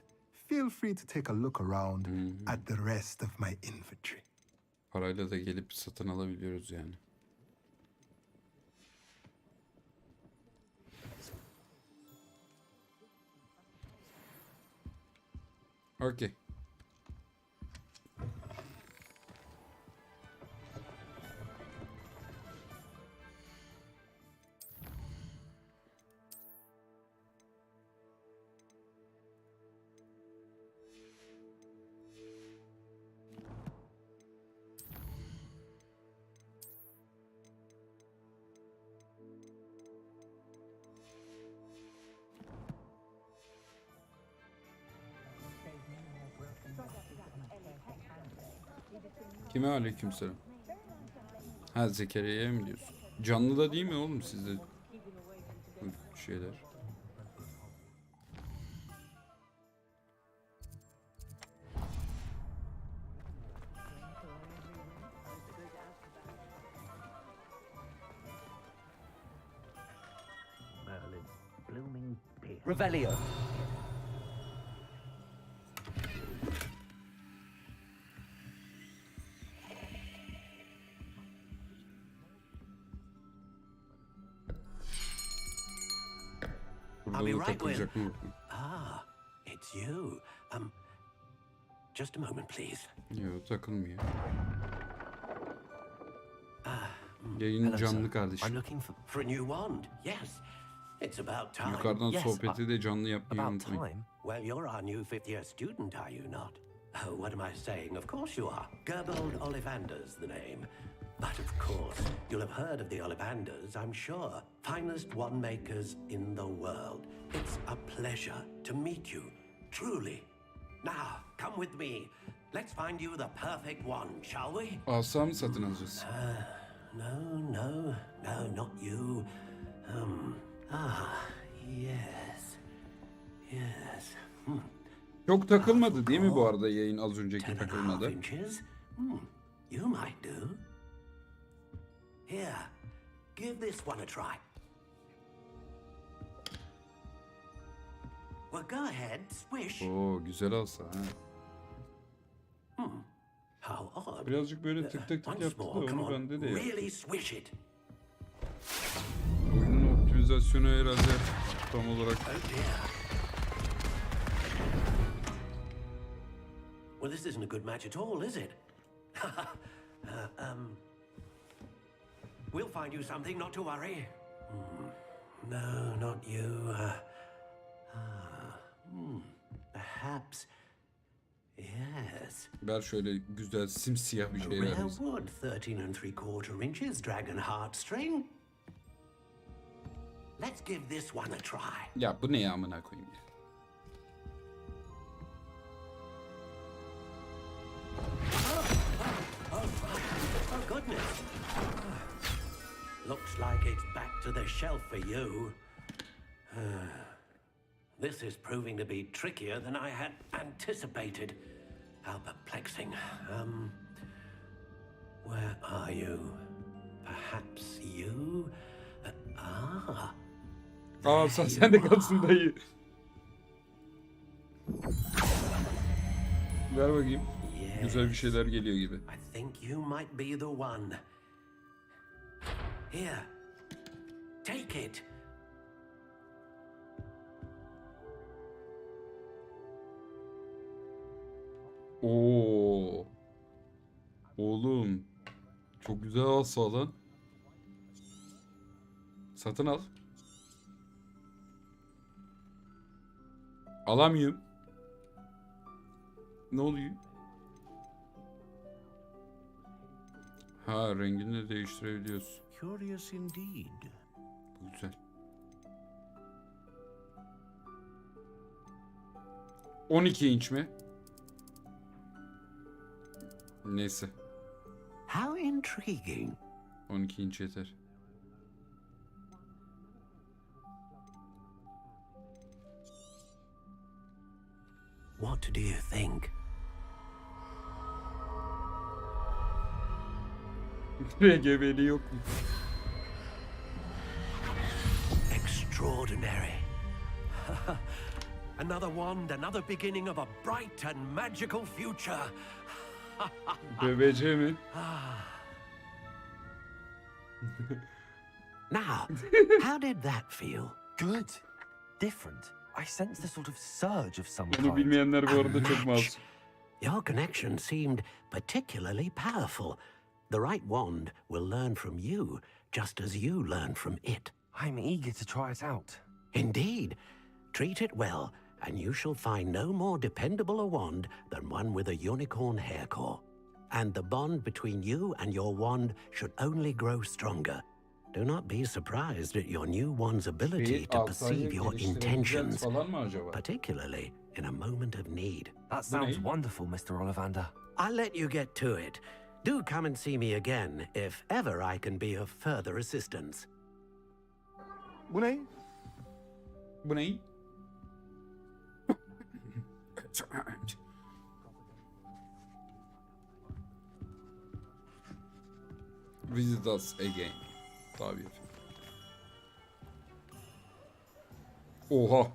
feel free to take a look around at the rest of my inventory. Parayla da gelip satın alabiliyoruz yani. Okay. Kime aleykümselam? Ha, Zekeriya'ya mı diyorsun? Canlı da değil mi oğlum sizde bu şeyler? Revelio. I'll be right with. Ah, it's you. Just a moment, please. Yok, takılmıyor. Yayın canlı kardeşim. I'm looking for a new wand. Yes, it's about time. Yukarıdan sohbeti de canlı yapmayı unutmayın. Well, you're our new fifth-year student, are you not? Oh, what am I saying? Of course you are. Gerbold Ollivander's the name. But of course, you'll have heard of the Ollivanders, I'm sure. Finest wand makers in the world. It's a pleasure to meet you, truly. Now, come with me. Let's find you the perfect wand, shall we? Asa mı satın alacağız? No, not you. Yes. Çok takılmadı değil mi bu arada yayın az önceki takılmadı? You might do. Here, give this one a try. Well, go ahead, swish. Oo, güzel asa ha. How odd. Birazcık böyle tık tık tık yaptı da onu bende de yaptı. Really swish it. Oyunun optimizasyonu herhalde tam olarak. Well, this isn't a good match at all, is it? We'll find you something, not to worry. No, not you. Perhaps. Yes. Ver şöyle güzel simsiyah bir şey ver Rare bize. wood, 13 3/4 inches, dragon heartstring. Let's give this one a try. Ya bu ne ya, amına koyayım ya. Oh goodness. Looks like it's back to the shelf for you. This is proving to be trickier than I had anticipated. How perplexing. Where are you? Perhaps you? Sen de kalsın dayı. Ver bakayım. Güzel bir şeyler geliyor gibi. I think you might be the one. Here. Take it. Oo. Oğlum. Çok güzel asa lan. Satın al. Alamıyorum. Ne oluyor? Ha, rengini de değiştirebiliyorsun. Curious indeed. Bu güzel. 12 inç mi? Neyse. How intriguing. 12 inç yeter. What do you think? RGB'li yok mu? Extraordinary. Another wand, another beginning of a bright and magical future. BBC mi? Now, how did that feel? Good. Different. I sensed a sort of surge of some Bunu kind. bilmeyenler bu arada çok masum. Your connection seemed particularly powerful. The right wand will learn from you, just as you learn from it. I'm eager to try it out. Indeed. Treat it well, and you shall find no more dependable a wand than one with a unicorn hair core. And the bond between you and your wand should only grow stronger. Do not be surprised at your new wand's ability to perceive your intentions, particularly in a moment of need. That sounds wonderful, Mr. Ollivander. I'll let you get to it. Do come and see me again if ever I can be of further assistance. Bu ne? Bu ne? Visit us again. Tabii. Oha.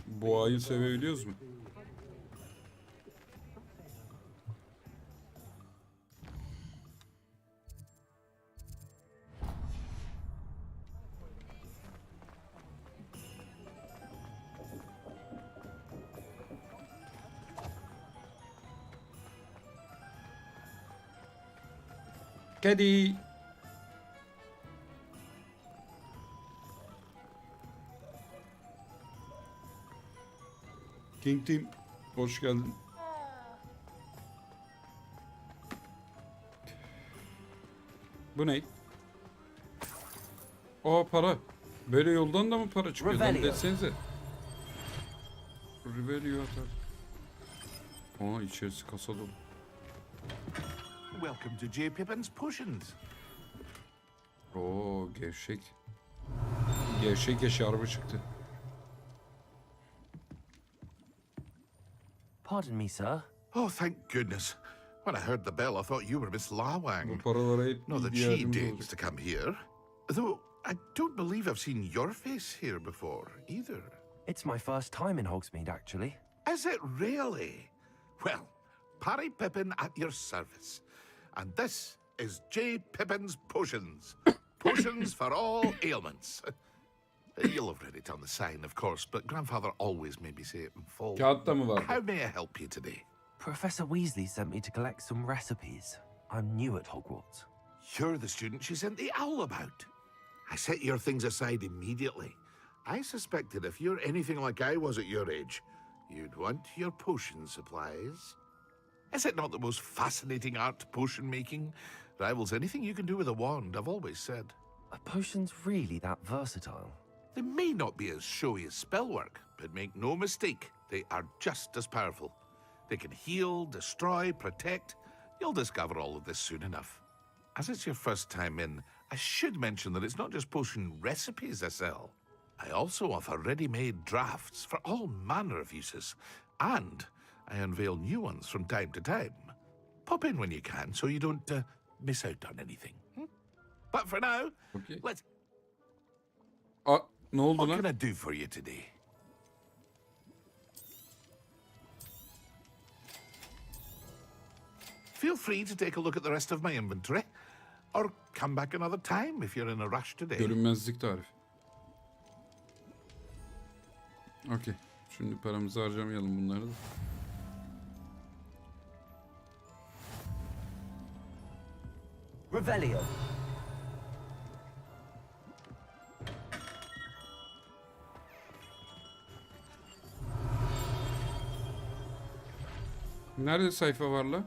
Boğayı sevebiliyoruz mu? Kedi. King Team, hoş geldin. Bu ne? Aa, para. Böyle yoldan da mı para çıkıyor lan desenize. Revelio atar. Aa, içerisi kasa dolu. Welcome to J. Pippin's Potions. Oo, gevşek. Gevşek eşarbı çıktı. Pardon me, sir. Oh, thank goodness. When I heard the bell, I thought you were Miss Lawang. Bu paralara hep Not that bir she yardımcı deigns olacak. to come here. Though I don't believe I've seen your face here before, either. It's my first time in Hogsmeade, actually. Is it really? Well, Parry Pippin at your service. And this is J. Pippin's Potions. Potions for all ailments. You'll have read it on the sign, of course, but Grandfather always made me say it in full. Kağıtta mı var? How may I help you today? Professor Weasley sent me to collect some recipes. I'm new at Hogwarts. You're the student she sent the owl about. I set your things aside immediately. I suspected if you're anything like I was at your age, you'd want your potion supplies. Is it not the most fascinating art, potion making? Rivals anything you can do with a wand, I've always said. Are potions really that versatile? They may not be as showy as spellwork, but make no mistake, they are just as powerful. They can heal, destroy, protect. You'll discover all of this soon enough. As it's your first time in, I should mention that it's not just potion recipes I sell. I also offer ready-made drafts for all manner of uses, and I unveil new ones from time to time. Pop in when you can so you don't miss out on anything. But for now, let's... Ne oldu what lan? can I do for you today? Feel free to take a look at the rest of my inventory, or come back another time if you're in a rush today. Görünmezlik tarifi. Okey. Şimdi paramızı harcamayalım bunları da. Revelio. Nerede sayfa var la?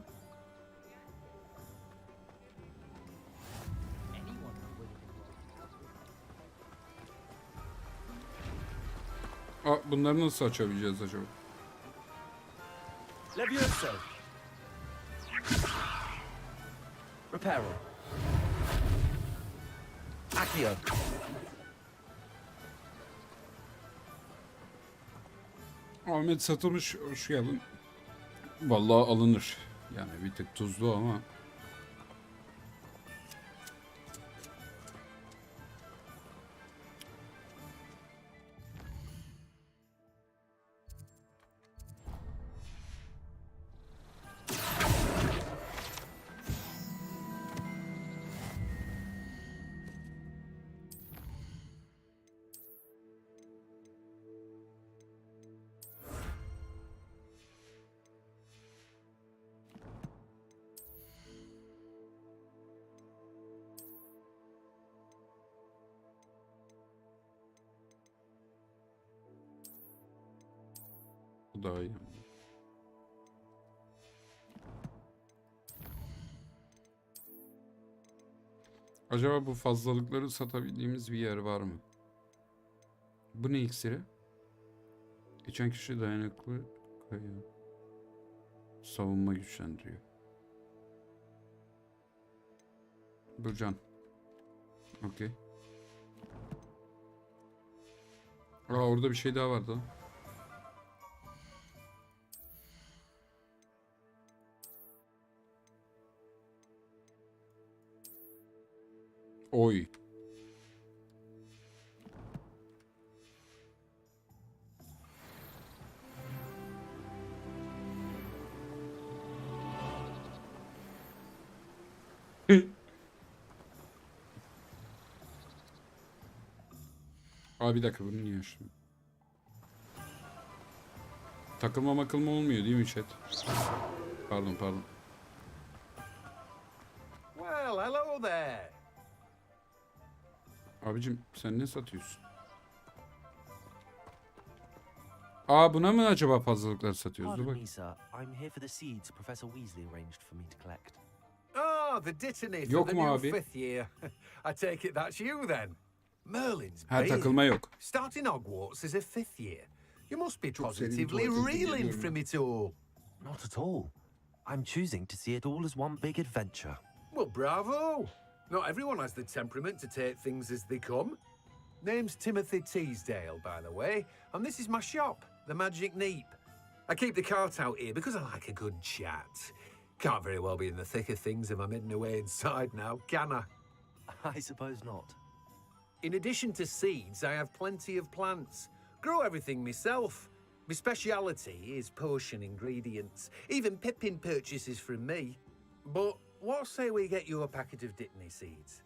Aa, bunları nasıl açabileceğiz acaba? Levioso. Reparo. Accio. Ahmet Satılmış, hoş geldin. Vallahi alınır. Yani bir tık tuzlu ama. Bu daha iyi. Acaba bu fazlalıkları satabildiğimiz bir yer var mı? Bu ne iksiri? İçen kişi dayanıklı kayıyor. Savunma güçlendiriyor. Bu can. Okey. Orada bir şey daha vardı. Oy. Abi bir dakika, bunu niye açtım? Takılma makılma olmuyor değil mi chat? Pardon. Well, hello there. Abicim sen ne satıyorsun? Buna mı acaba fazlalıklar satıyoruz? Dur bak. Pardon me, sir. I'm here for the seeds Professor Weasley arranged for me to collect. Ah, the detonator Yok for the mu new abi? 5th year. I take it that's you then. Merlin's Ha, baby. takılma yok. Starting Hogwarts as a 5th year. You must be Çok serin positively tuvalete reeling gidiyorum from it all. Not at all. I'm choosing to see it all as one big adventure. Well, bravo. Not everyone has the temperament to take things as they come. Name's T00EZ, by the way, and this is my shop, the Magic Neep. I keep the cart out here because I like a good chat. Can't very well be in the thick of things if I'm hidden away inside now, can I? I suppose not. In addition to seeds, I have plenty of plants. Grow everything myself. My speciality is potion ingredients. Even Pippin purchases from me. But what say we get you a packet of Dittany seeds?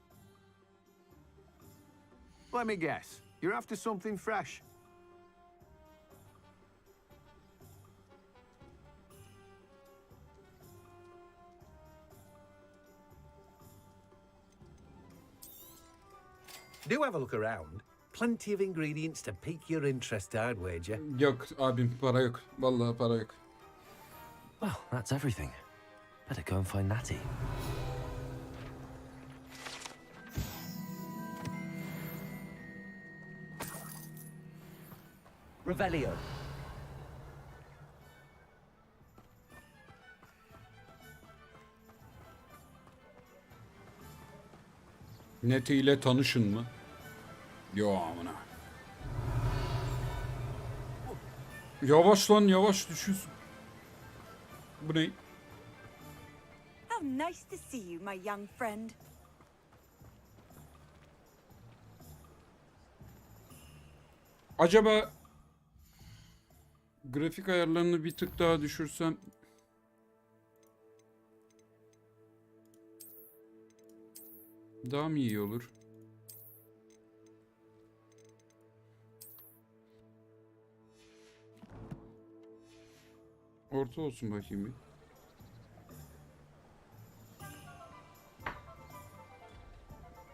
Let me guess. You're after something fresh. Do have a look around. Plenty of ingredients to pique your interest, I'd wager. Yok abim, para yok. Vallahi para yok. Well, that's everything. Better go and find Natty. Revelio. Neti ile tanışın mı? Yo amına. Yavaş lan, yavaş düşüyorsun. Bu ne? How nice to see you, my young friend. Acaba grafik ayarlarını bir tık daha düşürsem daha mı iyi olur? Orta olsun bakayım bir.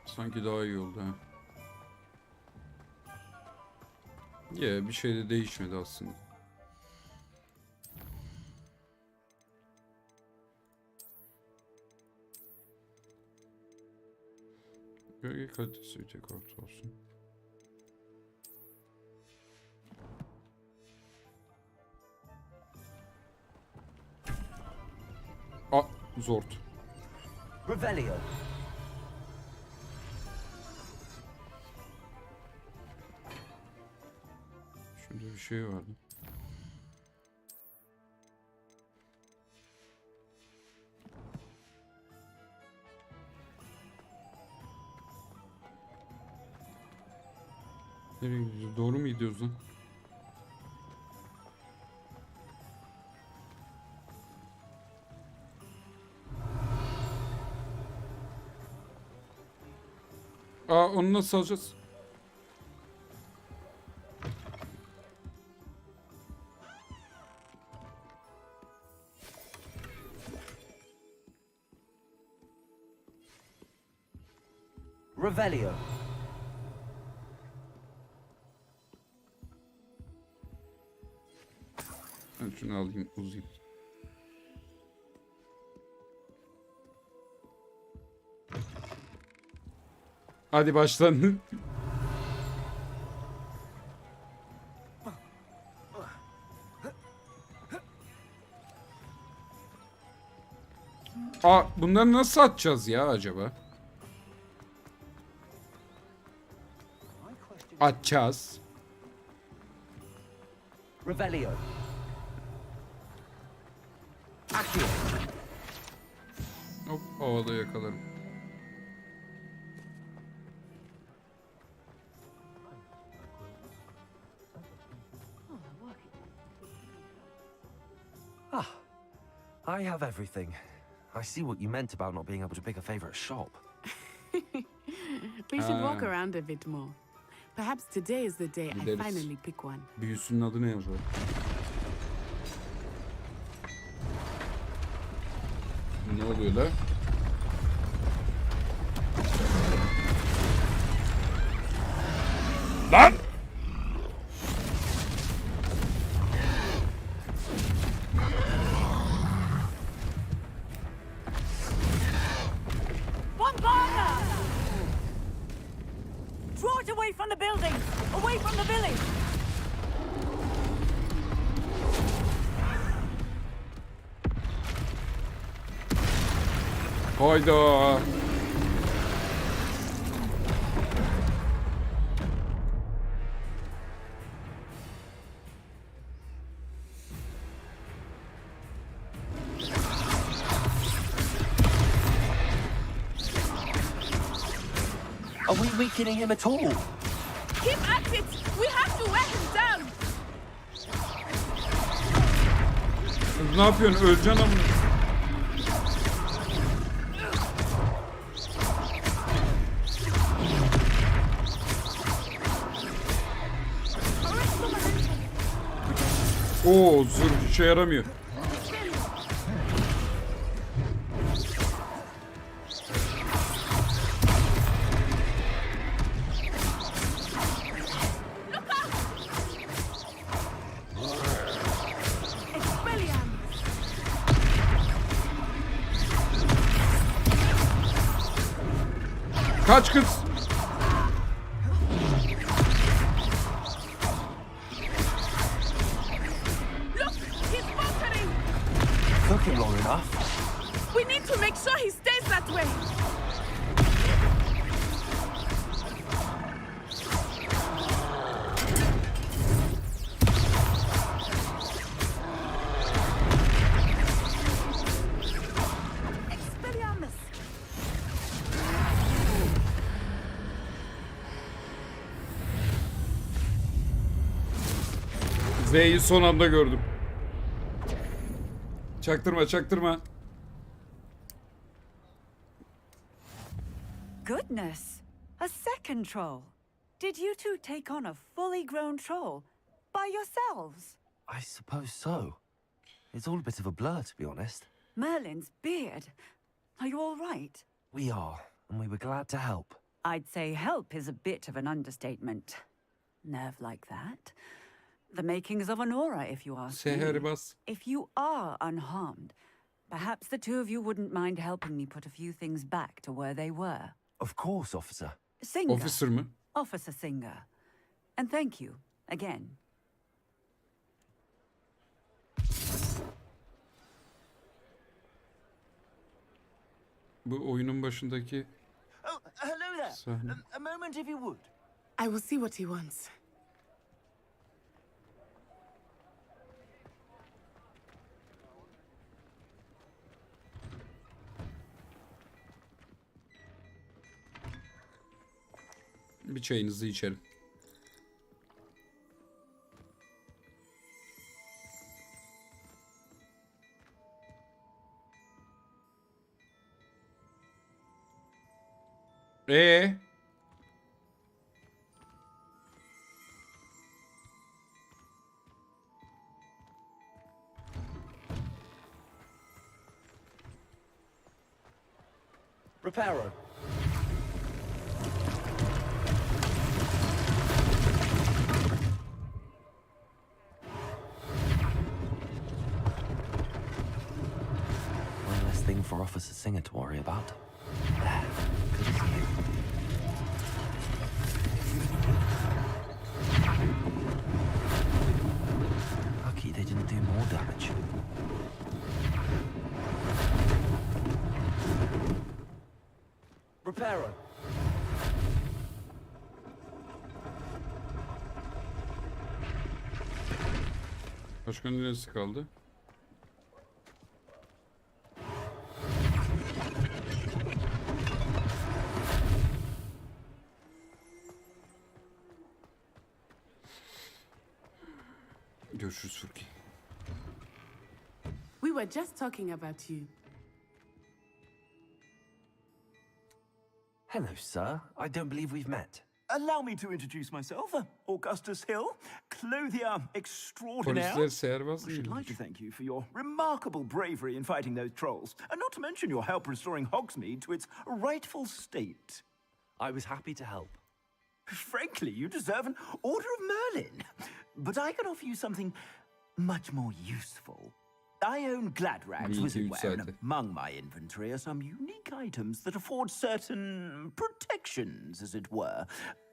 Sanki daha iyi oldu ha. Ya bir şey de değişmedi aslında. Gölge kalitesi bir tek orta olsun. Zort. Revelio. Şurada bir şey vardı. Nereye gidiyoruz? Doğru mu gidiyoruz lan? Aa, onu nasıl alacağız? Revelio. Ben şunu alayım, uzayım. Hadi başlan. Aa, bunları nasıl atacağız ya acaba? Atacağız. Revelio. Accio. Hop, havada yakalarım. Ah, I have everything. I see what you meant about not being able to pick a favorite shop. We should walk around a bit more. Perhaps today is the day I Gideriz. finally pick one. Büyüsünün adı ne yazıyor? Ne oluyor la? Lan! Bombarda! Draw it away from the building! Away from the village! Hayda! Are we weakening him at all? Keep at it! We have to wear him down! Kız ne yapıyorsun? Öleceksin amına. Oo, zırh işe yaramıyor. Kaç kız? Took him long enough. We need to make sure he stays that way! Expelliarmus! Z'yi son anda gördüm. Çaktırma, çaktırma. Goodness! A second troll! Did you two take on a fully grown troll by yourselves? I suppose so. It's all a bit of a blur, to be honest. Merlin's beard. Are you all right? We are, and we were glad to help. I'd say help is a bit of an understatement. Nerve like that. The makings of an aura, if you ask me. Seherbaz. If you are unharmed, perhaps the two of you wouldn't mind helping me put a few things back to where they were. Of course, officer. Singer. Officer mı? Officer Singer. And thank you, again. Bu oyunun başındaki Oh, hello there. sahne. A moment if you would. I will see what he wants. Bir çayınızı içerim. Reparo. One less thing for Officer Singer to worry about. There. Good as new. Lucky they didn't do more damage. Reparo. Başka neresi kaldı? Görüşürüz Furki. We were just talking about you. Hello, sir. I don't believe we've met. Allow me to introduce myself, Augustus Hill, clothier extraordinaire. Polisler serbest I should like to thank you for your remarkable bravery in fighting those trolls, and not to mention your help restoring Hogsmeade to its rightful state. I was happy to help. Frankly, you deserve an Order of Merlin. But I can offer you something much more useful. I own Gladrag's Wizardware, and among my inventory are some unique items that afford certain protections, as it were.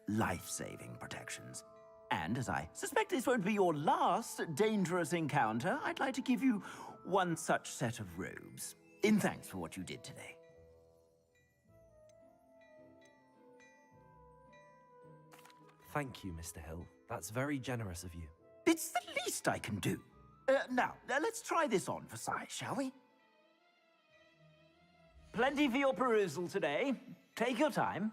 Life-saving protections. And as I suspect this won't be your last dangerous encounter, I'd like to give you one such set of robes, in thanks for what you did today. Thank you, Mr. Hill. That's very generous of you. It's the least I can do. Now, let's try this on for size, shall we? Plenty for your perusal today. Take your time.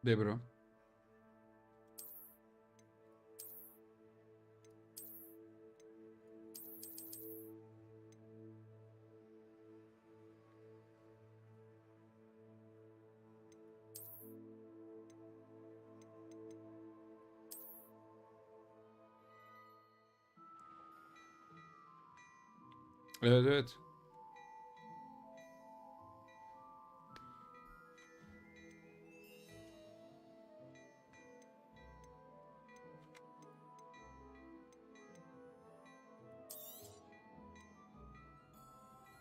Debra. Evet evet.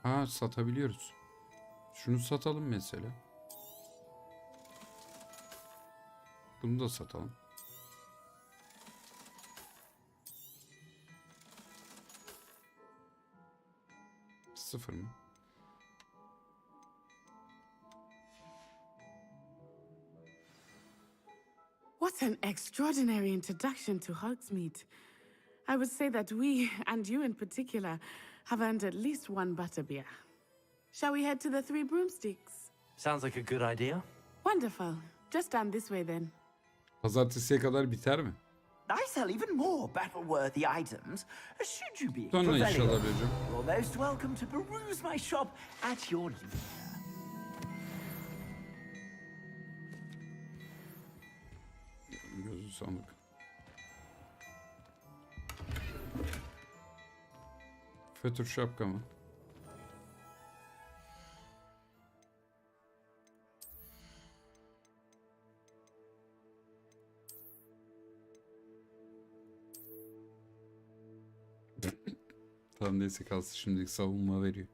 Ha, satabiliyoruz. Şunu satalım mesela. Bunu da satalım. Sıfır mı? What an extraordinary introduction to Hogsmeade. I would say that we, and you in particular, have earned at least one butterbeer. Shall we head to the Three Broomsticks? Sounds like a good idea. Wonderful. Just down this way then. Pazartesiye kadar biter mi? I sell even more battle-worthy items. Should you be Sonra inşallah prevailed, vereceğim. you're most welcome to peruse my shop at your leisure. Gözü sandık. Fötür şapka mı? Tamam neyse kalsın, şimdilik savunma veriyor.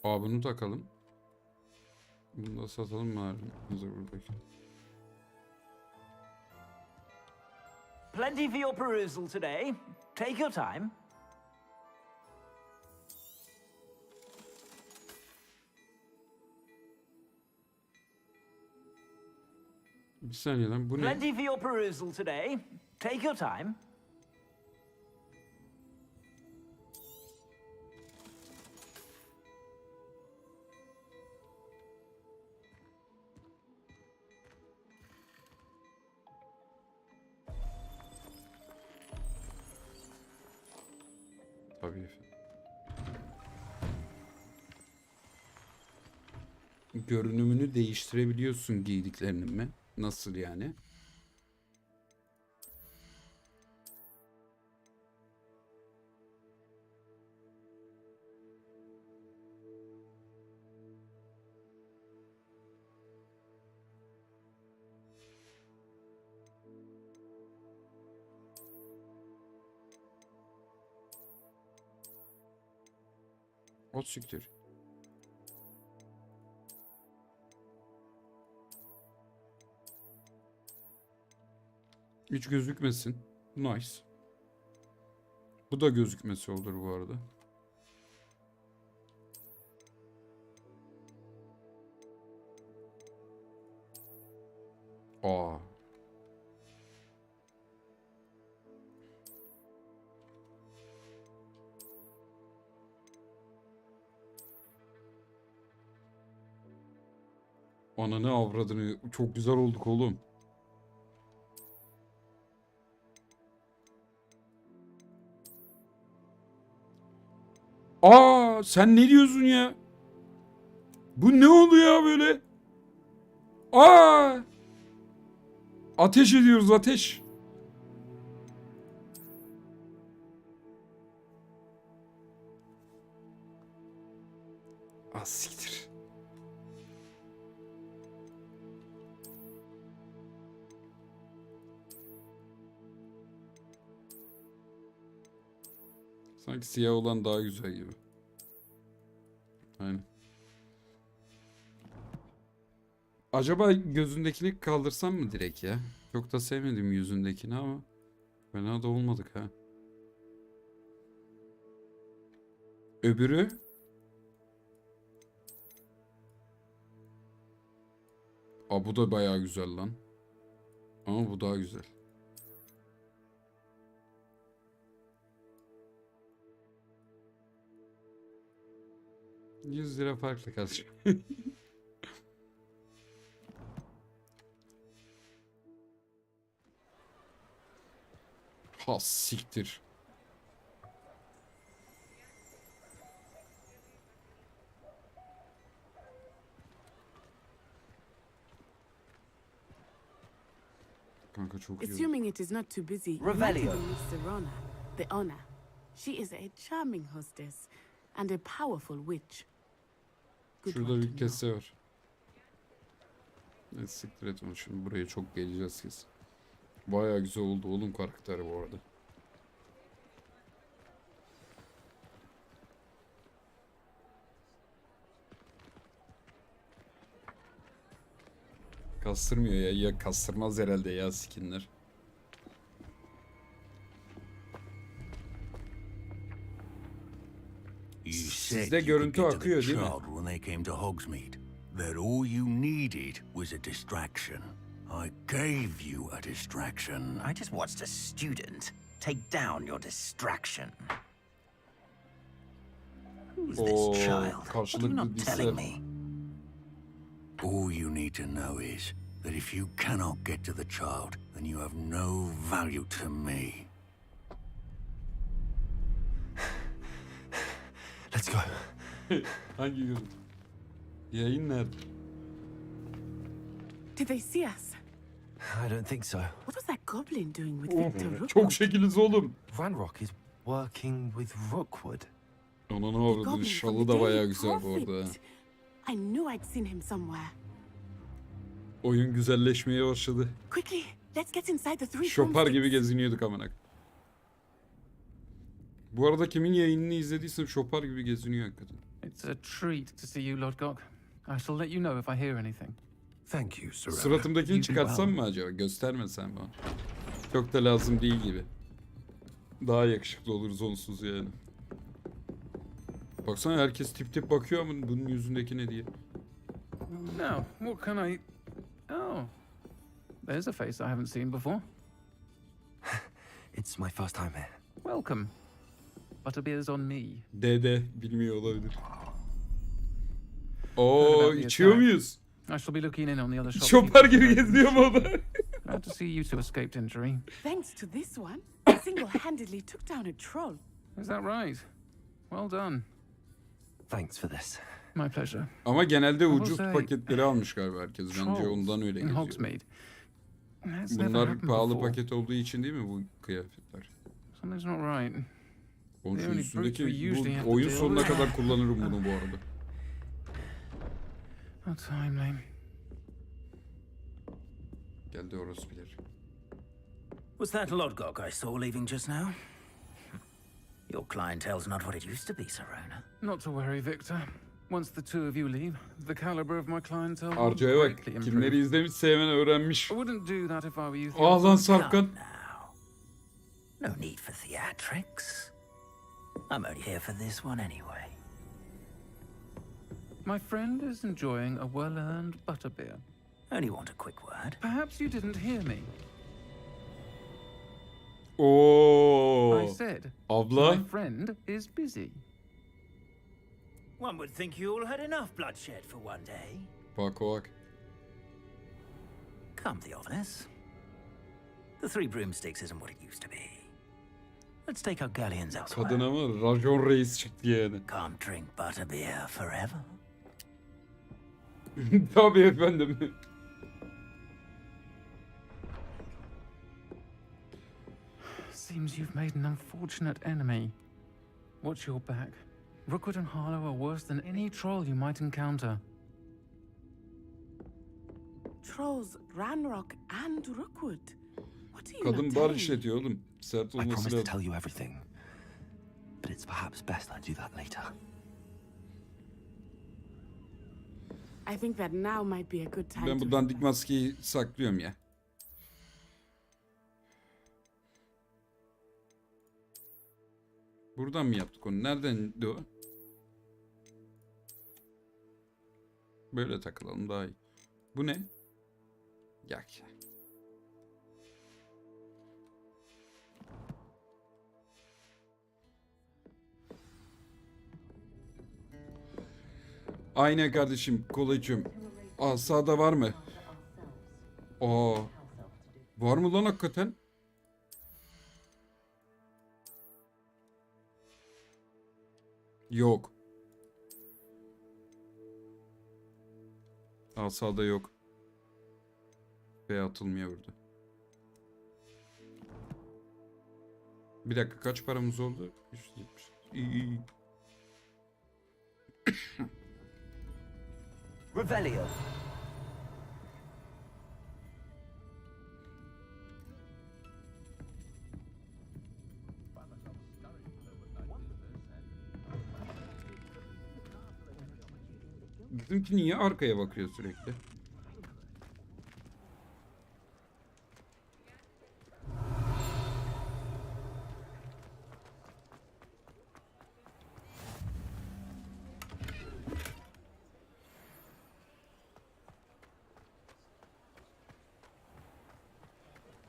Aa, bunu takalım. Bunu da satalım mı? Hazır buradaki. Plenty for your perusal today. Take your time. Bir saniye lan, bu ne? Plenty for your perusal today. Take your time. Tabii efendim. Görünümünü değiştirebiliyorsun giydiklerinin mi? Nasıl yani? O siktir. Hiç gözükmesin. Nice. Bu da gözükmesi olur bu arada. Aa. Ananı avradını, çok güzel olduk oğlum. Aa, sen ne diyorsun ya? Bu ne oldu ya böyle? Aa! Ateş ediyoruz, ateş. Ah siktir. Sanki siyah olan daha güzel gibi. Aynen. Acaba gözündekini kaldırsam mı direkt ya? Çok da sevmedim yüzündekini ama fena da olmadık ha. Öbürü? Aa, bu da bayağı güzel lan. Ama bu daha güzel. $100 farklı kardeşim. Ha siktir. Kanka çok iyi. Assuming it is not too busy, you might Revelio. even meet Serona, the owner. She is a charming hostess and a powerful witch. Good Şurada one bir to know. kese var. Ne siktir et onu, şimdi buraya çok geleceğiz kesin. Bayağı güzel oldu oğlum karakteri bu arada. Kastırmıyor ya. Ya kastırmaz herhalde ya skinler. Sizde görüntü akıyor değil mi? When they came to Hogsmeade, that all you needed was a distraction. I gave you a distraction. I just watched a student. Take down your distraction. Who's this child? What are you not telling me? All you need to know is that if you cannot get to the child, then you have no value to me. Let's go. Hangi görüntü? Yayın nerede? Did they see us? I don't think so. What was that goblin doing with Victor Rookwood? Çok şekiliz oğlum. Ranrock is working with Rookwood. Ananı avradın, şalı da bayağı güzel bu arada. I knew I'd seen him somewhere. Oyun güzelleşmeye başladı. Quickly, let's get inside the three Şopar gibi homesticks. geziniyorduk amına. Bu arada kimin yayınını izlediysem şopar gibi geziniyor hakikaten. It's a treat to see you, Lord Gok. I shall let you know if I hear anything. Thank you, Sir. Suratımdakini çıkartsam mı acaba? Göstermesem mi? Çok da lazım değil gibi. Daha yakışıklı oluruz onsuz yani. Baksana herkes tip tip bakıyor ama bunun yüzündeki ne diye. Now, what can I... Oh. There's a face I haven't seen before. It's my first time here. Welcome. Butterbeer's on me. Dede bilmiyor olabilir. Oo, içiyor muyuz? I shall be looking in on the other shop. Şopar gibi geziyor mu o da? Glad to see you two escaped injury. Thanks to this one, I single-handedly took down a troll. Is that right? Well done. Thanks for this. My pleasure. Ama genelde ucuz paketleri almış galiba herkes. Bence ondan öyle geziyor. Bunlar pahalı paket olduğu için değil mi bu kıyafetler? Something's not right. Onun üstündeki bu oyun sonuna kadar kullanırım bunu bu arada. Not timely. Geldi orospular. Was that Lodgok I saw leaving just now? Your clientele's not what it used to be, Serona. Not to worry, Victor. Once the two of you leave, the caliber of my clientele will Arca'ya bak. greatly improve. Kimleri izlemiş sevmen öğrenmiş. I wouldn't do that if I were you. Ağlan Sarkan. No need for theatrics. I'm only here for this one anyway. My friend is enjoying a well-earned butterbeer. Only want a quick word. Perhaps you didn't hear me. Oo. I said, Abla. my friend is busy. One would think you all had enough bloodshed for one day. Bak bak. Come the honest. The Three Broomsticks isn't what it used to be. Let's take our galleons elsewhere. Kadın ama racon reis çıktı yani. Can't drink butterbeer forever. Tabii efendim. Seems you've made an unfortunate enemy. Watch your back. Rookwood and Harlow are worse than any troll you might encounter. Trolls, Ranrock, and Rookwood. What do you Kadın not bar tell? işletiyor oğlum. Sert I olması promise to lazım. tell you everything. But it's perhaps best I do that later. I think that now might be a good time Ben to... bu dandik maskeyi saklıyorum ya. Buradan mı yaptık onu? Nereden o? Böyle takılalım daha iyi. Bu ne? Yak ya. Aynen kardeşim. Kola içiyorum. Aa, sağda var mı? Aa. Var mı lan hakikaten? Yok. Asada yok. B atılmıyor burada. Bir dakika, kaç paramız oldu? 170. İyi. Revelio. Bizimki niye arkaya bakıyor sürekli?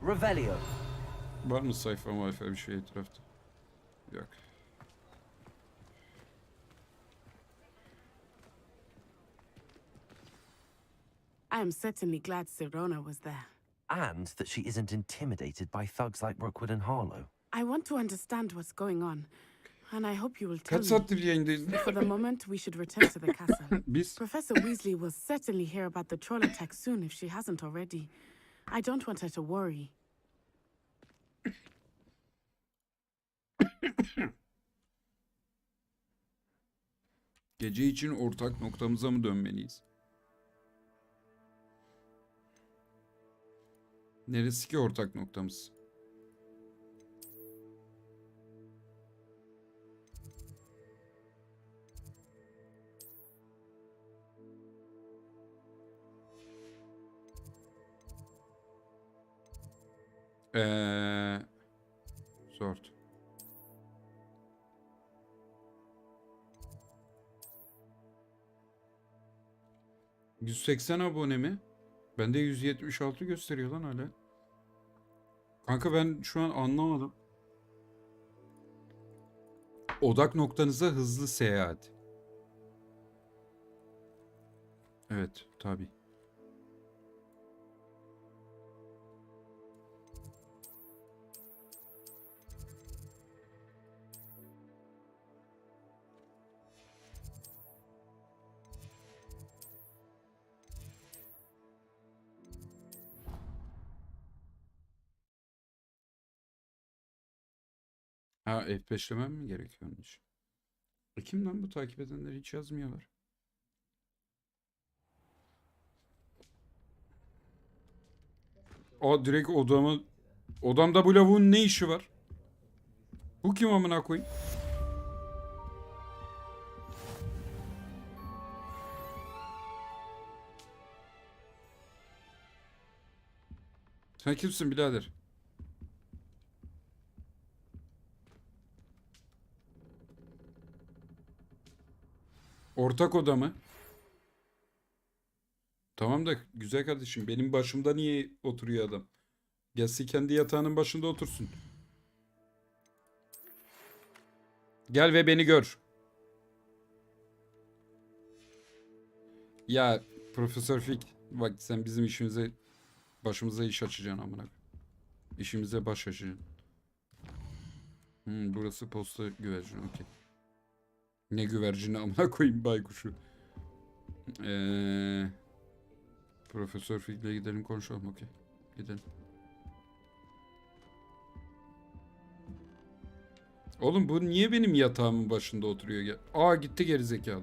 Revelio. Var mı sayfa mayfa bir şey etrafta? Yok. I am certainly glad Serona was there. And that she isn't intimidated by thugs like Rookwood and Harlow. I want to understand what's going on, and I hope you will tell Kaç me. saattir yayındayız? For the moment, we should return to the castle. Biz? Professor Weasley will certainly hear about the troll attack soon if she hasn't already. I don't want her to worry. Gece için ortak noktamıza mı dönmeliyiz? Neresi ki ortak noktamız? Sort. ...180 abone mi? Bende 176 gösteriyor lan hala. Kanka ben şu an anlamadım. Odak noktanıza hızlı seyahat. Evet, tabii. Ha, F5'lemem mi gerekiyor onun için? Kim lan bu takip edenler, hiç yazmıyorlar. Aa, direkt odamda bu lavuğun ne işi var? Bu kim amına koyayım? Sen kimsin birader? Ortak oda mı? Tamam da güzel kardeşim, benim başımda niye oturuyor adam? Gelsin kendi yatağının başında otursun. Gel ve beni gör. Ya Profesör Fik, bak sen bizim başımıza iş açacaksın amına. İşimize baş açacaksın. Burası posta güvercini, okey. Ne güvercini amına koyayım, baykuşu. Profesör Fik'le gidelim konuşalım, okey. Gidelim. Oğlum bu niye benim yatağımın başında oturuyor? Aa, gitti gerizekalı.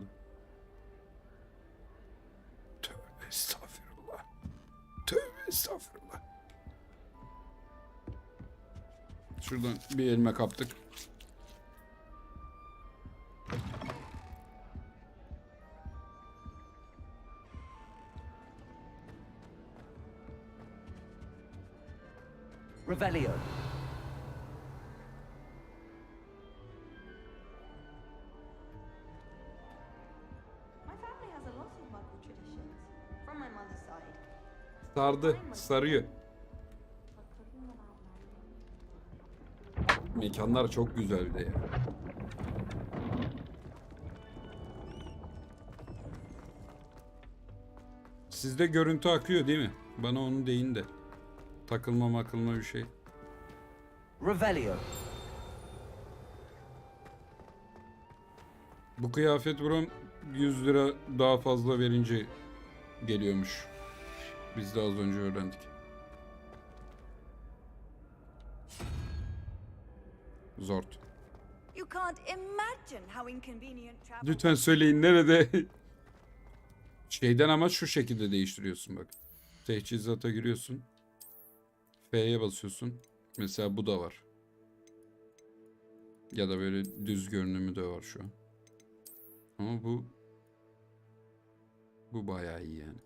Tövbe estağfurullah. Tövbe estağfurullah. Şuradan bir elma kaptık. Revelio. Sardı, sarıyor. Mekanlar çok güzel bir de ya. Sizde görüntü akıyor değil mi? Bana onu deyin de. Takılma bir şey. Revelio. Bu kıyafet buram 100 lira daha fazla verince geliyormuş. Biz de az önce öğrendik. Zort. Lütfen söyleyin nerede? Şeyden ama şu şekilde değiştiriyorsun bak. Teçhizata giriyorsun. F'ye basıyorsun. Mesela bu da var. Ya da böyle düz görünümü de var şu an. Ama bu bayağı iyi yani.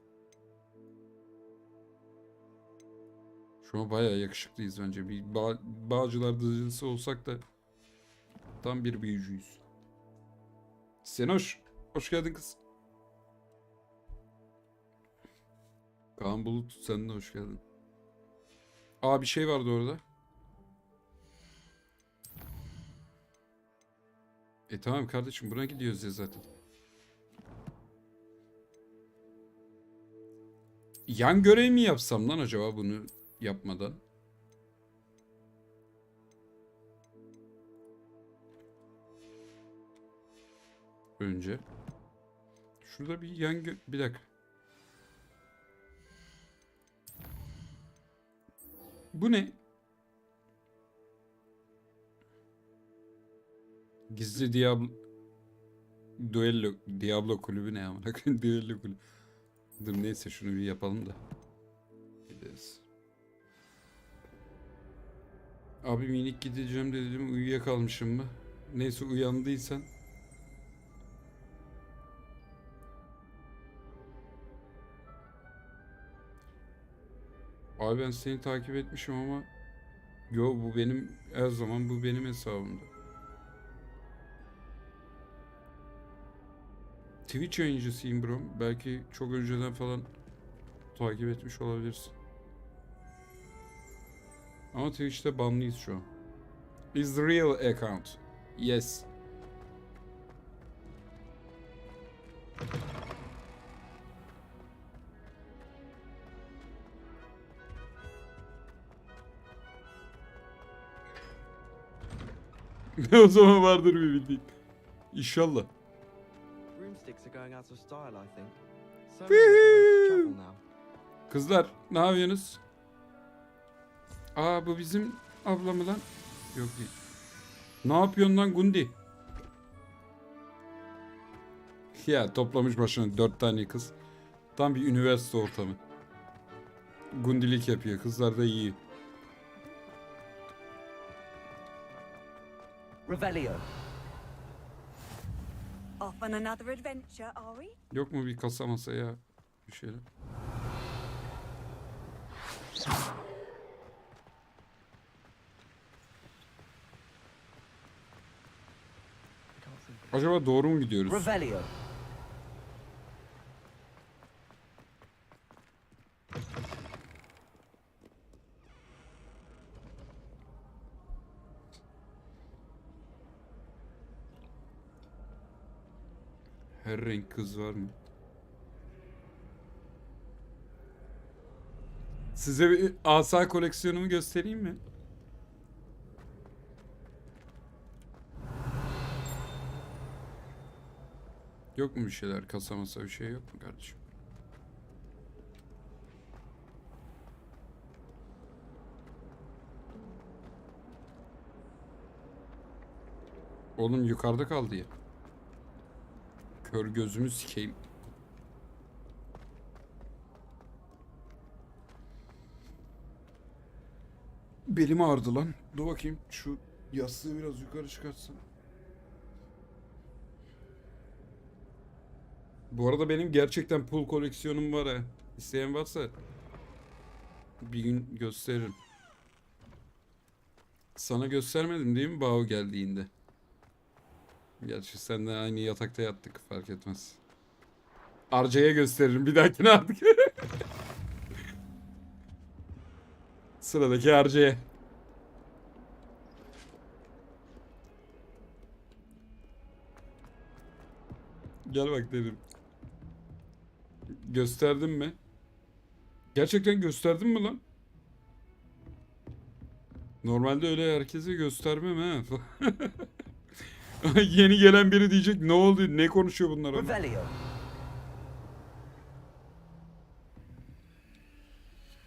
Şu an bayağı yakışıklıyız bence. Bir Bağcılar dızcısı olsak da tam bir büyücüyüz. Senoş, hoş geldin kız. Kaan Bulut, sen de hoş geldin. Aa, bir şey vardı orada. Tamam kardeşim, buna gidiyoruz ya zaten. Yan görev mi yapsam lan acaba bunu yapmadan? Önce. Şurada bir bir dakika. Bu ne? Gizli Diablo kulübü ne amına koyayım? Düello kulübü. Dur neyse, şunu bir yapalım da. Gideriz. Abi minik gideceğim dedim, uyuyakalmışım mı? Neyse, uyandıysan. Abi ben seni takip etmişim ama yo, bu benim her zaman bu benim hesabımda. Twitch yayıncısıyım bro. Belki çok önceden falan takip etmiş olabilirsin. Ama Twitch'te banlıyız şu an. Is the real account? Yes. O zaman vardır bir bildiğin. İnşallah. Broomsticks are going out of style, I think. So many ways to travel now. Kızlar ne yapıyorsunuz? Aa bu bizim abla mı lan? Yok değil. Ne yapıyorsun lan Gundi? Ya toplamış başına 4 tane kız. Tam bir üniversite ortamı. Gundilik yapıyor. Kızlar da iyi. Revelio. Off on another adventure, are we? Yok mu bir kasa masaya bir şeyler? Acaba doğru mu gidiyoruz? Revelio. Her renk kız var mı? Size bir asa koleksiyonumu göstereyim mi? Yok mu bir şeyler? Kasa masa bir şey yok mu kardeşim? Oğlum yukarıda kaldı ya. Kör gözümü sikeyim. Belim ağrıdı lan. Dur bakayım şu yastığı biraz yukarı çıkartsam. Bu arada benim gerçekten pul koleksiyonum var ha. İsteyen varsa bir gün gösteririm. Sana göstermedim değil mi Bağış geldiğinde? Gerçi seninle aynı yatakta yattık, fark etmez. Arca'ya gösteririm bir dahakine artık. Sıradaki Arca'ya. Gel bak dedim. Gösterdim mi? Gerçekten gösterdim mi lan? Normalde öyle herkese göstermem ha. Yeni gelen biri diyecek ne oldu, ne konuşuyor bunlar ama.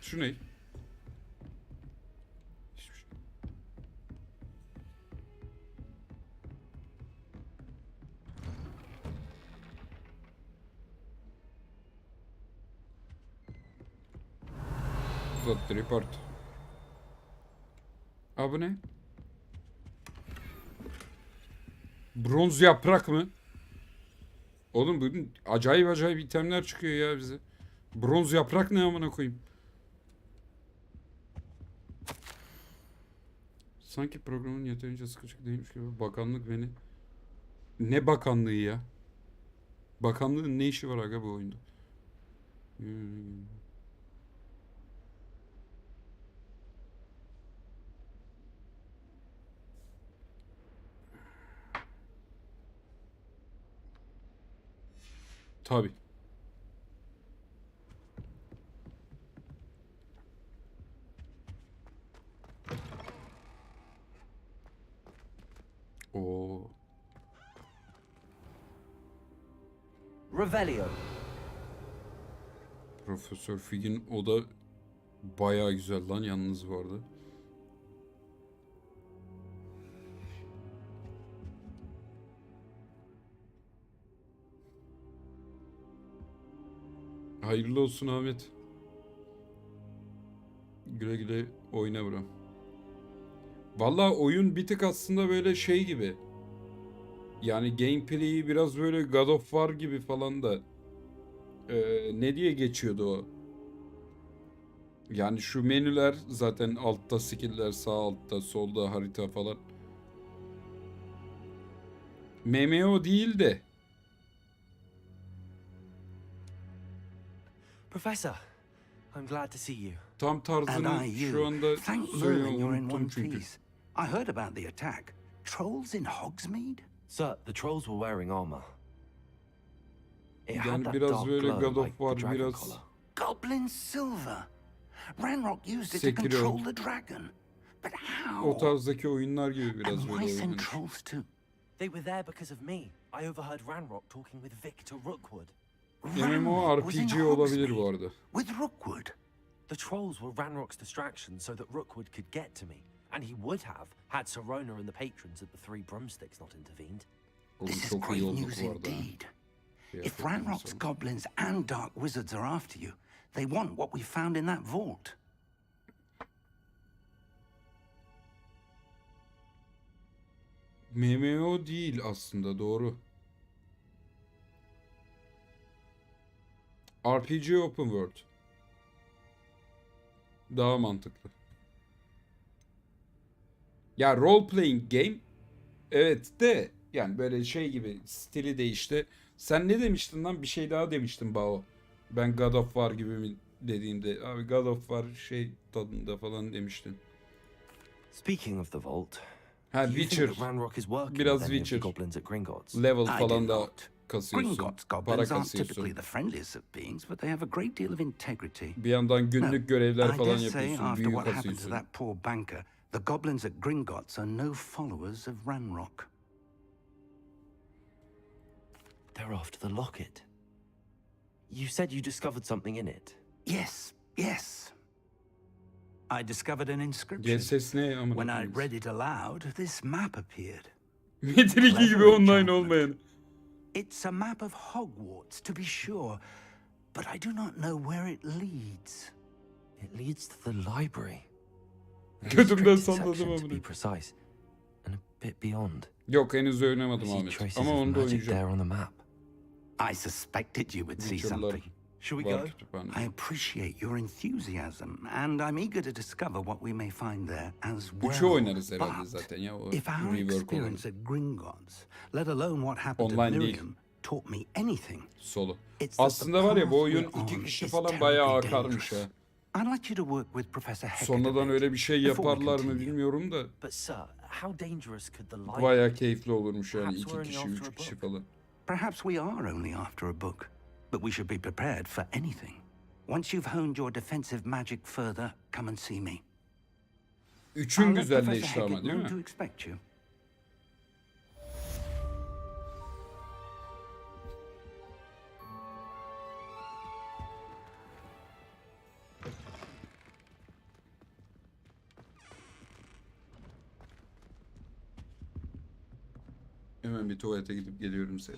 Şu ne? Hiçbir şey. Uzat report. Aa bu ne? Bronz yaprak mı? Oğlum bugün acayip acayip itemler çıkıyor ya bize. Bronz yaprak ne amına koyayım? Sanki programın yeterince sıkıcı değilmiş gibi. Bakanlık beni... Ne bakanlığı ya? Bakanlığın ne işi var aga bu oyunda? Tabii. Oo. Revelio. Profesör Fig'in o da bayağı güzel lan yalnız bu arada. Hayırlı olsun Ahmet. Güle güle oyna bro. Vallahi oyun bir tık aslında böyle şey gibi. Yani gameplay'i biraz böyle God of War gibi falan da. Ne diye geçiyordu o? Yani şu menüler zaten altta skill'ler, sağ altta, solda harita falan. MMO değil de. Professor, I'm glad to see you. Tam tarzını şu anda söylemeyi unuttum çünkü. I heard about the attack. Trolls in Hogsmeade? Sir, the trolls were wearing armor. It had Yani that biraz dark böyle glow God of like the War, dragon biraz collar. Goblin silver. Ranrock used it to Sekiro. control the dragon. But how? O tarzdaki oyunlar gibi biraz And böyle why send oynanır. trolls too? They were there because of me. I overheard Ranrock talking with Victor Rookwood. MMORPG olabilir bu arada. With Rookwood? The trolls were Ranrock's distraction so that Rookwood could get to me. And he would have had Serona and the patrons at the Three Broomsticks not intervened. This is great news indeed. If Ranrock's goblins and dark wizards are after you, they want what we found in that vault. MMO değil aslında, doğru. RPG Open World. Daha mantıklı. Ya role playing game, evet de yani böyle şey gibi, stili de işte. Sen ne demiştin lan? Bir şey daha demiştin Bao. Ben God of War gibi mi dediğimde, abi God of War şey tadında falan demiştin. Speaking of the vault, ha Witcher. Biraz Witcher. Level falan da kasıyorsun. Para kasıyorsun. Bir yandan günlük görevler falan yapıyorsun. Büyü kasıyorsun. The goblins at Gringotts are no followers of Ranrock. They're after the locket. You said you discovered something in it. Yes. I discovered an inscription. When I read it aloud, this map appeared. Metin 2 gibi online olmayan. It's a map of Hogwarts, to be sure, but I do not know where it leads. It leads to the library. Götümden salladım to be precise, and a bit beyond. Yok, henüz oynamadım Ahmet. Ama onu da oynayacağım. I suspected you would see something. Should we go? I appreciate your enthusiasm, and I'm eager to discover what we may find there as well. Üçü oynarız herhalde zaten ya. If our experience at Gringotts, let alone what happened to Miriam, taught me anything. Solo. Aslında var ya, bu oyun 2 kişi falan bayağı akarmış ha. I'd like you to work with Professor Heck. Sonradan öyle bir şey yaparlar mı bilmiyorum da. Bayağı keyifli olurmuş yani 2 kişi, 3 kişi falan. Perhaps we are only after a book, but we should be prepared for anything. Once you've honed your defensive magic further, come and see me. Üçün güzelleşti ama değil mi? Hemen bir tuvalete gidip geliyorum seni.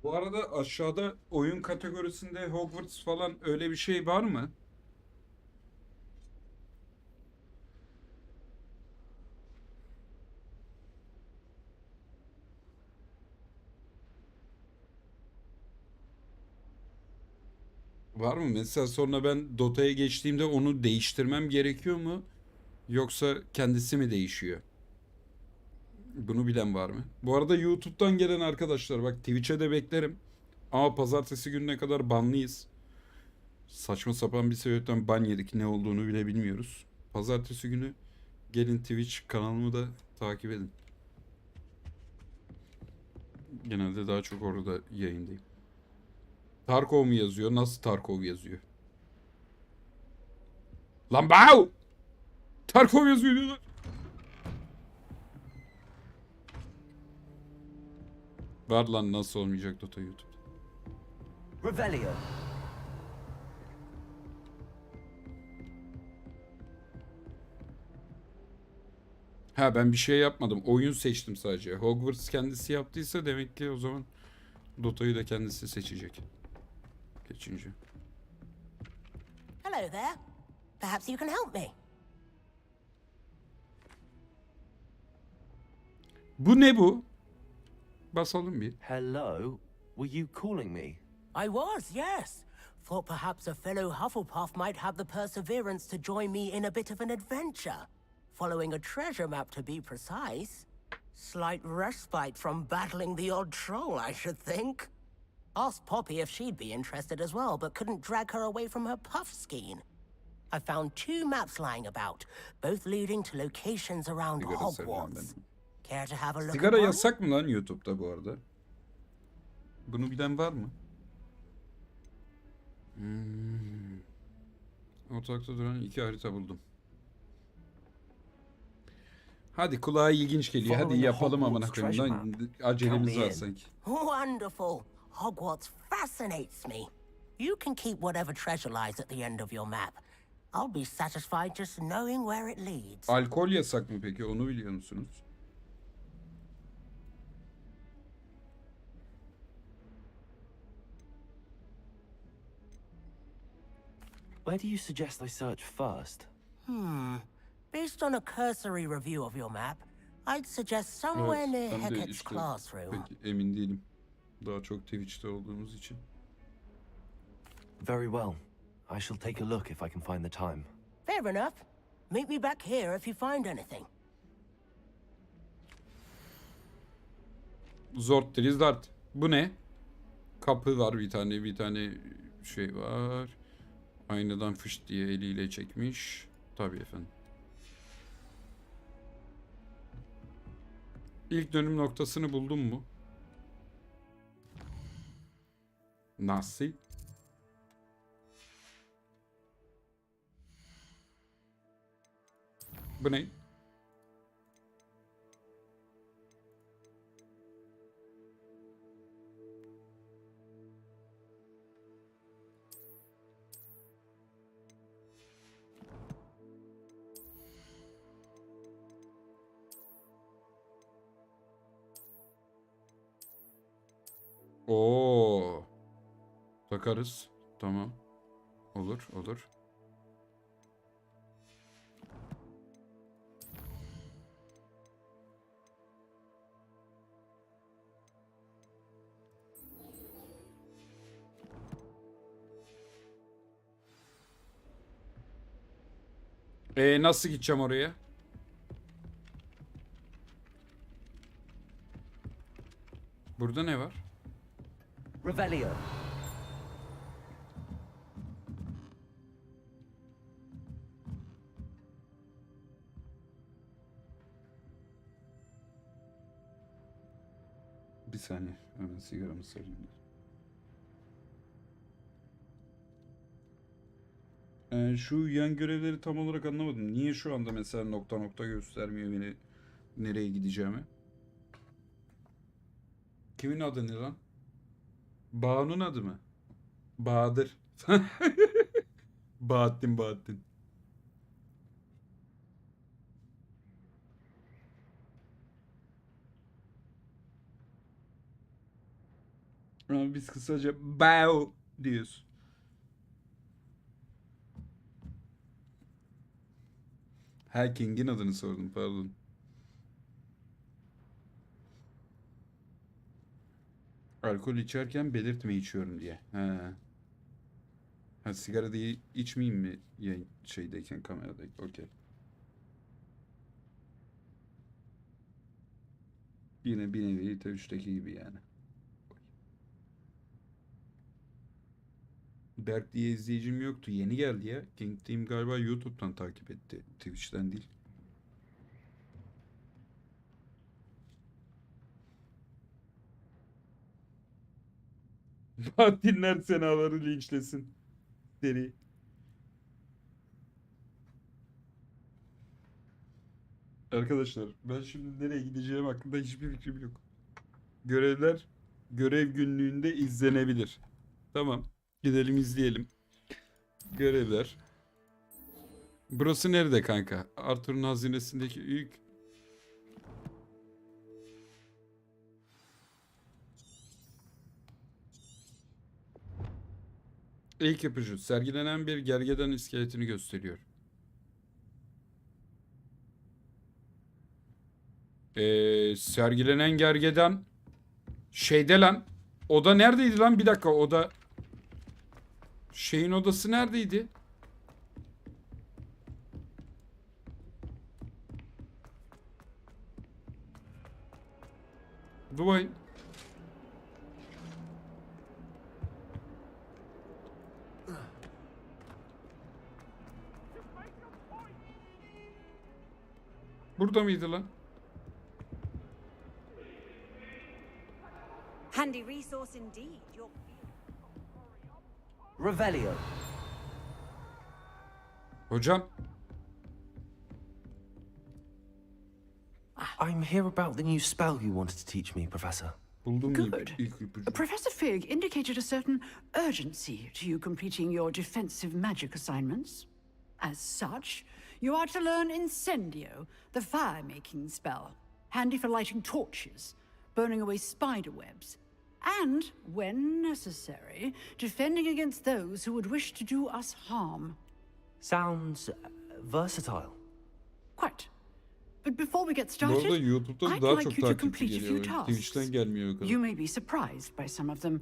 Bu arada aşağıda oyun kategorisinde Hogwarts falan öyle bir şey var mı? Var mı? Mesela sonra ben Dota'ya geçtiğimde onu değiştirmem gerekiyor mu? Yoksa kendisi mi değişiyor? Bunu bilen var mı? Bu arada YouTube'dan gelen arkadaşlar, bak Twitch'e de beklerim. Ama pazartesi gününe kadar banlıyız. Saçma sapan bir sebepten ban yedik. Ne olduğunu bile bilmiyoruz. Pazartesi günü gelin Twitch kanalımı da takip edin. Genelde daha çok orada yayındayım. Tarkov mu yazıyor? Nasıl Tarkov yazıyor? Lan bao! Tarkov yazıyor diyorlar. Var lan, nasıl olmayacak Dota YouTube'da. Revelio. Ha, ben bir şey yapmadım. Oyun seçtim sadece. Hogwarts kendisi yaptıysa demek ki o zaman Dota'yı da kendisi seçecek. Geçince. Hello there. Perhaps you can help me. Bu ne bu? Basalım bir. Hello. Were you calling me? I was, yes. Thought perhaps a fellow Hufflepuff might have the perseverance to join me in a bit of an adventure. Following a treasure map, to be precise. Slight respite from battling the odd troll, I should think. Asked Poppy if she'd be interested as well, but couldn't drag her away from her puff skein. I found 2 maps lying about, both leading to locations around Hogwarts. Care to have a look Sigara at one? yasak mı lan YouTube'da bu arada? Bunu bilen var mı? Ortakta duran 2 harita buldum. Hadi, kulağa ilginç geliyor. Hadi yapalım amına koyayım lan. Acelemiz var sanki. Wonderful. Hogwarts fascinates me. You can keep whatever treasure lies at the end of your map. I'll be satisfied just knowing where it leads. Alkol yasak mı peki? Onu biliyor musunuz? Where do you suggest I search first? Based on a cursory review of your map, I'd suggest somewhere near ben de Hackett's işte classroom. pek emin değilim. Daha çok Twitch'te olduğumuz için. Very well. I shall take a look if I can find the time. Fair enough. Meet me back here if you find anything. Zorttiri zart. Bu ne? Kapı var bir tane şey var. Aynadan fış diye eliyle çekmiş. Tabii efendim. İlk dönüm noktasını buldun mu? Nasıl? Bu ne? Oo. Takarız. Tamam. Olur, olur. Nasıl gideceğim oraya? Burada ne var? Revelio. Bir saniye. Hemen sigaramı sarayım. Şu yan görevleri tam olarak anlamadım. Niye şu anda mesela nokta nokta göstermiyor beni nereye gideceğimi? Kimin adı ne lan? Banu'nun adı mı? Bahadır. Bahattin. Ama biz kısaca Bao diyoruz. Ha, King'in adını sordum, pardon. Alkol içerken belirtme içiyorum diye. Ha, sigara diye içmeyeyim mi şeydeyken, kameradayken? Okey. Yine bir nevi T03'teki gibi yani. Berk diye izleyicim yoktu. Yeni geldi ya. King Team galiba YouTube'dan takip etti. Twitch'ten değil. Bahattinler senaları linçlesin. Seri. Arkadaşlar ben şimdi nereye gideceğim hakkında hiçbir fikrim yok. Görevler Görev günlüğünde izlenebilir. Tamam. Gidelim izleyelim. Görevler. Burası nerede kanka? Arthur'un hazinesindeki ilk... İlk ipucu. Sergilenen bir gergedan iskeletini gösteriyor. Sergilenen gergedan şeyde lan. Oda neredeydi lan? Bir dakika, oda şeyin odası neredeydi? Duvay. Burada mıydı lan? Handy resource indeed. Revelio. Hocam. I'm here about the new spell you wanted to teach me, Professor. Good. Professor Fig indicated a certain urgency to you completing your defensive magic assignments. As such, you are to learn Incendio, the fire-making spell, handy for lighting torches, burning away spider webs, and, when necessary, defending against those who would wish to do us harm. Sounds versatile. Quite. But before we get Bu started, arada YouTube'da I'd daha like çok you to takipçi complete a few geliyor. tasks. Twitch'ten gelmiyor o kadar. You may be surprised by some of them.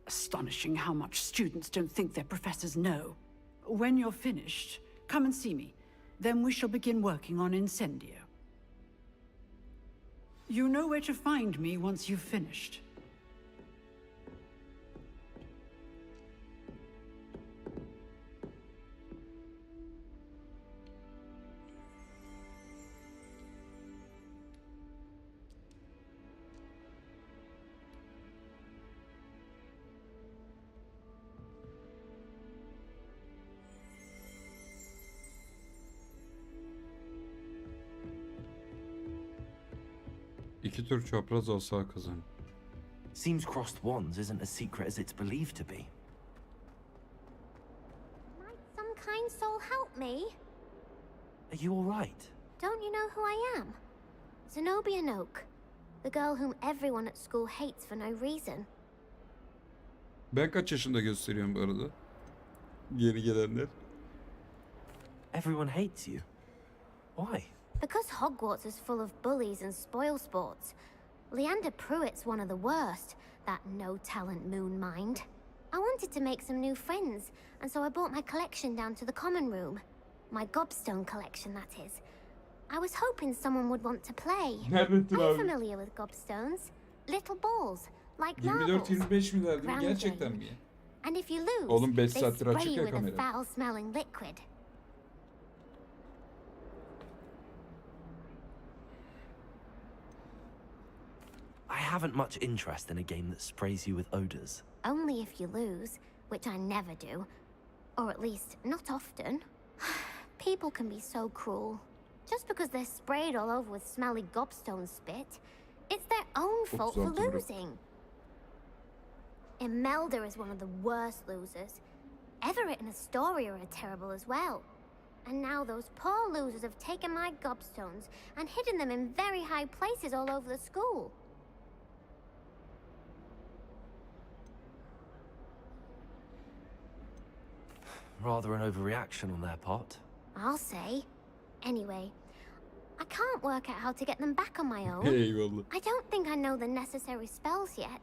Astonishing how much students don't think their professors know. When you're finished, come and see me. Then we shall begin working on Incendio. You know where to find me once you've finished. İki tür çapraz asa kazan. Seems crossed wands isn't as secret as it's believed to be. Might some kind soul help me? Are you all right? Don't you know who I am? Zenobia Noak, the girl whom everyone at school hates for no reason. Ben kaç yaşında gösteriyorum bu arada? Yeni gelenler. Everyone hates you. Why? Because Hogwarts is full of bullies and spoilsports. Leander Pruitt's one of the worst, that no-talent moon mind. I wanted to make some new friends, and so I brought my collection down to the common room. My gobstone collection, that is. I was hoping someone would want to play. Are you familiar with gobstones? Little balls, like marbles. 24-25 mi verdin? Round Gerçekten game. mi ya? And if you lose, Oğlum 5 they saattir spray açık you ya with a kamera. foul-smelling liquid. I haven't much interest in a game that sprays you with odors. Only if you lose, which I never do. Or at least, not often. People can be so cruel. Just because they're sprayed all over with smelly gobstone spit, it's their own fault for losing. Imelda is one of the worst losers. Everett and Astoria are terrible as well. And now those poor losers have taken my gobstones and hidden them in very high places all over the school. Rather an overreaction on their part. I'll say. Anyway, I can't work out how to get them back on my own. Eyvallah. I don't think I know the necessary spells yet.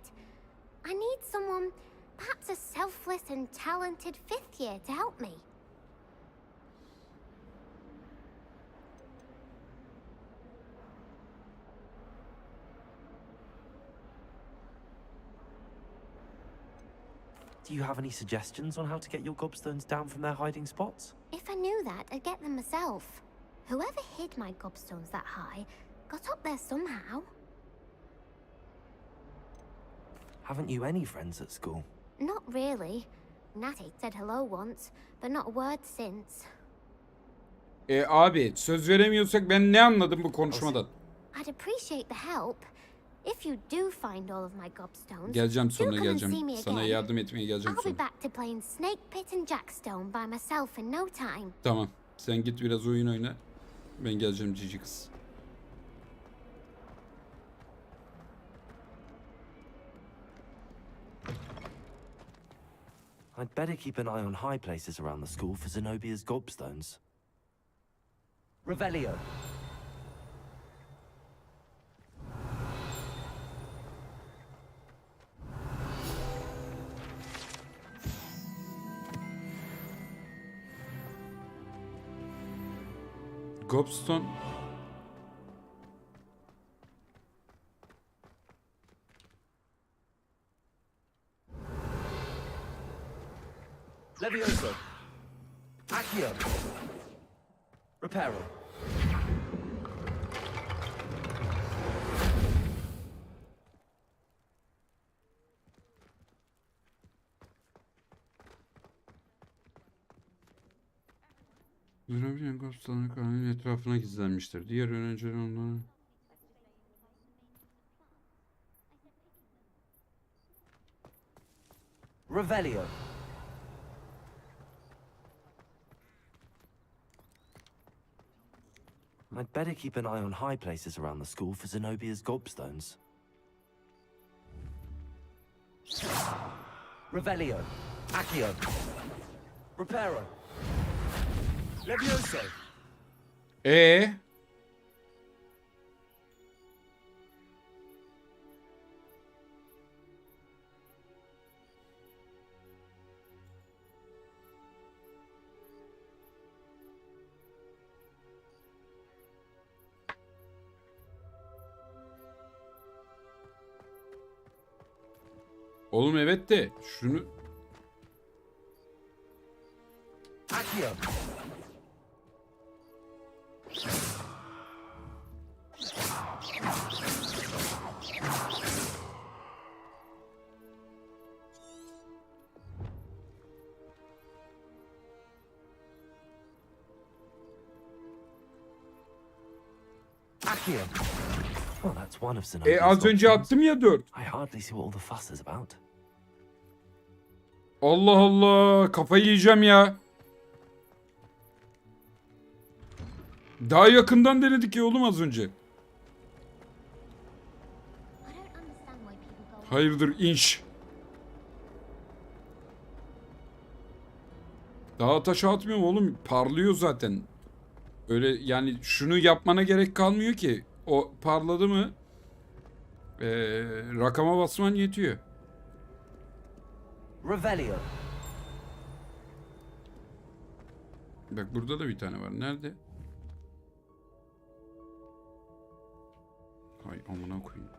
I need someone, perhaps a selfless and talented fifth year to help me. Do you have any suggestions on how to get your gobstones down from their hiding spots? If I knew that, I'd get them myself. Whoever hid my gobstones that high got up there somehow. Haven't you any friends at school? Not really. Natty said hello once, but not a word since. Abi söz veremiyorsak ben ne anladım bu konuşmadan? I'd appreciate the help, If you do find all of my gobstones, Geleceğim do sonra come and see geleceğim. me Sana again. yardım etmeye geleceğim I'll sonra. be back to playing Snake Pit and Jackstone by myself in no time. Tamam. Sen git biraz oyun oyna. Ben geleceğim cici kız. I'd better keep an eye on high places around the school for Zenobia's gobstones. Revelio. Gobstone. Levioso. Accio. Reparo. Durabilen Gobstone'un kanalın etrafına gizlenmiştir. Diğer öğrenciler onları... Revelio. I'd better keep an eye on high places around the school for Zenobia's gobstones. Revelio. Accio. Reparo. Levioso. Oğlum evet de şunu... Accio. Accio. Well, that's one of Zenobia's Az önce gobstones. attım ya 4. I hardly see what all the fuss is about. Allah Allah, kafayı yiyeceğim ya. Daha yakından denedik ya oğlum az önce. Hayırdır inş. Daha taş atmıyorum oğlum, parlıyor zaten. Öyle yani şunu yapmana gerek kalmıyor ki. O parladı mı rakama basman yetiyor. Revelio. Bak burada da bir tane var. Nerede? Hay amına koyayım.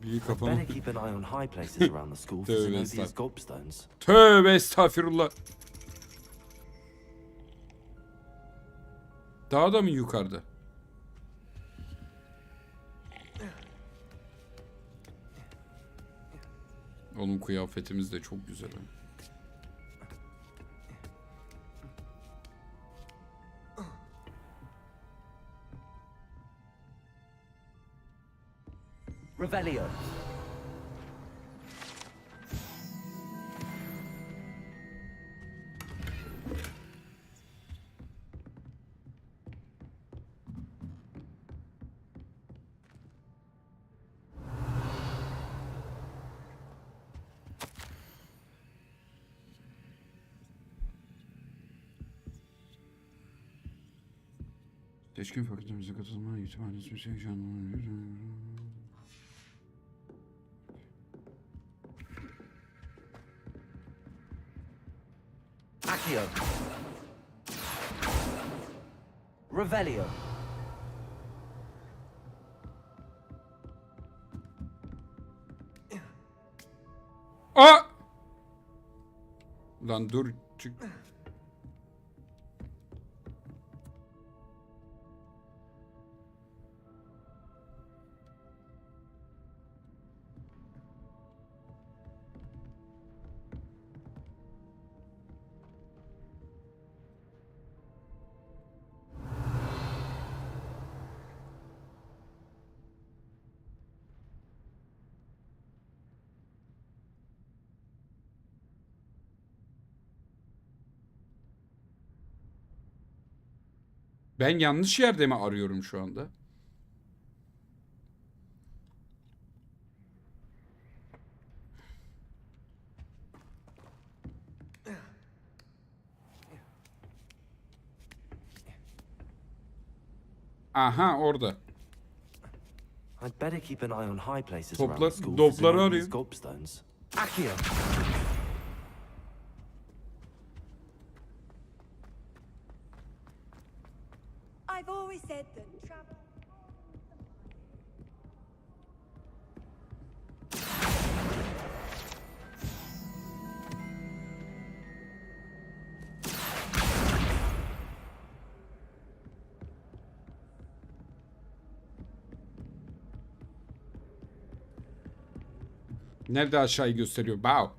Bir I'd kafama... better keep an eye on high places around the school for Tövbe Zenobia's estağfurullah. gobstones. Tövbe estağfirullah. Daha da mı yukarıda? Oğlum kıyafetimiz de çok güzel. Ha. Revelio. Teşkil fakültemize katılma ihtimaliniz yüksek canlı. Accio. Revelio. Aa! Lan dur çık. Ben yanlış yerde mi arıyorum şu anda? Aha orada. I'd better keep an eye on high places around Toplar, the school for dopları Zenobia arıyor. gobstones. Accio. I've always said that travel. Nerede aşağıyı gösteriyor? Wow.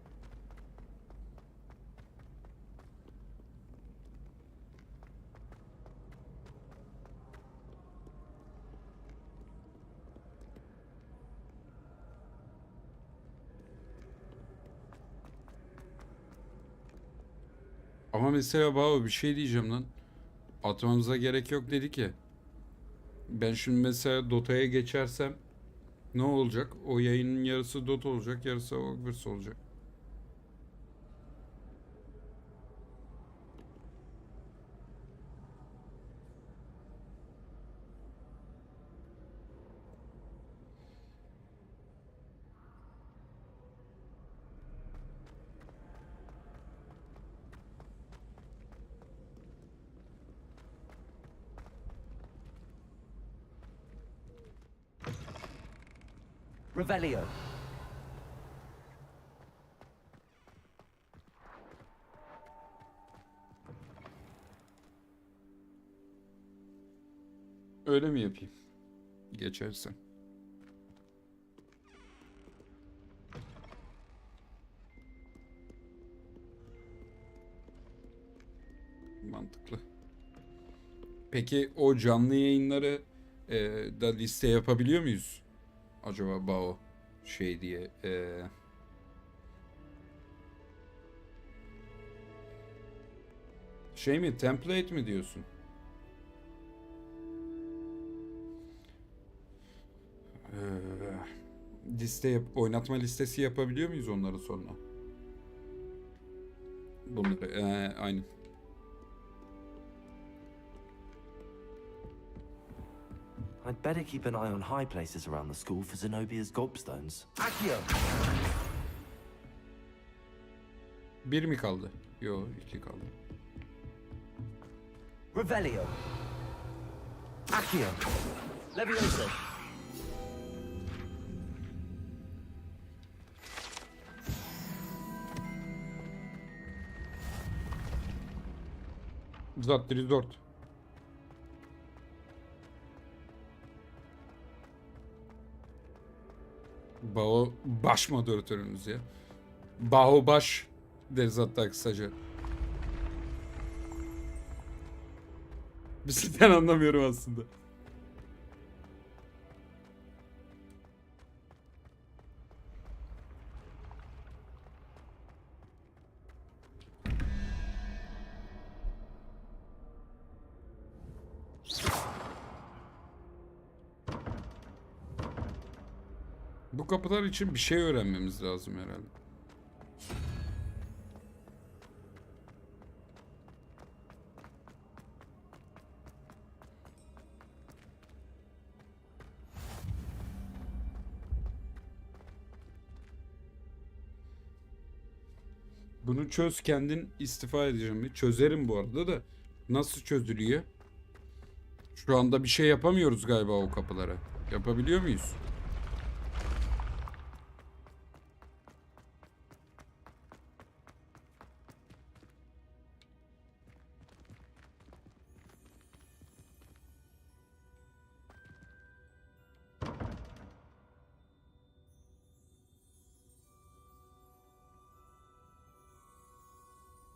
Ama mesela Bağış bir şey diyeceğim lan. Atmamıza gerek yok dedik ya. Ben şimdi mesela Dota'ya geçersem ne olacak? O yayının yarısı Dota olacak, yarısı HOGWARTS olacak. Revelio. Öyle mi yapayım? Geçersen. Mantıklı. Peki o canlı yayınları da liste yapabiliyor muyuz? Acaba Bao şey diye şey mi, template mi diyorsun? Oynatma listesi yapabiliyor muyuz onları sonra? Bunları aynen. I'd better keep an eye on high places around the school for Zenobia's gobstones. Accio. Bir mi kaldı? Yo, 2 kaldı. Revelio. Accio. Leviosa. Resort. Bao baş moderatörümüz ya. Bao baş deriz hatta kısaca. Bir şeyden anlamıyorum aslında. Bu kapılar için bir şey öğrenmemiz lazım herhalde. Bunu çöz, kendin istifa edeceğim. Çözerim bu arada da. Nasıl çözülüyor? Şu anda bir şey yapamıyoruz galiba o kapılara. Yapabiliyor muyuz?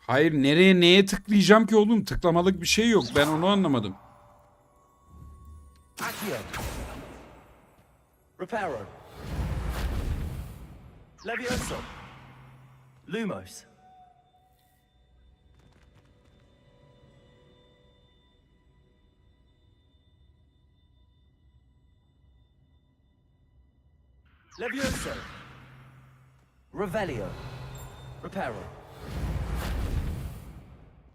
Hayır, nereye neye tıklayacağım ki oğlum? Tıklamalık bir şey yok. Ben onu anlamadım. Accio. Reparo. Levioso. Lumos. Levioso. Revelio. Reparo.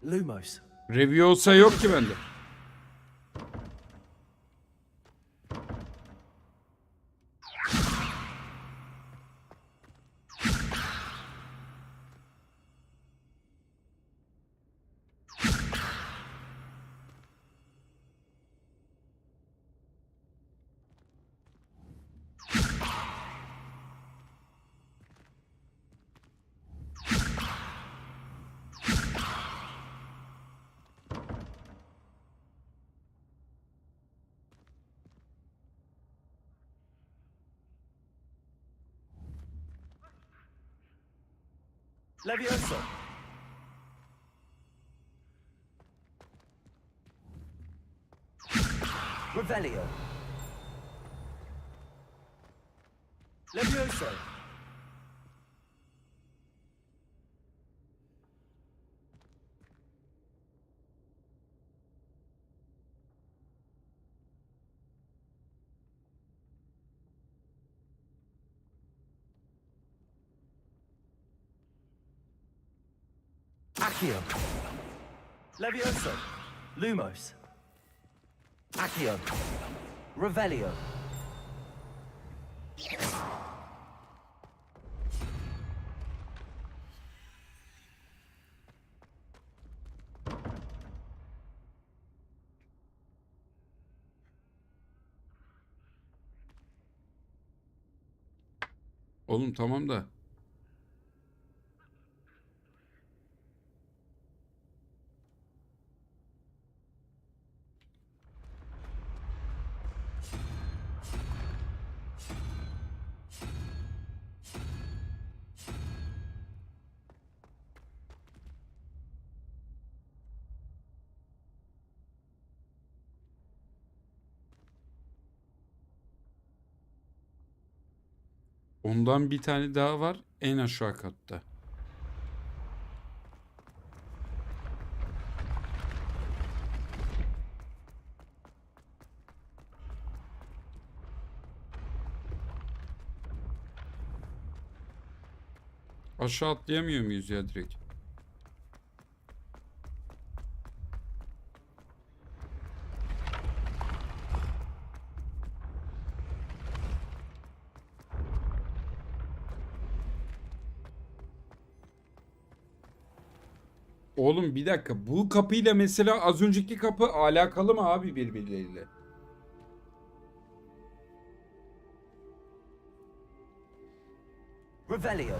Lumos. Review olsa yok ki bende. Levioso. Revelio. Levioso. Accio. Levioso. Lumos. Accio. Revelio. Oğlum tamam da. Ondan bir tane daha var en aşağı katta. Aşağı atlayamıyor muyuz ya direkt? Oğlum bir dakika. Bu kapıyla mesela az önceki kapı alakalı mı abi birbirleriyle? Revelio.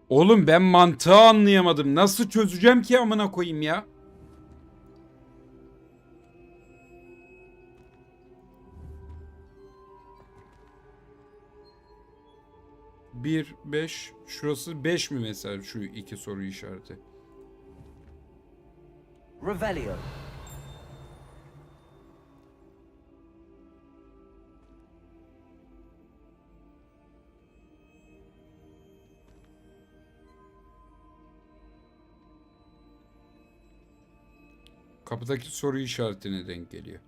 Oğlum ben mantığı anlayamadım. Nasıl çözeceğim ki amına koyayım ya? Bir, 5. Şurası 5 mi mesela şu iki soru işareti? Revelio. Kapıdaki soru işaretine denk geliyor.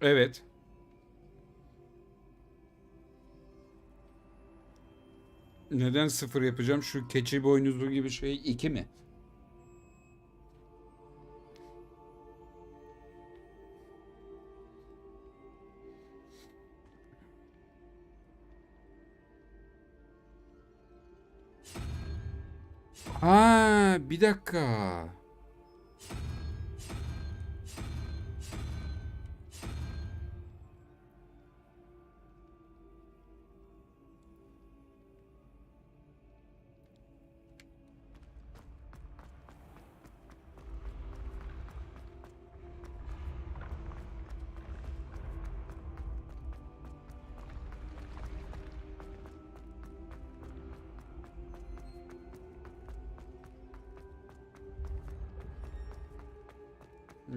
Evet. Neden 0 yapacağım? Şu keçi boynuzlu gibi şey 2 mi? Ha, bir dakika.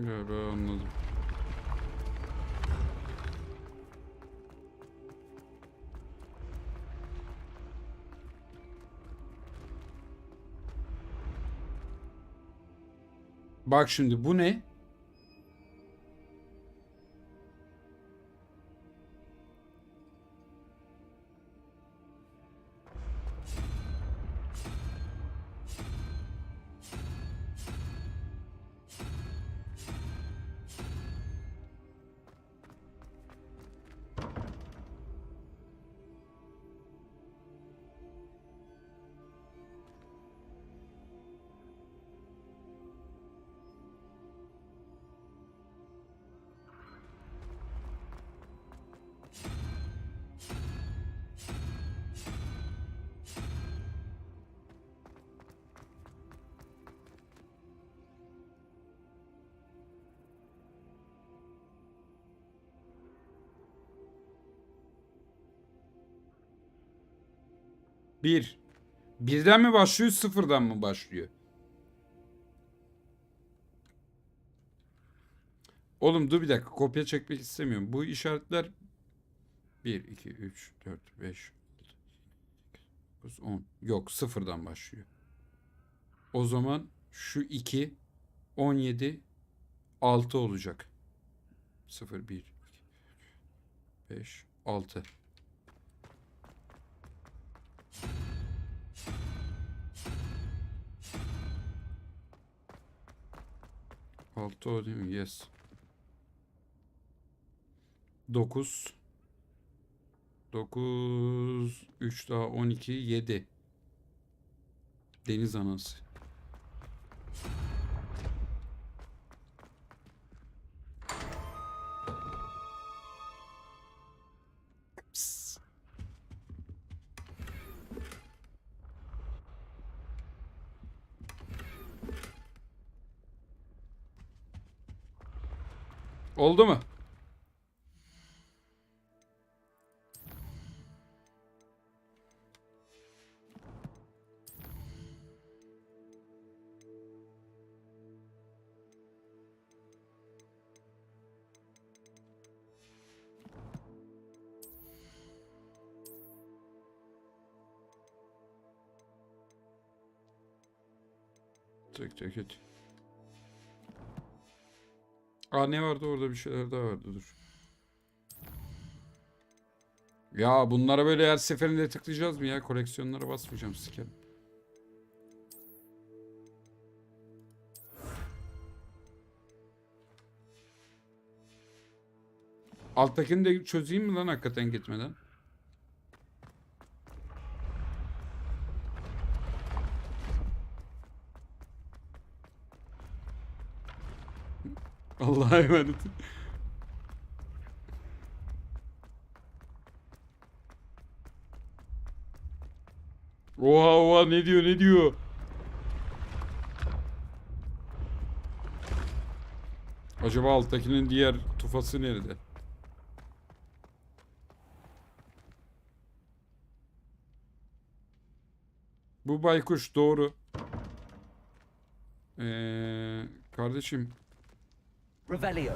Ya ben anladım. Bak şimdi bu ne? Bir. Birden mi başlıyor, sıfırdan mı başlıyor? Oğlum dur bir dakika, kopya çekmek istemiyorum. Bu işaretler 1, 2, 3, 4, 5, 9, 10. Yok, sıfırdan başlıyor. O zaman şu 2, 17, 6 olacak. 0, 1, 2, 5, 6. Altı o değil mi? Yes. 9. 9. 3 daha 12. 7. Deniz anası. Psst. Oldu mu? Tek et. Aa, ne vardı orada, bir şeyler daha vardı, dur. Ya bunlara böyle her seferinde tıklayacağız mı ya? Koleksiyonlara basmayacağım, sikerim. Alttakini de çözeyim mi lan hakikaten gitmeden? Allah'a emanet. Oha oha, ne diyor ne diyor? Acaba alttakinin diğer tufası nerede? Bu baykuş doğru. Kardeşim. Revelio.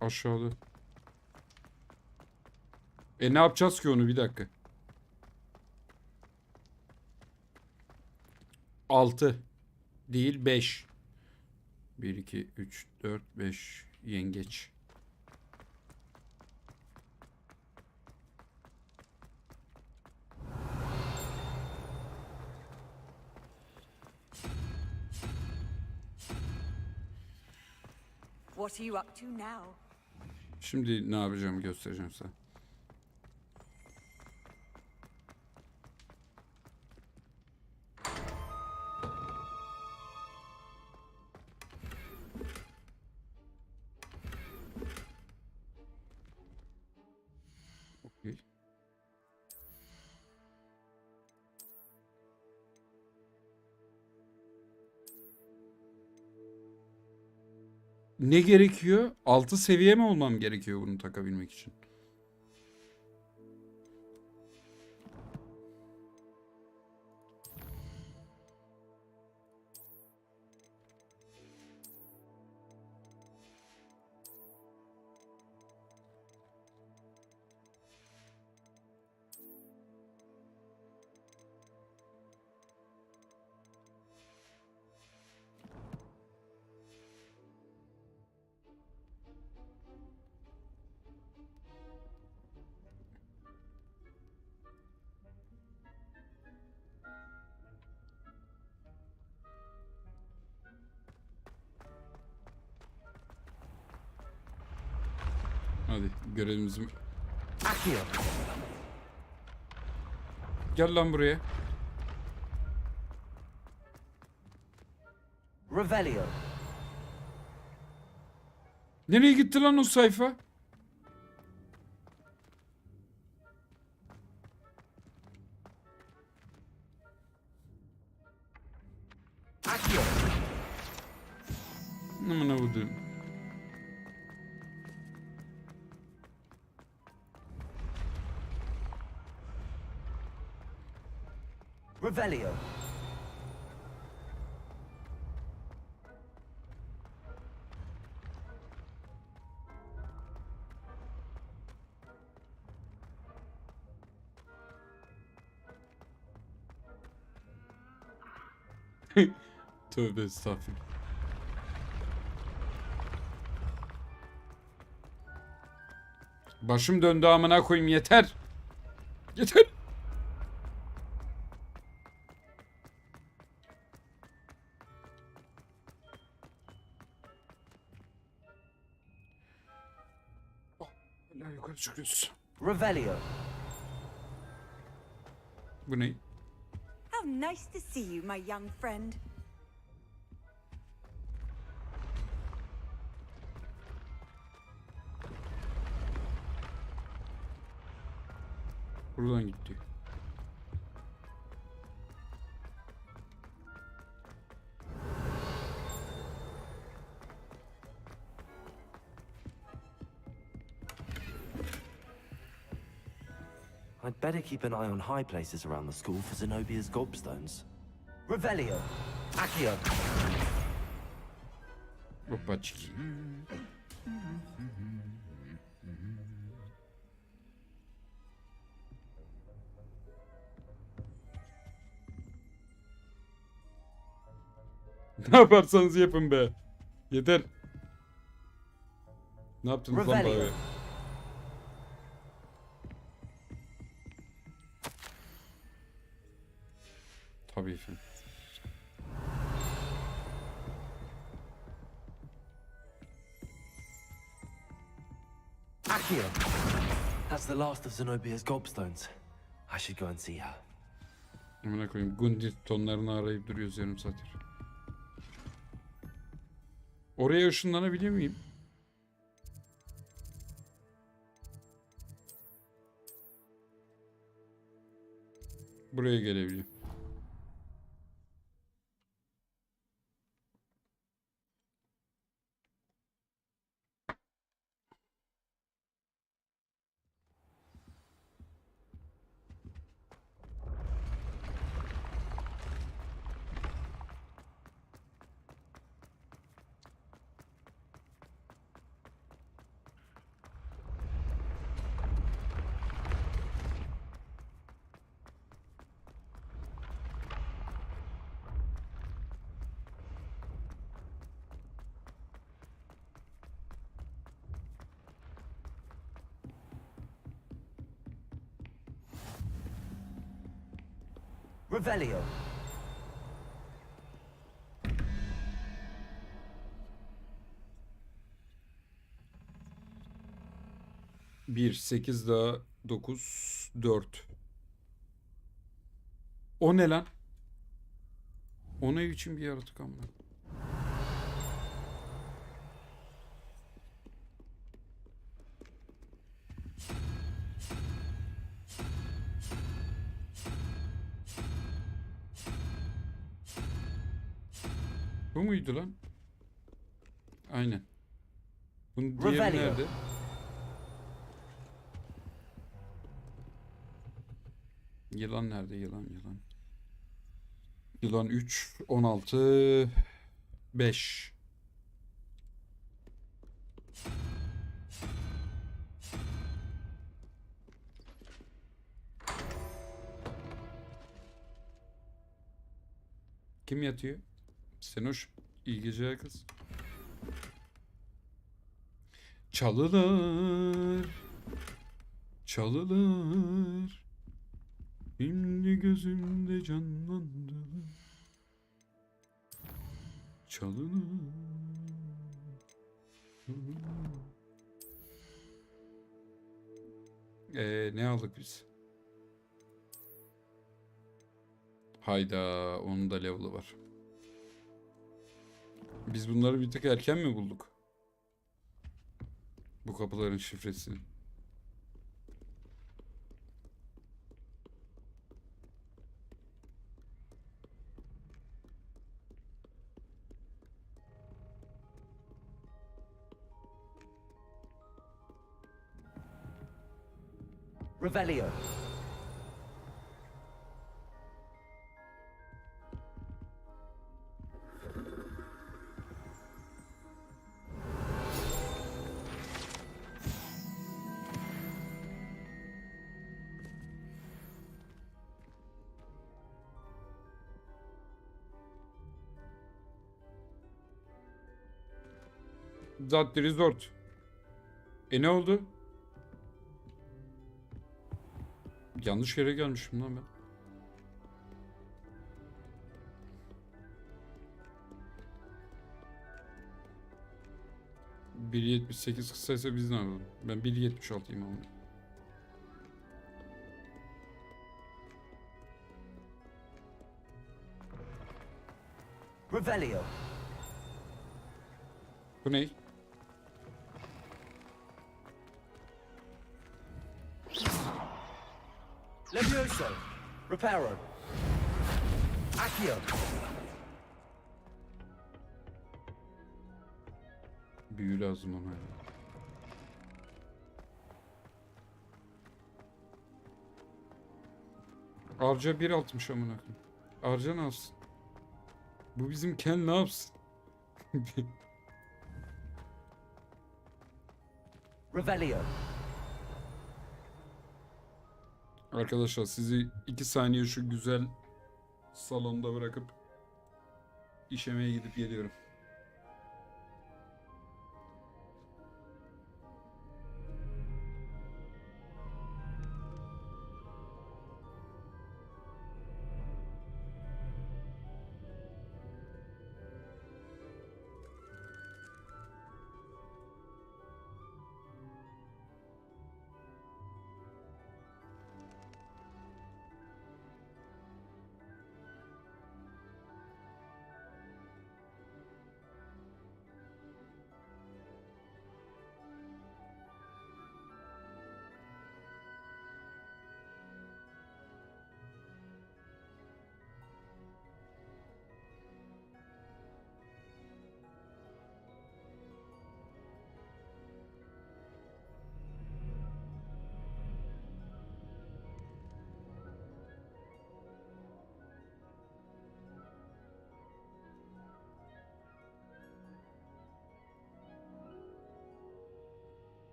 Aşağıda. Ne yapacağız ki onu, bir dakika. 6 değil 5. 1 2 3 4 5 yengeç. What are you up to now? Şimdi ne yapacağımı göstereceğim sana. Okay. Ne gerekiyor? 6 seviye mi olmam gerekiyor bunu takabilmek için? Hadi görevimizi... Gel lan buraya. Revelio. Nereye gitti lan o sayfa? Amına koyayım. Revelio. Tövbe estağfurullah. Başım döndü amına koyayım, yeter. Yeter. Hala yukarı çıkıyoruz. Revelio. Bu ne? How nice to see you, my young friend. Buradan gitti. I'd better keep an eye on high places around the school for Zenobia's gobstones. Revelio. Accio. Опачки. Ne yaparsanız yapın be. Yeter. Ne yaptınız lan bari? Tabii efendim. Accio. That's the last of Zenobia's gobstones. I should go and see her. Amına koyayım. Gundit tonlarını arayıp duruyoruz yarım saattir. Oraya ışınlanabiliyor muyum? Buraya gelebiliyorum. Revelio. Bir, 8 daha 9, 4. O ne lan? O ne biçim bir yaratık amına? Bu muydu lan? Aynen. Bunun diğeri nerede? Yılan nerede? Yılan. Yılan 3, 16, 5. Kim yatıyor? Senoş, iyi geceler kız. Çalılar. Çalılar. Şimdi gözümde canlandı. Çalılar. Ne aldık biz? Hayda, onun da level'ı var. Biz bunları bir tık erken mi bulduk? Bu kapıların şifresini. Revelio. Zaten resort. Ne oldu? Yanlış yere gelmişim lan ben. ...1.78 kısaysa biz ne yapalım? Ben 1.76'yım ama. Revelio. Bu ne? Levioso. Reparo. Accio. Büyü lazım ona. Arca 1.60 amına koyayım. Arca ne yapsın? Bu bizim Ken ne yapsın? Revelio. Arkadaşlar sizi 2 saniye şu güzel salonda bırakıp işemeye gidip geliyorum.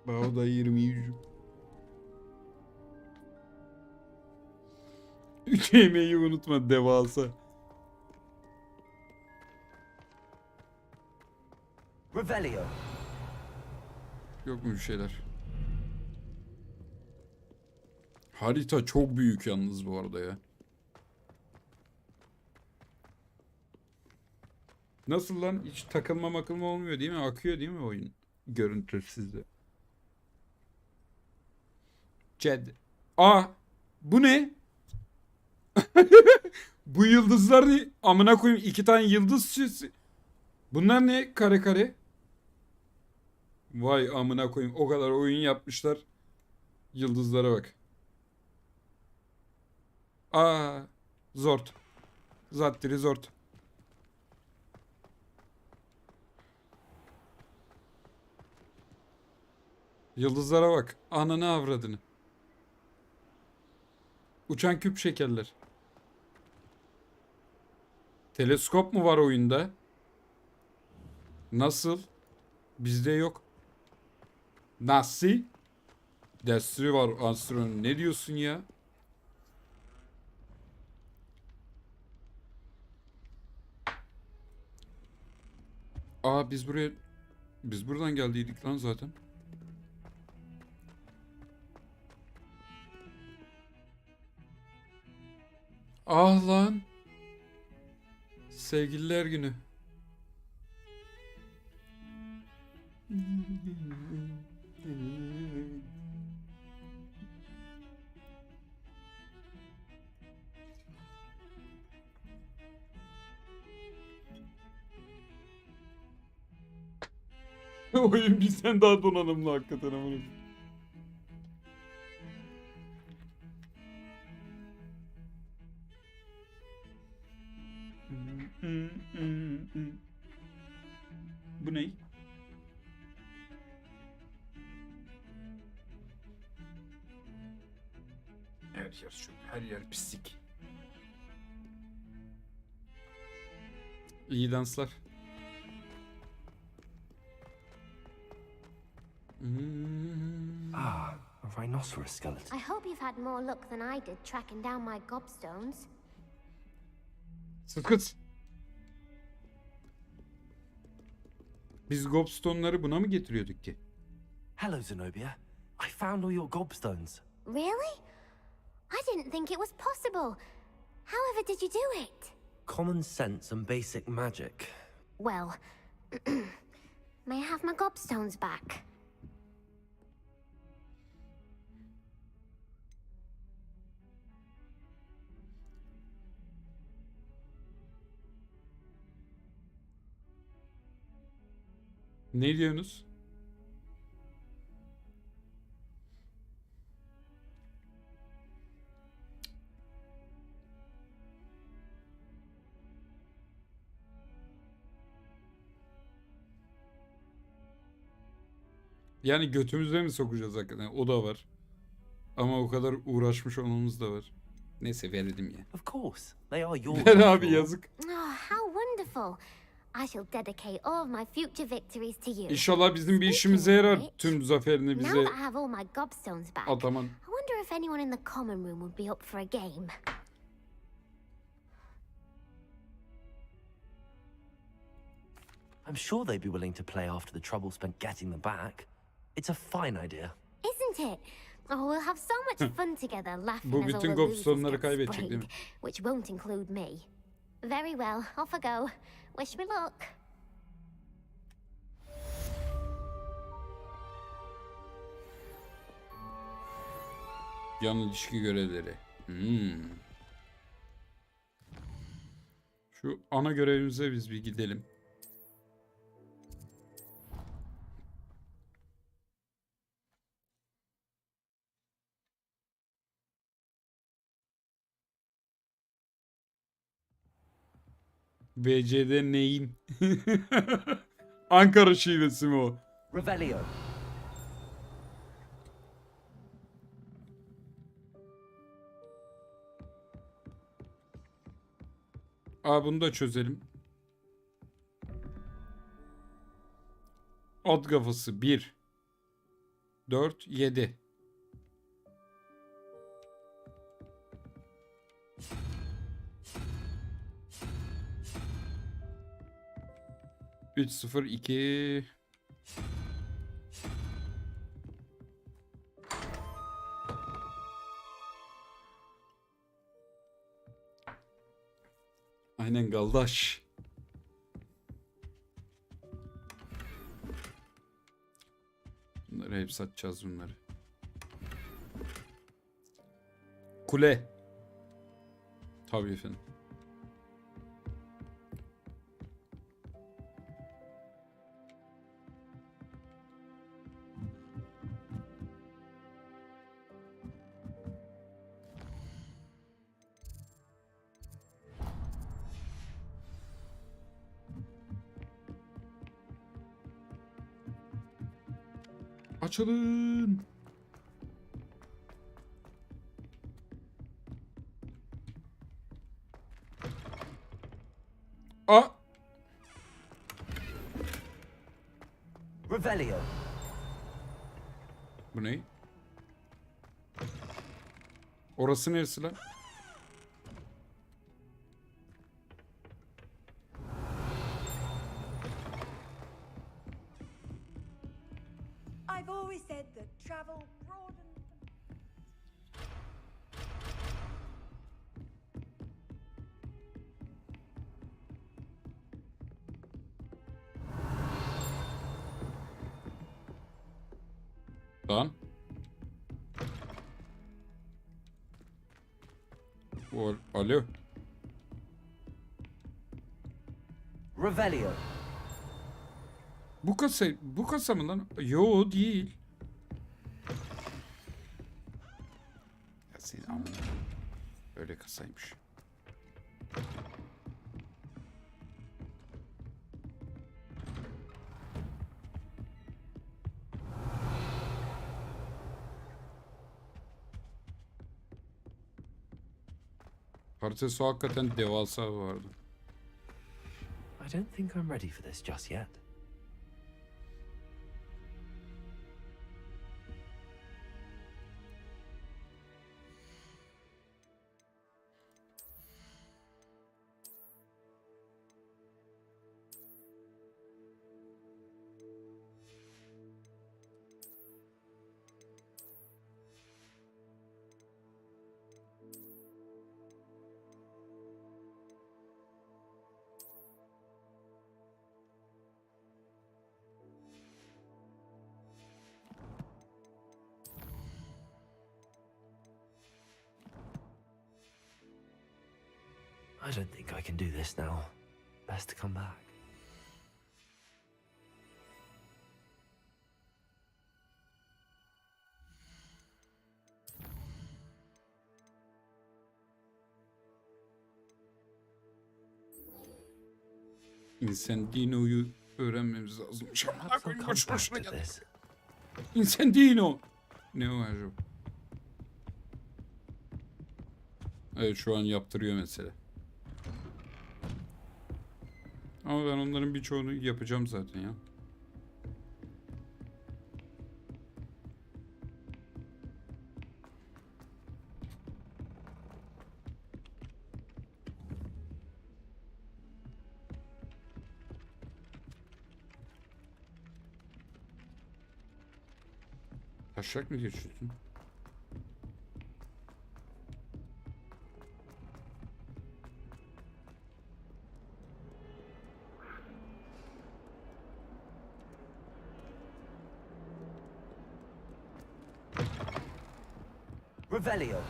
Bağda 20 3 yemeği unutma devasa. Revelio. Yok mu bir şeyler? Harita çok büyük yalnız bu arada ya. Nasıl lan? Hiç takılma olmuyor değil mi? Akıyor değil mi oyun? Görüntü sizde. Ced. Bu ne? Bu yıldızlar ne? Amına koyayım 2 tane yıldız şişesi. Bunlar ne? Kare kare. Vay amına koyayım. O kadar oyun yapmışlar. Yıldızlara bak. Zort. Zattiri zort. Yıldızlara bak. Ananı avradını. Uçan küp şekerler. Teleskop mu var oyunda? Nasıl? Bizde yok. Nasıl? Dersleri var astronom. Ne diyorsun ya? Biz buradan geldiydik lan zaten. Lan. Sevgililer günü. Oyun bizden daha donanımlı hakikaten ama. Bu ne? Her yer şu, her yer pislik. İyi danslar. Ah, a rhinoceros skeleton. I hope you've had more luck than I did tracking down my gobstones. Sıkıt. Biz gobstone'ları buna mı getiriyorduk ki? Hello, Zenobia. I found all your gobstones. Really? I didn't think it was possible. However did you do it? Common sense and basic magic. Well, may I have my gobstones back? Ne diyorsunuz? Yani götümüze mi sokacağız hakikaten? O da var. Ama o kadar uğraşmış olmamız da var. Neyse verelim ya. Of course. They are yours. Ver abi yazık. Oh, how wonderful. I shall dedicate all of my future victories to you. İnşallah bizim bir işimize yarar. Tüm zaferini Now bize that I have all my gobstones back, ataman. I wonder if anyone in the common room would be up for a game. I'm sure they'd be willing to play after the trouble spent getting them back. It's a fine idea. Isn't it? Oh, we'll have so much fun together laughing Bu as all bütün the losers gobstone'ları get kaybedecek değil mi? sprayed, which won't include me. Very well, off I go. Wish me luck. Yan ilişki görevleri. Şu ana görevimize biz bir gidelim. BC'de neyim? Ankara şivesi mi o? Revelio. Bunu da çözelim. At kafası 1 4 7. Üç sıfır 2. Aynen galdaş. Bunları hep satacağız bunları. Kule. Tabii efendim. Açılın. Revelio. Bu ne? Orası neresi lan? I've always said that travel broadens. Lan. Alo. Revelio. Bu kasa mı lan? Yo değil. Ya senin amına. Öyle kasaymış. Haritası hakikaten devasa vardı. I don't think I'm ready for this just yet. I don't think I can do this now. Best to come back. Incendino'yu öğrenmemiz lazım. Şamana koyun boş boşuna geldik. This. Incendino. Ne o acaba? Evet şu an yaptırıyor mesela. Ama ben onların birçoğunu yapacağım zaten ya. Taşak mı geçiyorsun? Revelio.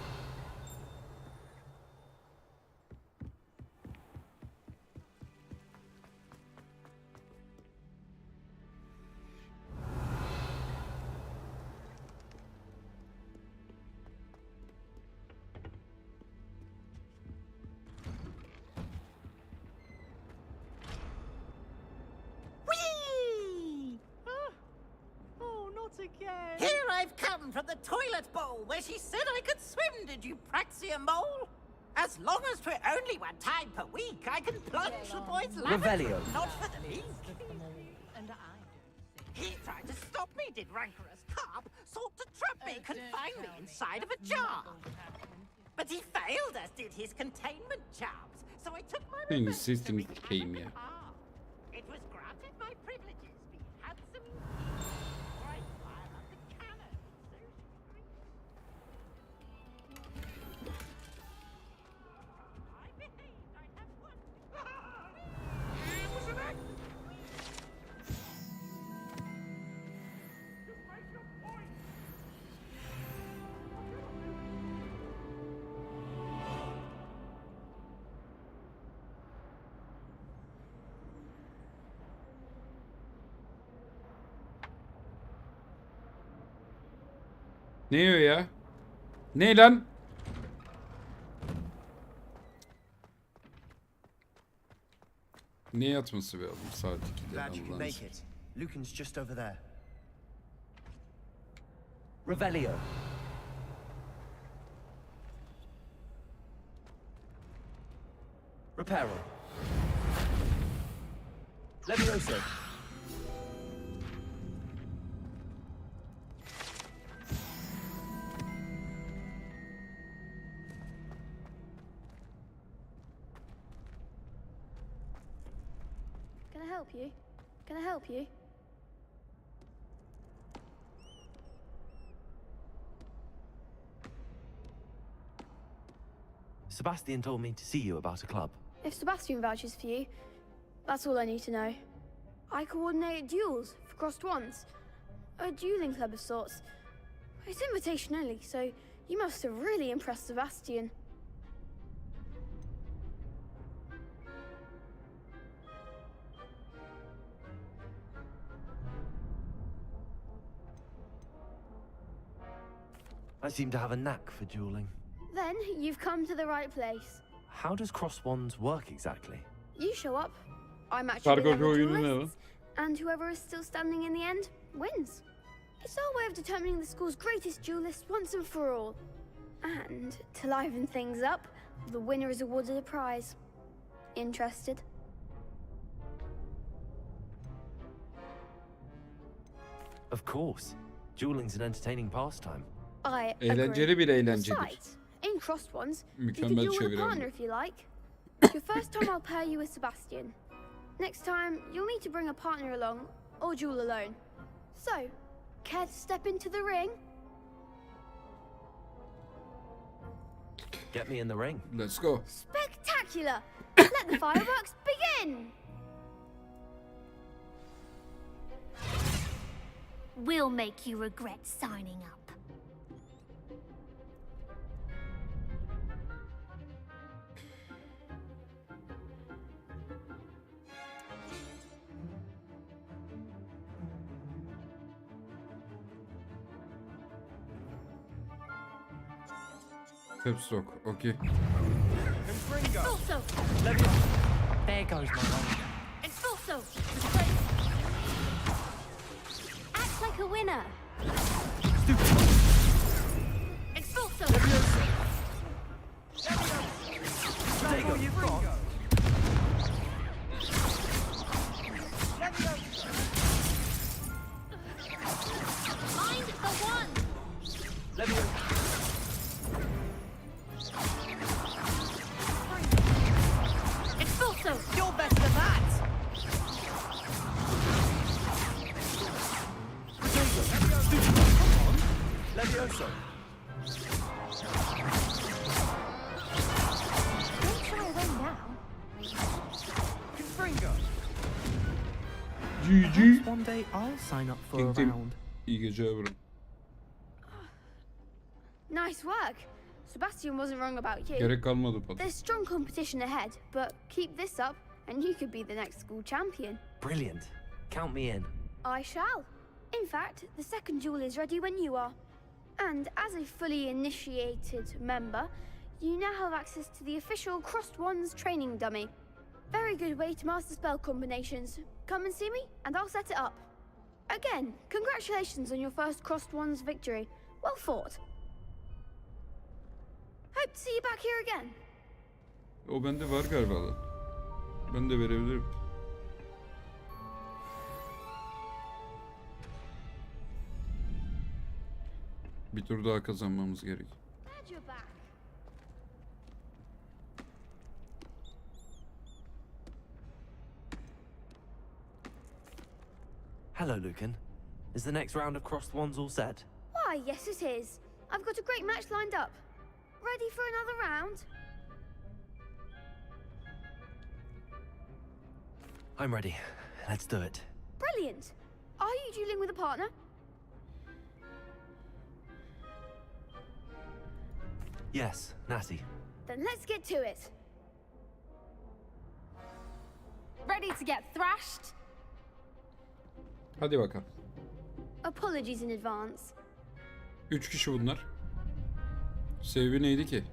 Here I've come from the toilet bowl where she said I could swim, did you praxia mole? As long as 'twere only one time per week, I can plunge the boy's Revelio. not for the league. He tried to stop me, did rancorous carp, sought to trap me, confine me inside of a jar. But he failed, as did his containment charms, so I took my Benim revenge to sistemi wreak sikeyim ya. It was granted my privileges, be handsome indeed, or I'd fire up the cannon. I behaved, I'd have won. It was an act. Just make your point. Ne o ya? Ne lan? Ne yatması be oğlum saat 2'de Glad you can Allah'ın make it. Lucan's just over there. Revelio. Reparo. Levioso. Can I help you? Can I help you? Sebastian told me to see you about a club. If Sebastian vouches for you, that's all I need to know. I coordinate duels for crossed ones. A dueling club of sorts. It's invitation only, so you must have really impressed Sebastian. I seem to have a knack for dueling. Then you've come to the right place. How does cross wands work exactly? You show up, I match you Kargo with the other oyunu ne lan? duelists, and whoever is still standing in the end wins. It's our way of determining the school's greatest duelist once and for all. And to liven things up, the winner is awarded a prize. Interested? Of course. Dueling's an entertaining pastime. I Eğlenceli bir eğlencedir. Besides, in crossed ones, you Mükemmel can duel with a çeviren partner bu. if you like. Your first time I'll pair you with Sebastian. Next time, you'll need to bring a partner along, or duel alone. So, care to step into the ring? Get me in the ring. Let's go. Spectacular! Let the fireworks begin! We'll make you regret signing up. Caps lock. Okay. Expulso! There goes my roll. Expulso! Act like a winner. Expulso! Take all you've got. Mind the one! Expulso! You're better than that. Levioso. Don't try away now. Confringo. GG. One day I'll sign up for King a Tim. round. İyi geceler bro. Nice work. Sebastian wasn't wrong about you. Gerek kalmadı patron. There's strong competition ahead, but keep this up and you could be the next school champion. Brilliant. Count me in. I shall. In fact, the second duel is ready when you are. And as a fully initiated member, you now have access to the official Crossed Wands training dummy. Very good way to master spell combinations. Come and see me, and I'll set it up. Again, congratulations on your first Crossed Wands victory. Well fought. Hope to see you back here again. O bende var galiba lan. Ben de verebilirim. Bir tur daha kazanmamız gerek. Glad you're back. Hello, Lucan. Is the next round of crossed wands all set? Why, yes it is. I've got a great match lined up. Ready for another round? I'm ready. Let's do it. Brilliant. Are you dueling with a partner? Yes, Natty. Then let's get to it. Ready to get thrashed? Hadi bakalım. Apologies in advance. 3 kişi bunlar. Sebebi neydi ki?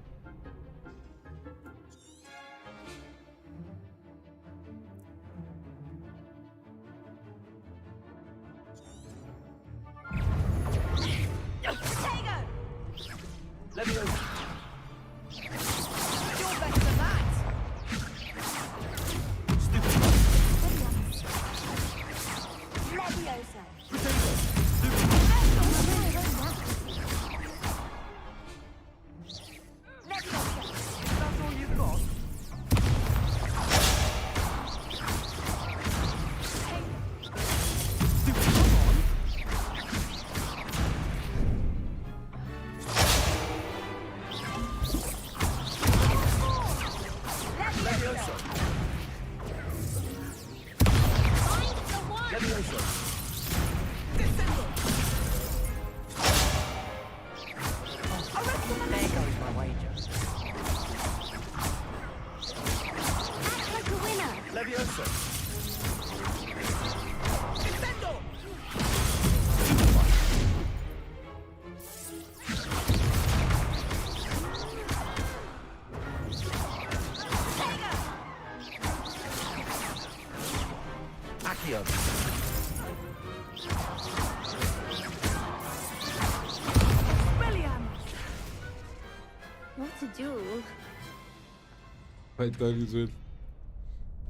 Fightlar güzel.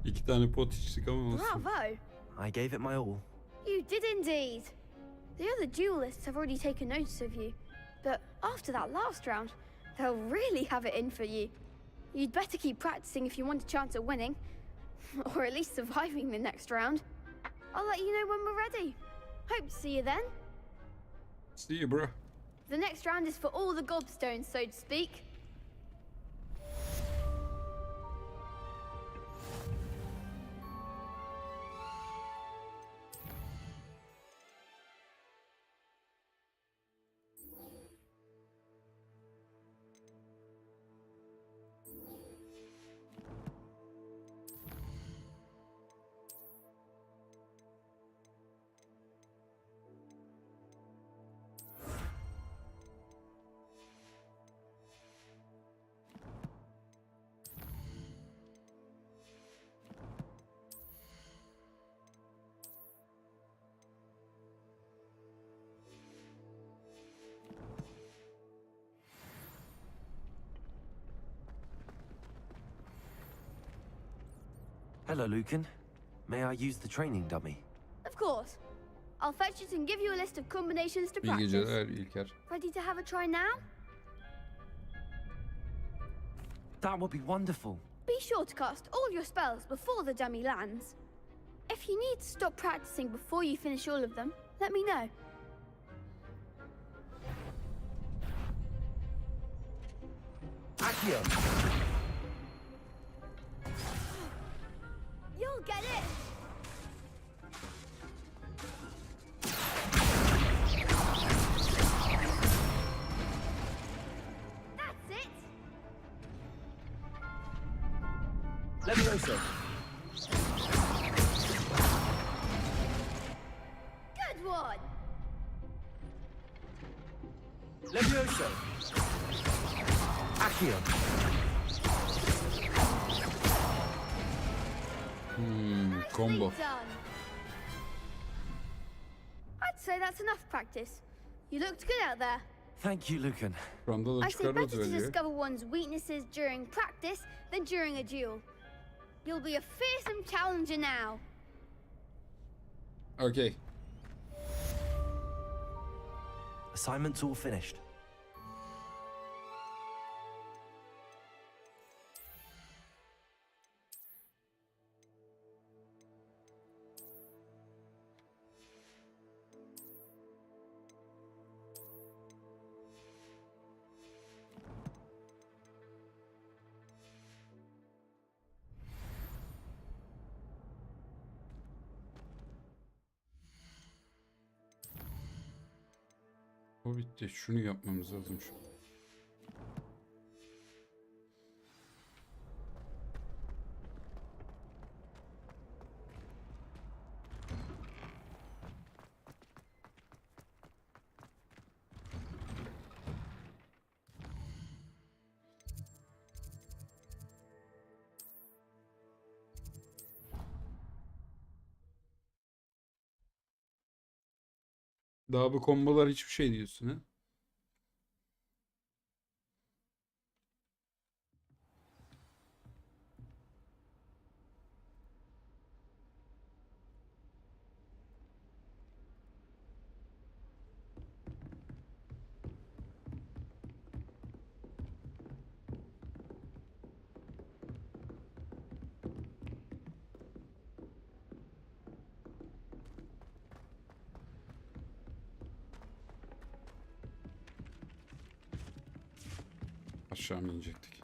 2 tane pot içtik ama olsun. Bravo! I gave it my all. You did indeed. The other duelists have already taken notice of you, but after that last round, they'll really have it in for you. You'd better keep practicing if you want a chance at winning, or at least surviving the next round. I'll let you know when we're ready. Hope to see you then. See you, bro. The next round is for all the gobstones, so to speak. Hello, Lucan. May I use the training dummy? Of course. I'll fetch it and give you a list of combinations to İyi practice. geceler İlker. Ready to have a try now? That would be wonderful. Be sure to cast all your spells before the dummy lands. If you need to stop practicing before you finish all of them, let me know. Accio! You'll get it! That's it! Levioso! Good one! Levioso! Accio! Combo. Nicely done. I'd say that's enough practice. You looked good out there. Thank you, Lucan. Ramda da I say çıkarız better to öyle. discover one's weaknesses during practice than during a duel. You'll be a fearsome challenger now. Okay. Assignment's all finished. O bitti. Şunu yapmamız lazım şu. Daha bu kombolar hiçbir şey diyorsun ha? Aşağı mı inecektik?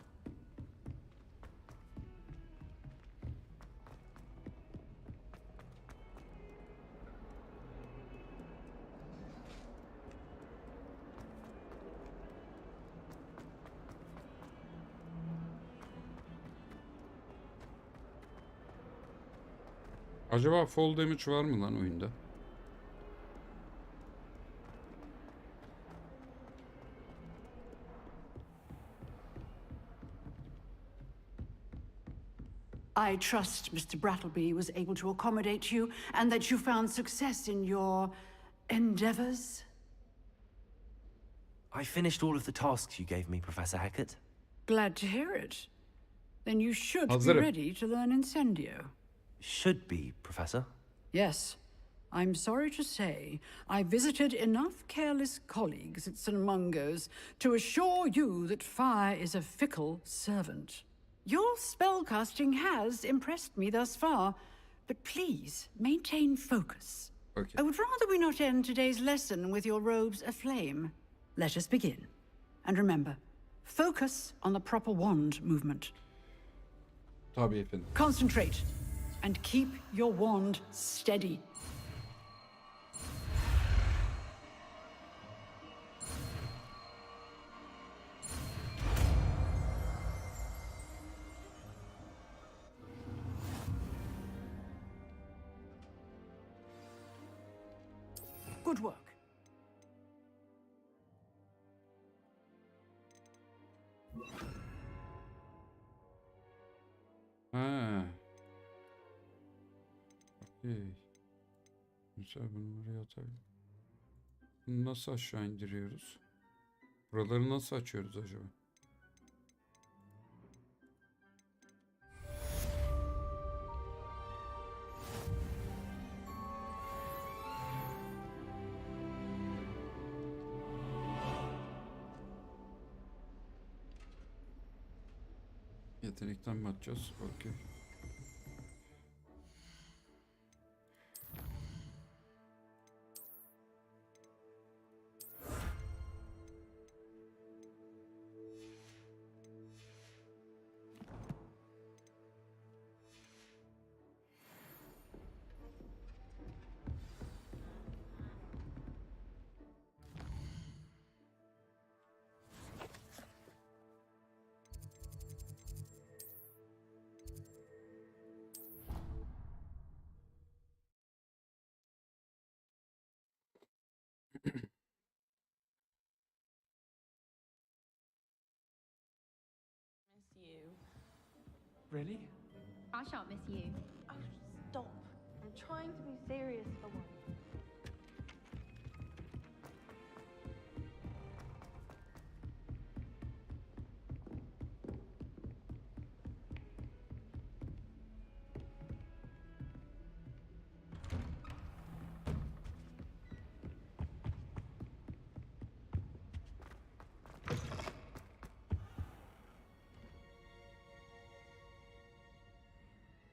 Acaba fall damage var mı lan oyunda? I trust Mr. Brattleby was able to accommodate you and that you found success in your endeavors. I finished all of the tasks you gave me, Professor Hackett. Glad to hear it. Then you should Hazırım. be ready to learn Incendio. Should be, Professor. Yes. I'm sorry to say, I visited enough careless colleagues at St. Mungo's to assure you that fire is a fickle servant. Your spellcasting has impressed me thus far, but please maintain focus. Okay. I would rather we not end today's lesson with your robes aflame. Let us begin. And remember, focus on the proper wand movement. Tabii efendim. Concentrate and keep your wand steady. Good work. Ha. Okey. Güzel, bunu buraya atayım. Bunu nasıl aşağı indiriyoruz? Buraları nasıl açıyoruz acaba? Yetenekten mi atacağız? Okey. Really? I shan't miss you. Oh, stop. I'm trying to be serious for once.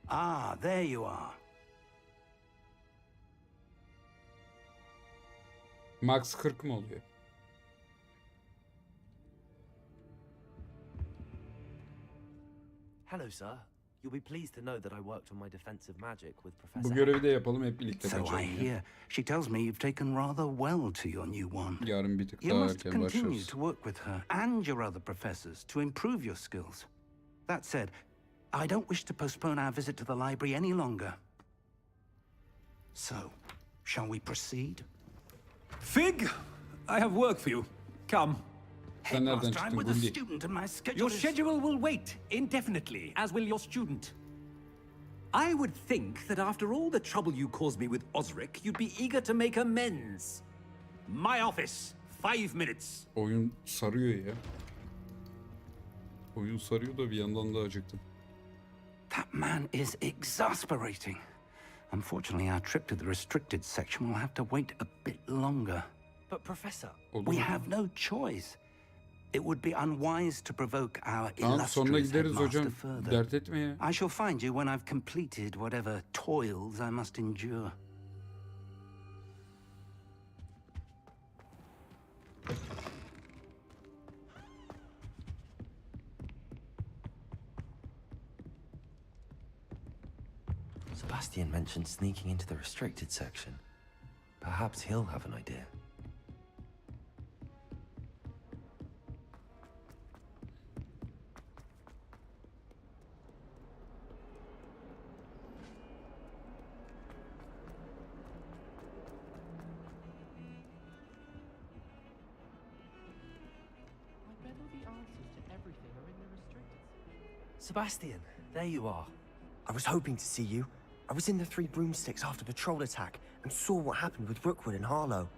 Ah, there you are. Max 40 mı oluyor? Hello, sir. You'll be pleased to know that I worked on my defensive magic with Professor. Bu görevi de yapalım, hep birlikte So I kaçalım ya. hear. She tells me you've taken rather well to your new one. Yarın bir tık You daha must erken continue başlarız. to work with her and your other professors to improve your skills. That said, I don't wish to postpone our visit to the library any longer. So, shall we proceed? Fig, I have work for you. Come. Sen nereden Headmaster, I'm çıktın with a Gundi? student and my schedule Your is... schedule will wait indefinitely, as will your student. I would think that after all the trouble you caused me with Osric, you'd be eager to make amends. My office, 5 minutes. Oyun sarıyor ya. Oyun sarıyor da bir yandan da acıktım. That man is exasperating. Unfortunately, our trip to the restricted section will have to wait a bit longer. But Professor... We have no choice. It would be unwise to provoke our Tamam, sonuna illustrious gideriz headmaster hocam. further. Dert etme ya. I shall find you when I've completed whatever toils I must endure. Sebastian mentioned sneaking into the restricted section. Perhaps he'll have an idea. I bet all the answers to everything are in the restricted. Sebastian, there you are. I was hoping to see you. I was in the Three Broomsticks after the troll attack and saw what happened with Rookwood and Harlow.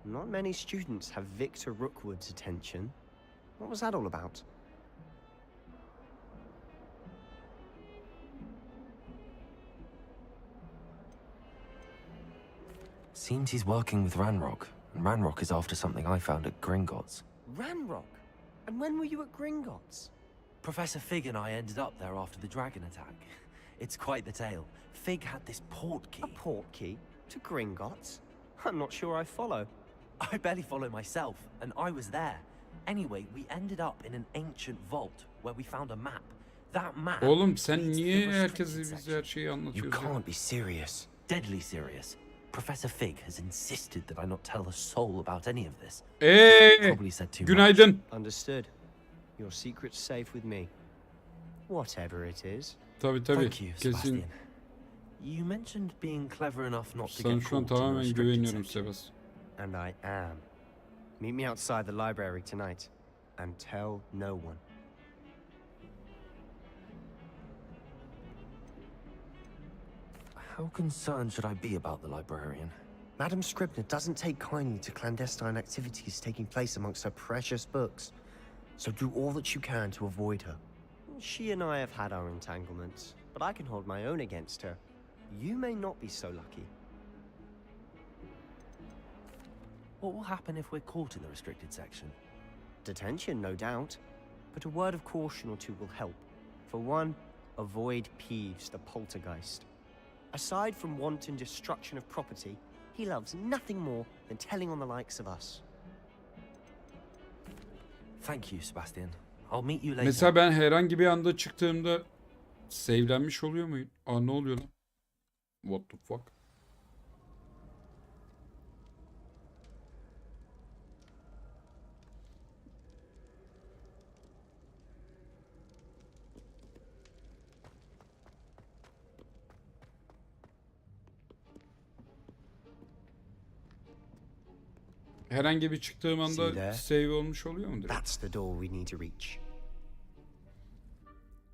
Not many students have Victor Rookwood's attention. What was that all about? Seems he's working with Ranrock, and Ranrock is after something I found at Gringotts. Ranrock? And when were you at Gringotts? Professor Fig and I ended up there after the dragon attack. It's quite the tale. Fig had this port key. A port key? To Gringotts? I'm not sure I follow. I barely follow myself, and I was there. Anyway, we ended up in an ancient vault where we found a map. That map... Oğlum sen niye herkese bize her şeyi You anlatıyorsun? can't be serious. Deadly serious. Professor Fig has insisted that I not tell a soul about any of this. Probably said too günaydın. much. Understood. Your secret's safe with me. Whatever it is. Tabii. Thank you, Kesin. Sebastian. You mentioned being clever enough not to Sana get şu an caught in the tamamen restricted güveniyorum section. Sebas. And I am. Meet me outside the library tonight. And tell no one. How concerned should I be about the librarian? Madam Scribner doesn't take kindly to clandestine activities taking place amongst her precious books. So do all that you can to avoid her. She and I have had our entanglements, but I can hold my own against her. You may not be so lucky. What will happen if we're caught in the restricted section? Detention, no doubt. But a word of caution or two will help. For one, avoid Peeves, the poltergeist. Aside from wanton destruction of property, he loves nothing more than telling on the likes of us. Thank you, Sebastian. I'll meet you later. Mesela ben herhangi bir anda çıktığımda save'lenmiş oluyor muyum? Aa ne oluyor lan? What the fuck? Herhangi bir çıktığım anda save olmuş oluyor mu direkt? That's the door we need to reach.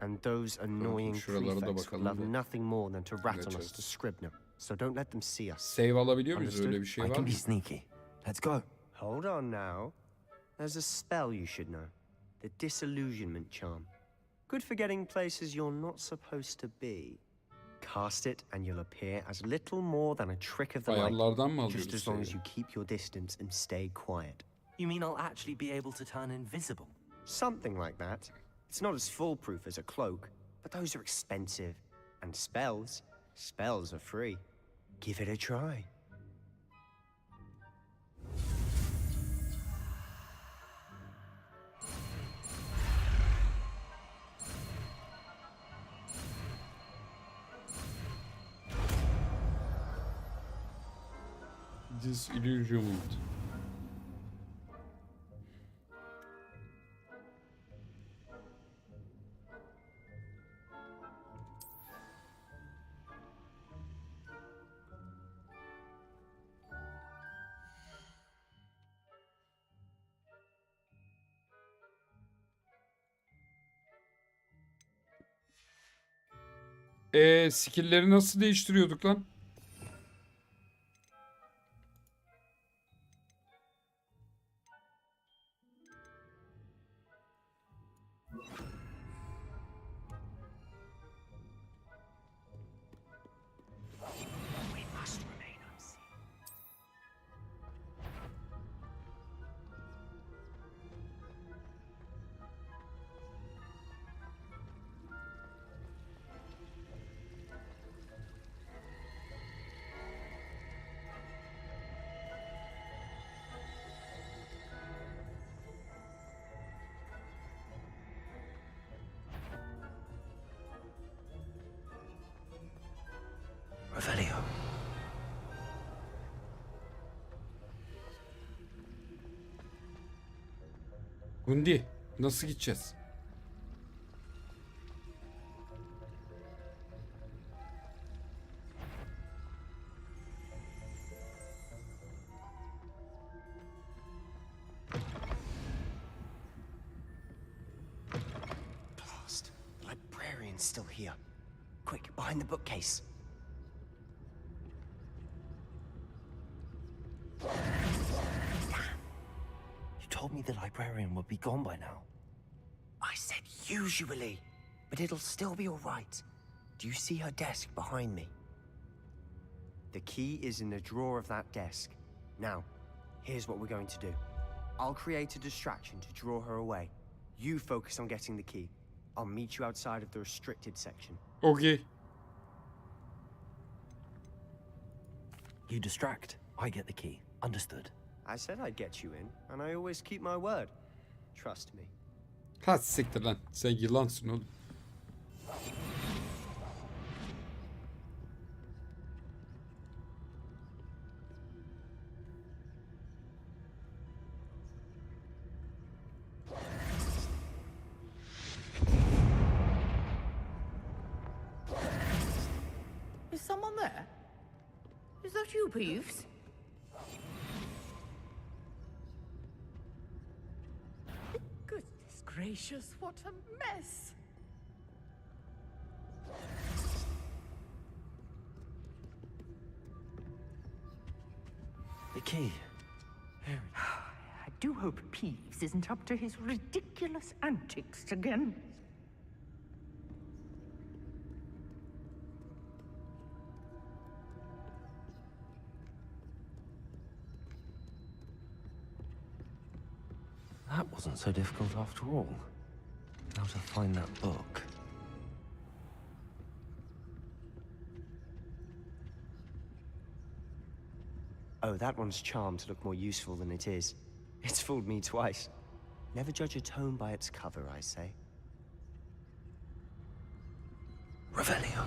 And those annoying prefects will love nothing more than to rat on us to Scribner. So don't let them see us. Save alabiliyor muyuz? Öyle bir şey var mı? I can be sneaky. Let's go. Hold on now. There's a spell you should know. The disillusionment charm. Good for getting places you're not supposed to be. Cast it and you'll appear as little more than a trick of the light, just as long as you keep your distance and stay quiet. You mean I'll actually be able to turn invisible? Something like that. It's not as foolproof as a cloak, but those are expensive. And spells are free. Give it a try. Disillusionment. Skill'leri nasıl değiştiriyorduk lan? Revelio. Gundi, nasıl gideceğiz? Blast. The librarian's still here. Quick, behind the bookcase. You told me the librarian would be gone by now. I said usually, but it'll still be all right. Do you see her desk behind me? The key is in the drawer of that desk. Now, here's what we're going to do. I'll create a distraction to draw her away. You focus on getting the key. I'll meet you outside of the restricted section. Okay. You distract, I get the key. Understood. I said I'd get you in, and I always keep my word. Trust me. Ha siktir lan. Sen yılansın oğlum. Is someone there? Is that you, Peeves? Goodness gracious, what a mess! The key. I do hope Peeves isn't up to his ridiculous antics again. That wasn't so difficult after all. How to find that book. Oh, that one's charmed to look more useful than it is. It's fooled me twice. Never judge a tome by its cover, I say. Revelio.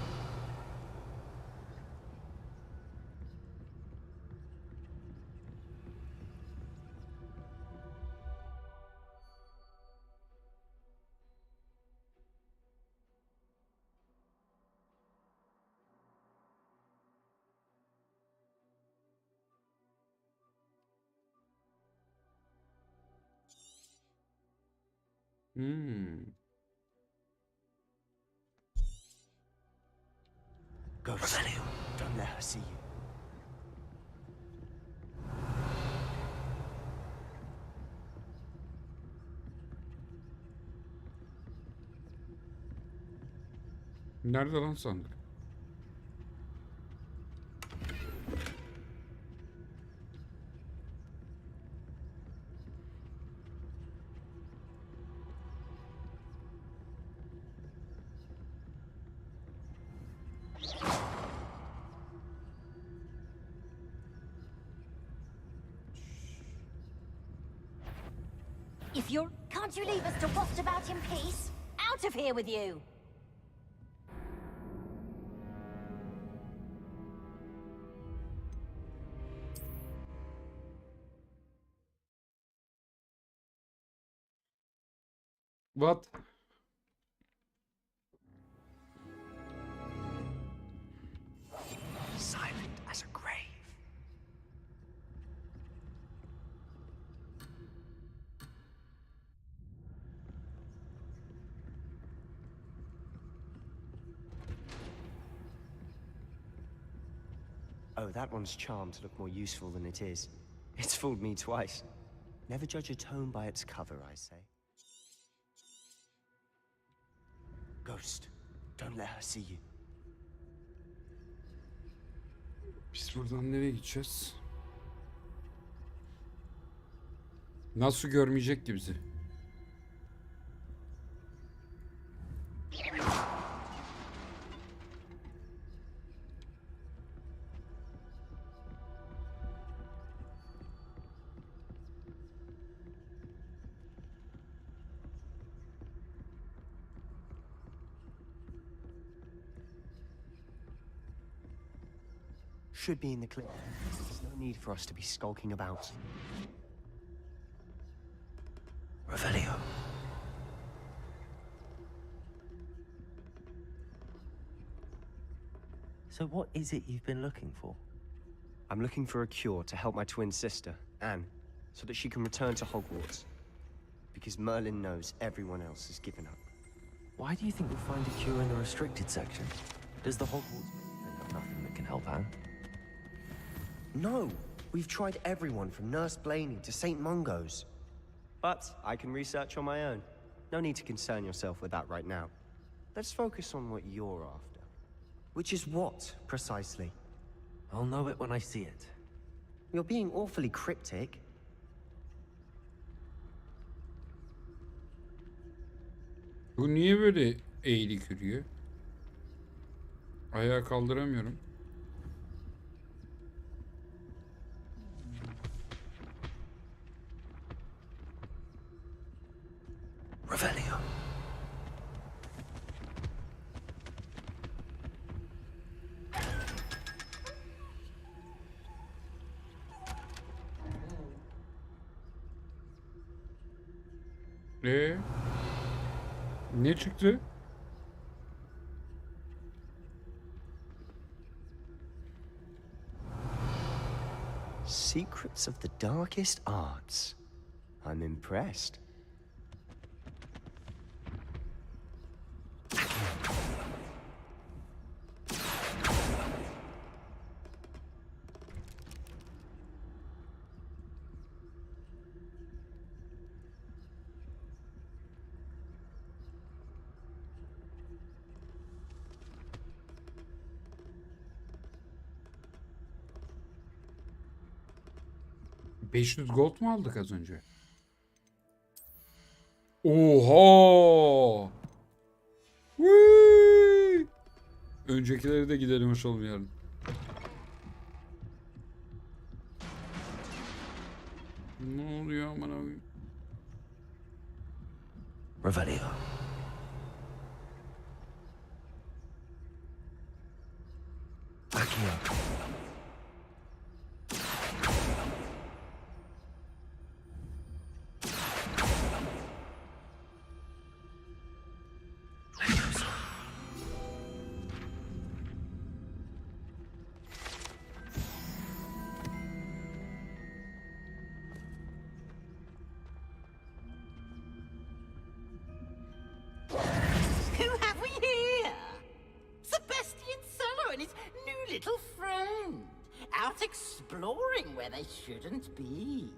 Go, Revelio. Don't let her see you. Nerede lan sandık? If you're... Can't you leave us to waft about in peace? Out of here with you! What? Silent as a grave. Oh, that one's charmed to look more useful than it is. It's fooled me twice. Never judge a tome by its cover, I say. Ghost, don't let her see you. Biz buradan nereye gideceğiz? Nasıl görmeyecek ki bizi? Should be in the clip. There's no need for us to be skulking about. Revelio. So what is it you've been looking for? I'm looking for a cure to help my twin sister, Anne, so that she can return to Hogwarts. Because Merlin knows everyone else has given up. Why do you think we'll find a cure in the restricted section? Does the Hogwarts have nothing that can help Anne? No! We've tried everyone from Nurse Blaney to St. Mungo's. But I can research on my own. No need to concern yourself with that right now. Let's focus on what you're after. Which is what, precisely? I'll know it when I see it. You're being awfully cryptic. Bu niye böyle eğilik yürüyor? Ayağı kaldıramıyorum. Revelio. Ne çıktı? Secrets of the darkest arts. I'm impressed. $500 gold mu aldık az önce? Oha! Whee! Öncekileri de gidelim hoş olmayalım. Ne oluyor aman abi? Revelio. Accio. Who have we here? Sebastian Seller and his new little friend. Out exploring where they shouldn't be.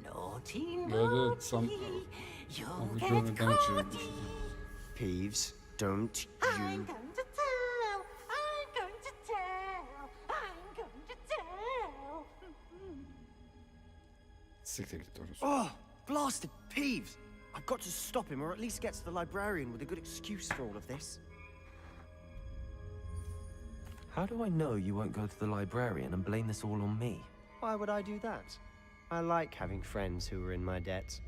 Naughty, naughty. You'll get caught. Peeves, don't I'm you... going to tell. I'm going to tell. I'm going to tell. Siktir git orası. Oh, blasted Peeves! I've got to stop him, or at least get to the librarian with a good excuse for all of this. How do I know you won't go to the librarian and blame this all on me? Why would I do that? I like having friends who are in my debt.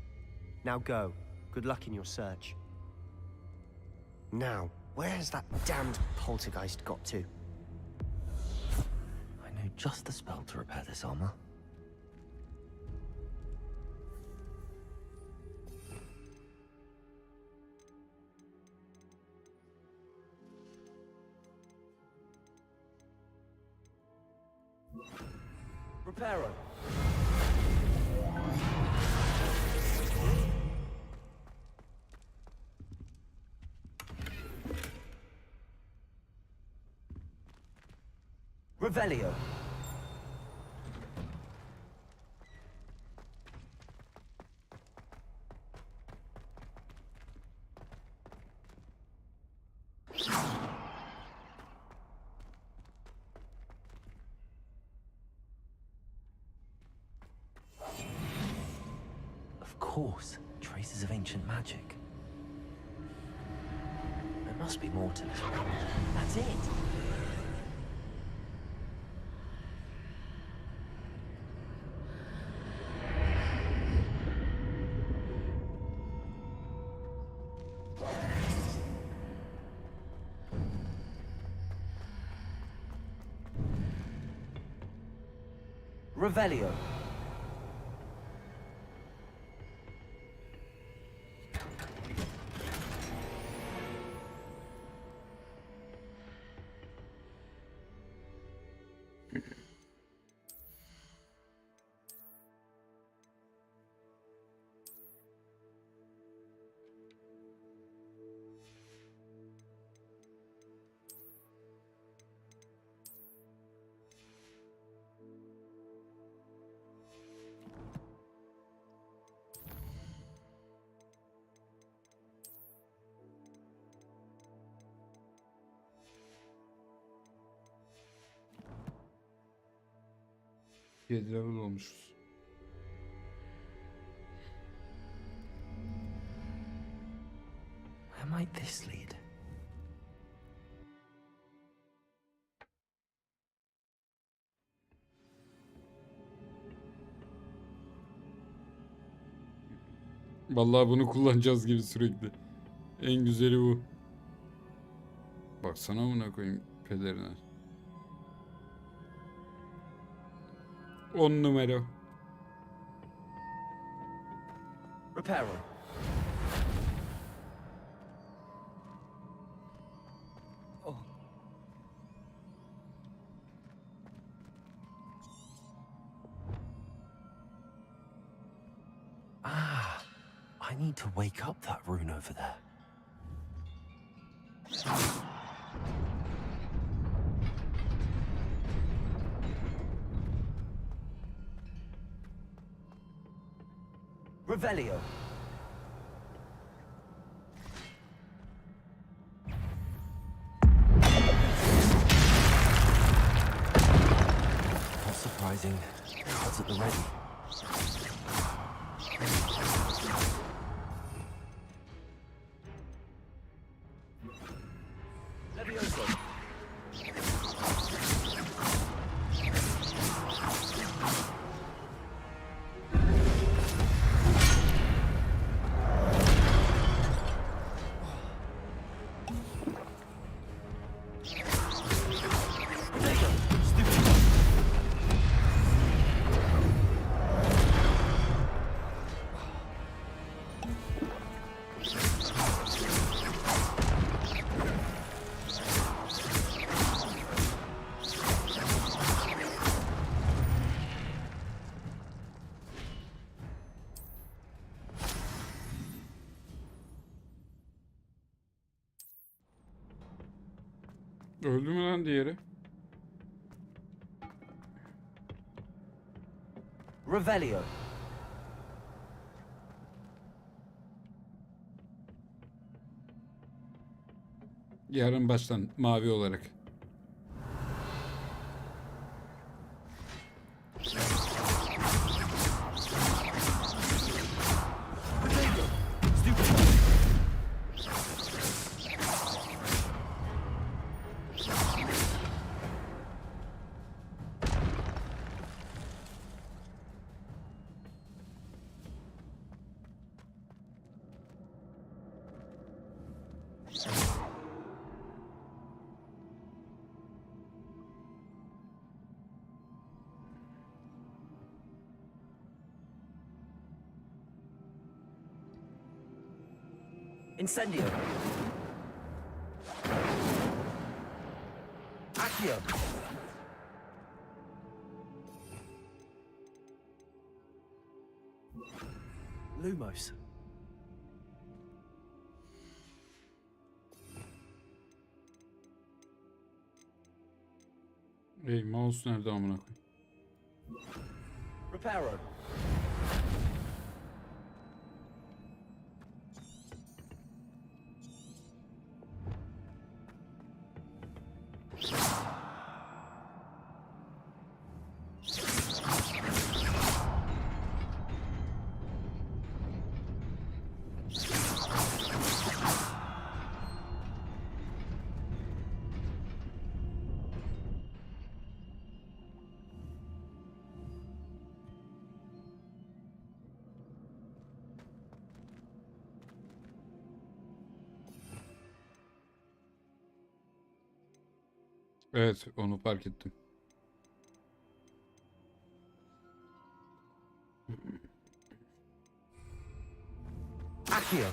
Now go. Good luck in your search. Now, where has that damned poltergeist got to? I know just the spell to repair this armor. Reparo. Revelio. Of course, traces of ancient magic. There must be more to this. That's it. Revelio. 47 level olmuşuz. Where might this lead? Vallahi bunu kullanacağız gibi sürekli. En güzeli bu. Baksana buna koyayım pederine. 10 numara. Repair. I need to wake up that rune over there. Revelio. Not surprising. Cards at the ready. Öldü mü lan diğeri? Revelio. Yarın baştan mavi olarak. Incendio. Accio. Lumos. Ey mouse nerede amına koyayım? Reparo. Evet, onu fark ettim. Accio.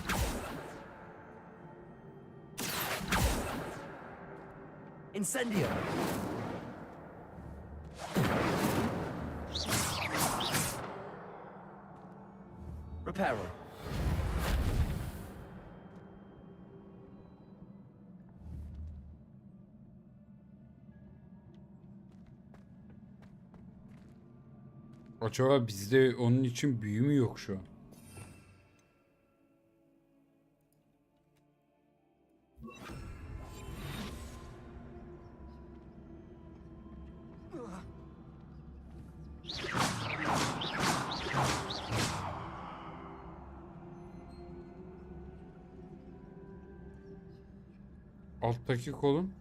Incendio. Reparo. Acaba bizde onun için büyü mü yok şu an? Alttaki kolum.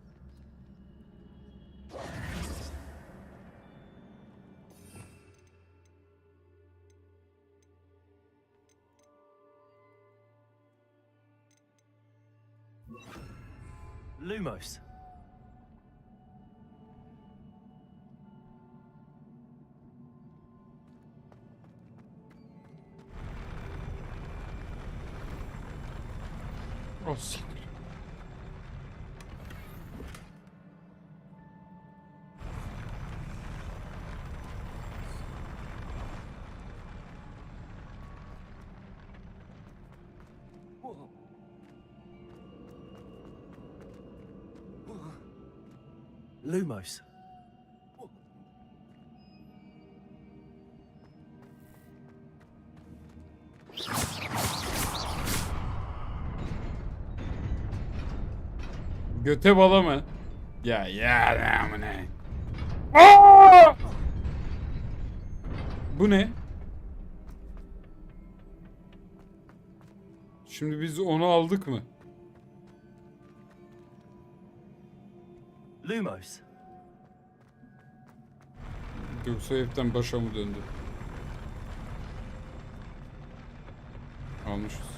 Lumos. Oh, siktir. Lumos. Göte bala mı? Ya ne? Aa! Bu ne? Şimdi biz onu aldık mı? Lumos. Yoksa hepten başa mı döndü? Almışız.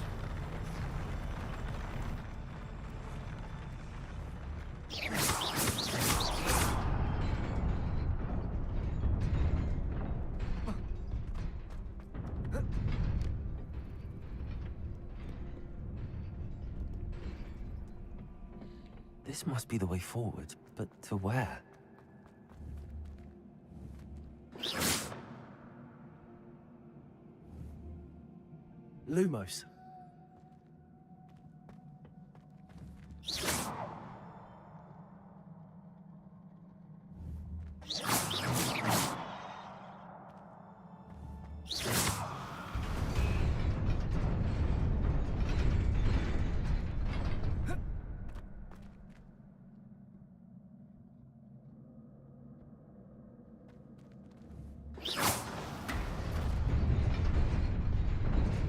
This must be the way forward, but to where? Lumos.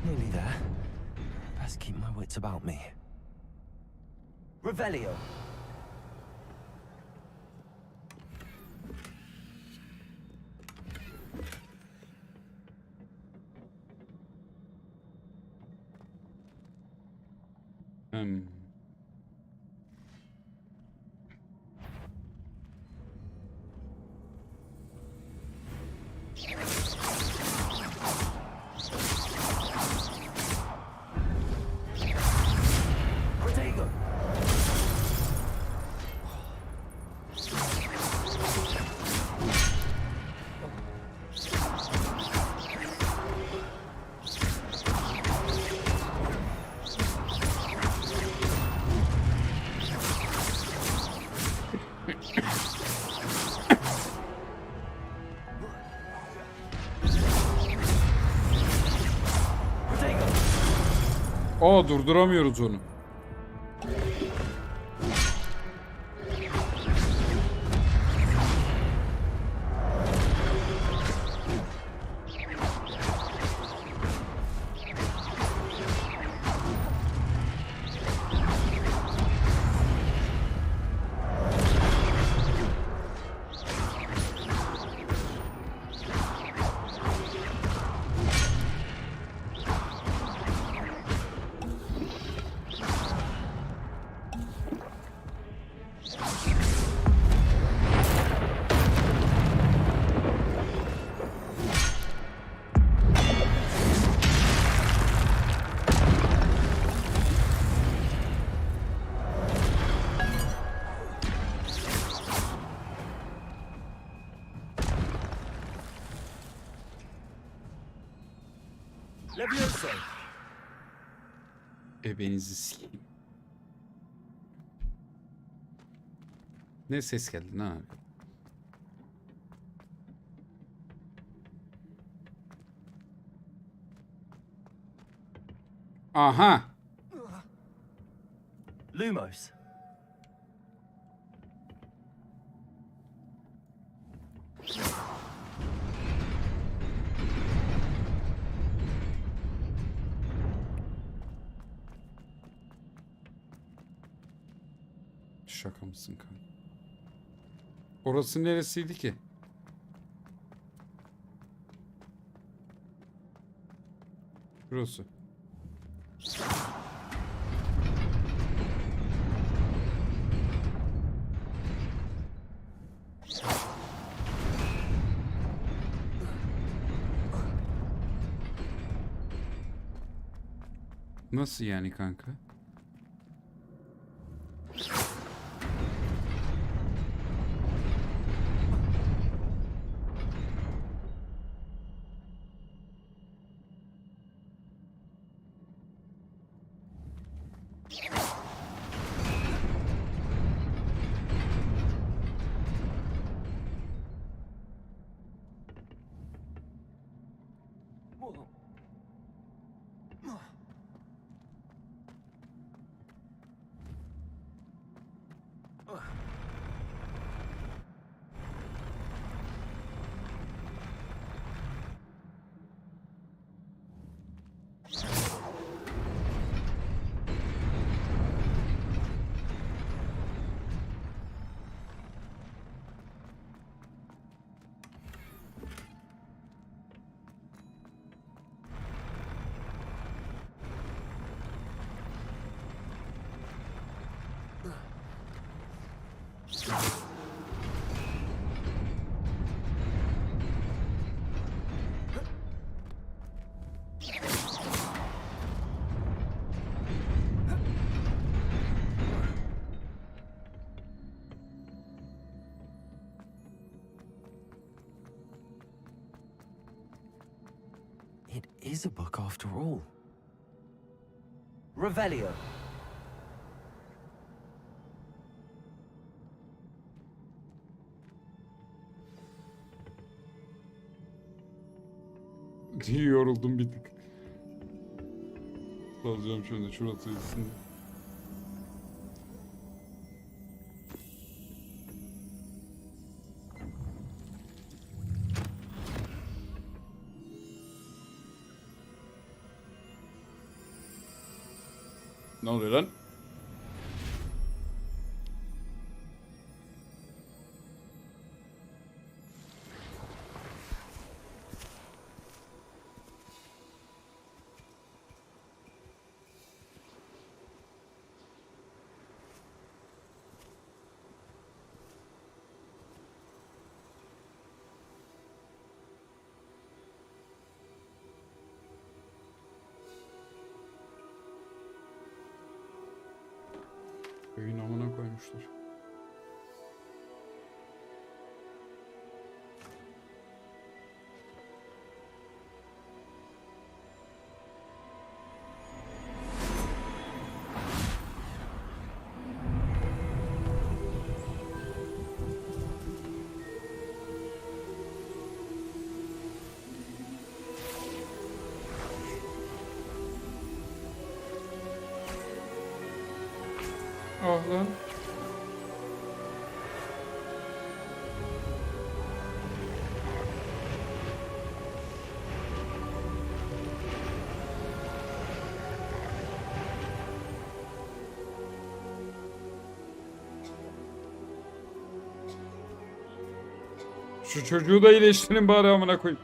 Nearly there. Best keep my wits about me. Revelio. Aa, durduramıyoruz onu. Ebenizi sikeyim. Ne ses geldi lan abi? Aha. Lumos. Şaka mısın kanka? Orası neresiydi ki? Burası. Nasıl yani kanka? It is a book after all. Revelio. Yoruldum bir tık. Alacağım şöyle şurası yesin. Ne oluyor lan? Köyün amına koymuşlar. Ah lan. Şu çocuğu da iyileştirin bari amına koyayım.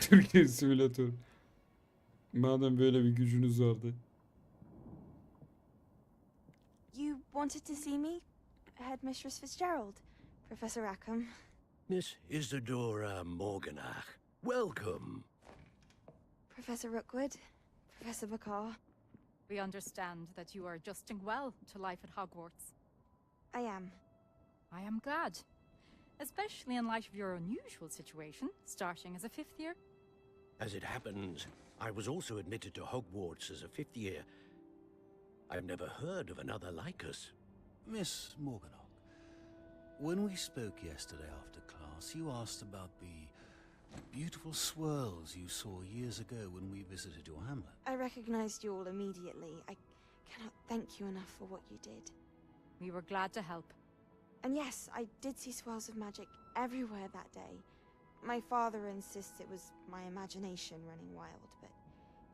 Türkiye simülatörü. Madem böyle bir gücünüz vardı. You wanted to see me? Headmistress Fitzgerald, Professor Rackham. Miss Isadora Morganach, welcome. Professor Rookwood, Professor Bakar. We understand that you are adjusting well to life at Hogwarts. I am. I am glad. Especially in light of your unusual situation, starting as a 5th year. As it happens, I was also admitted to Hogwarts as a 5th year. I've never heard of another like us. Miss Morganock, when we spoke yesterday after class, you asked about the beautiful swirls you saw years ago when we visited your hamlet. I recognized you all immediately. I cannot thank you enough for what you did. We were glad to help. And yes, I did see swirls of magic everywhere that day. My father insists it was my imagination running wild, but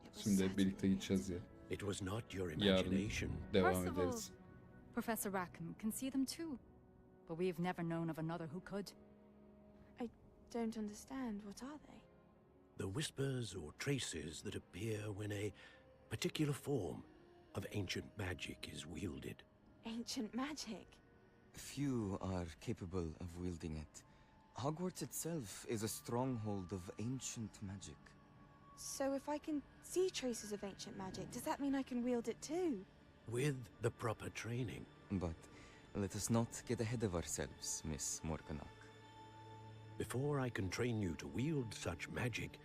it was Şimdi hep birlikte gideceğiz ya. It was not your Yarın imagination. devam Percival, ederiz. Professor Rackham can see them too, but we've never known of another who could. I don't understand. What are they? The whispers or traces that appear when a particular form of ancient magic is wielded. Ancient magic? Few are capable of wielding it. Hogwarts itself is a stronghold of ancient magic. So if I can see traces of ancient magic, does that mean I can wield it too? With the proper training. But let us not get ahead of ourselves, Miss Morganach. Before I can train you to wield such magic,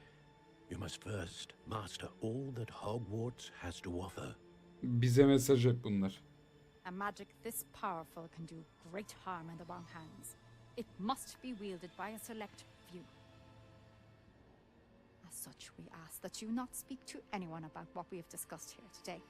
you must first master all that Hogwarts has to offer. Bize mesaj hep bunlar. A magic this powerful can do great harm in the wrong hands. It must be wielded by a select few. As such, we ask that you not speak to anyone about what we have discussed here today.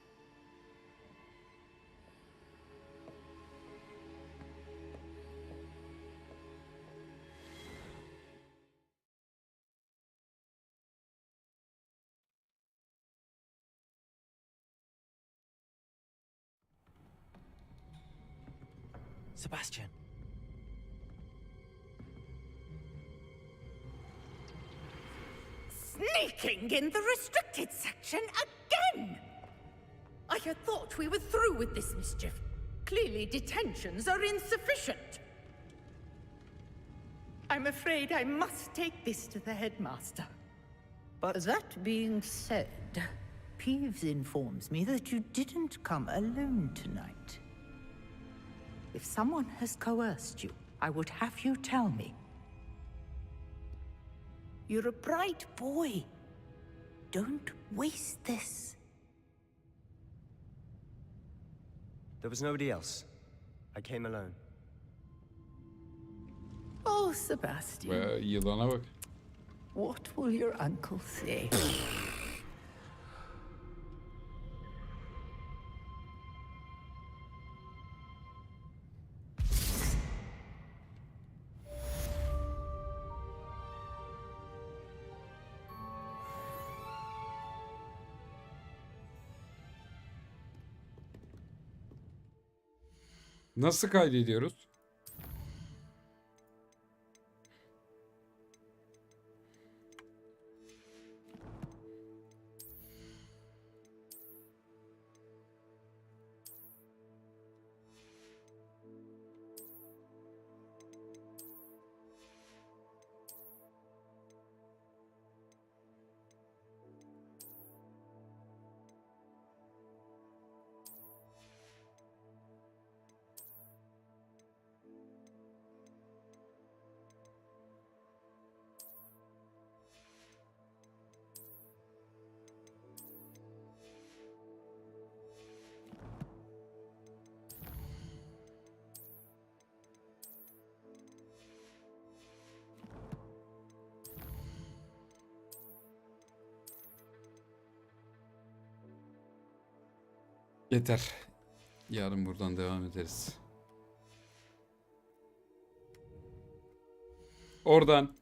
Sebastian. Sneaking in the restricted section again! I had thought we were through with this mischief. Clearly detentions are insufficient. I'm afraid I must take this to the headmaster. But that being said, Peeves informs me that you didn't come alone tonight. If someone has coerced you, I would have you tell me. You're a bright boy. Don't waste this. There was nobody else. I came alone. Oh, Sebastian. Yılana bak. What will your uncle say? Nasıl kaydediyoruz? Yeter. Yarın buradan devam ederiz. Oradan.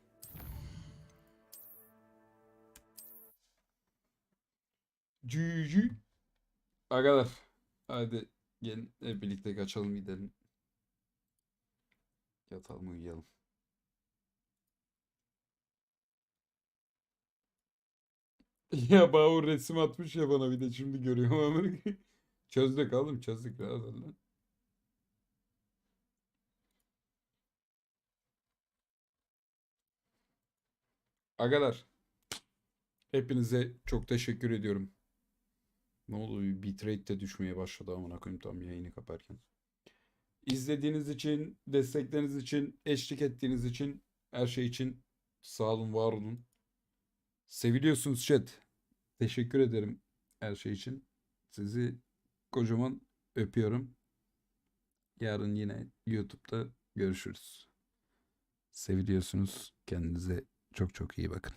Cücü. Arkadaşlar. Hadi gelin hep birlikte kaçalım gidelim. Yatalım uyuyalım. Ya Bağır resim atmış ya bana bir de şimdi görüyorum ama. Çözdük oğlum çözdük. Rahat ol lan. Agalar. Hepinize çok teşekkür ediyorum. Ne oldu bir bitrate de düşmeye başladı amına koyayım tam yayını kaparken. İzlediğiniz için, destekleriniz için, eşlik ettiğiniz için, her şey için sağ olun, var olun. Seviliyorsunuz chat. Teşekkür ederim her şey için. Sizi kocaman öpüyorum. Yarın yine YouTube'da görüşürüz. Seviliyorsunuz. Kendinize çok çok çok iyi bakın.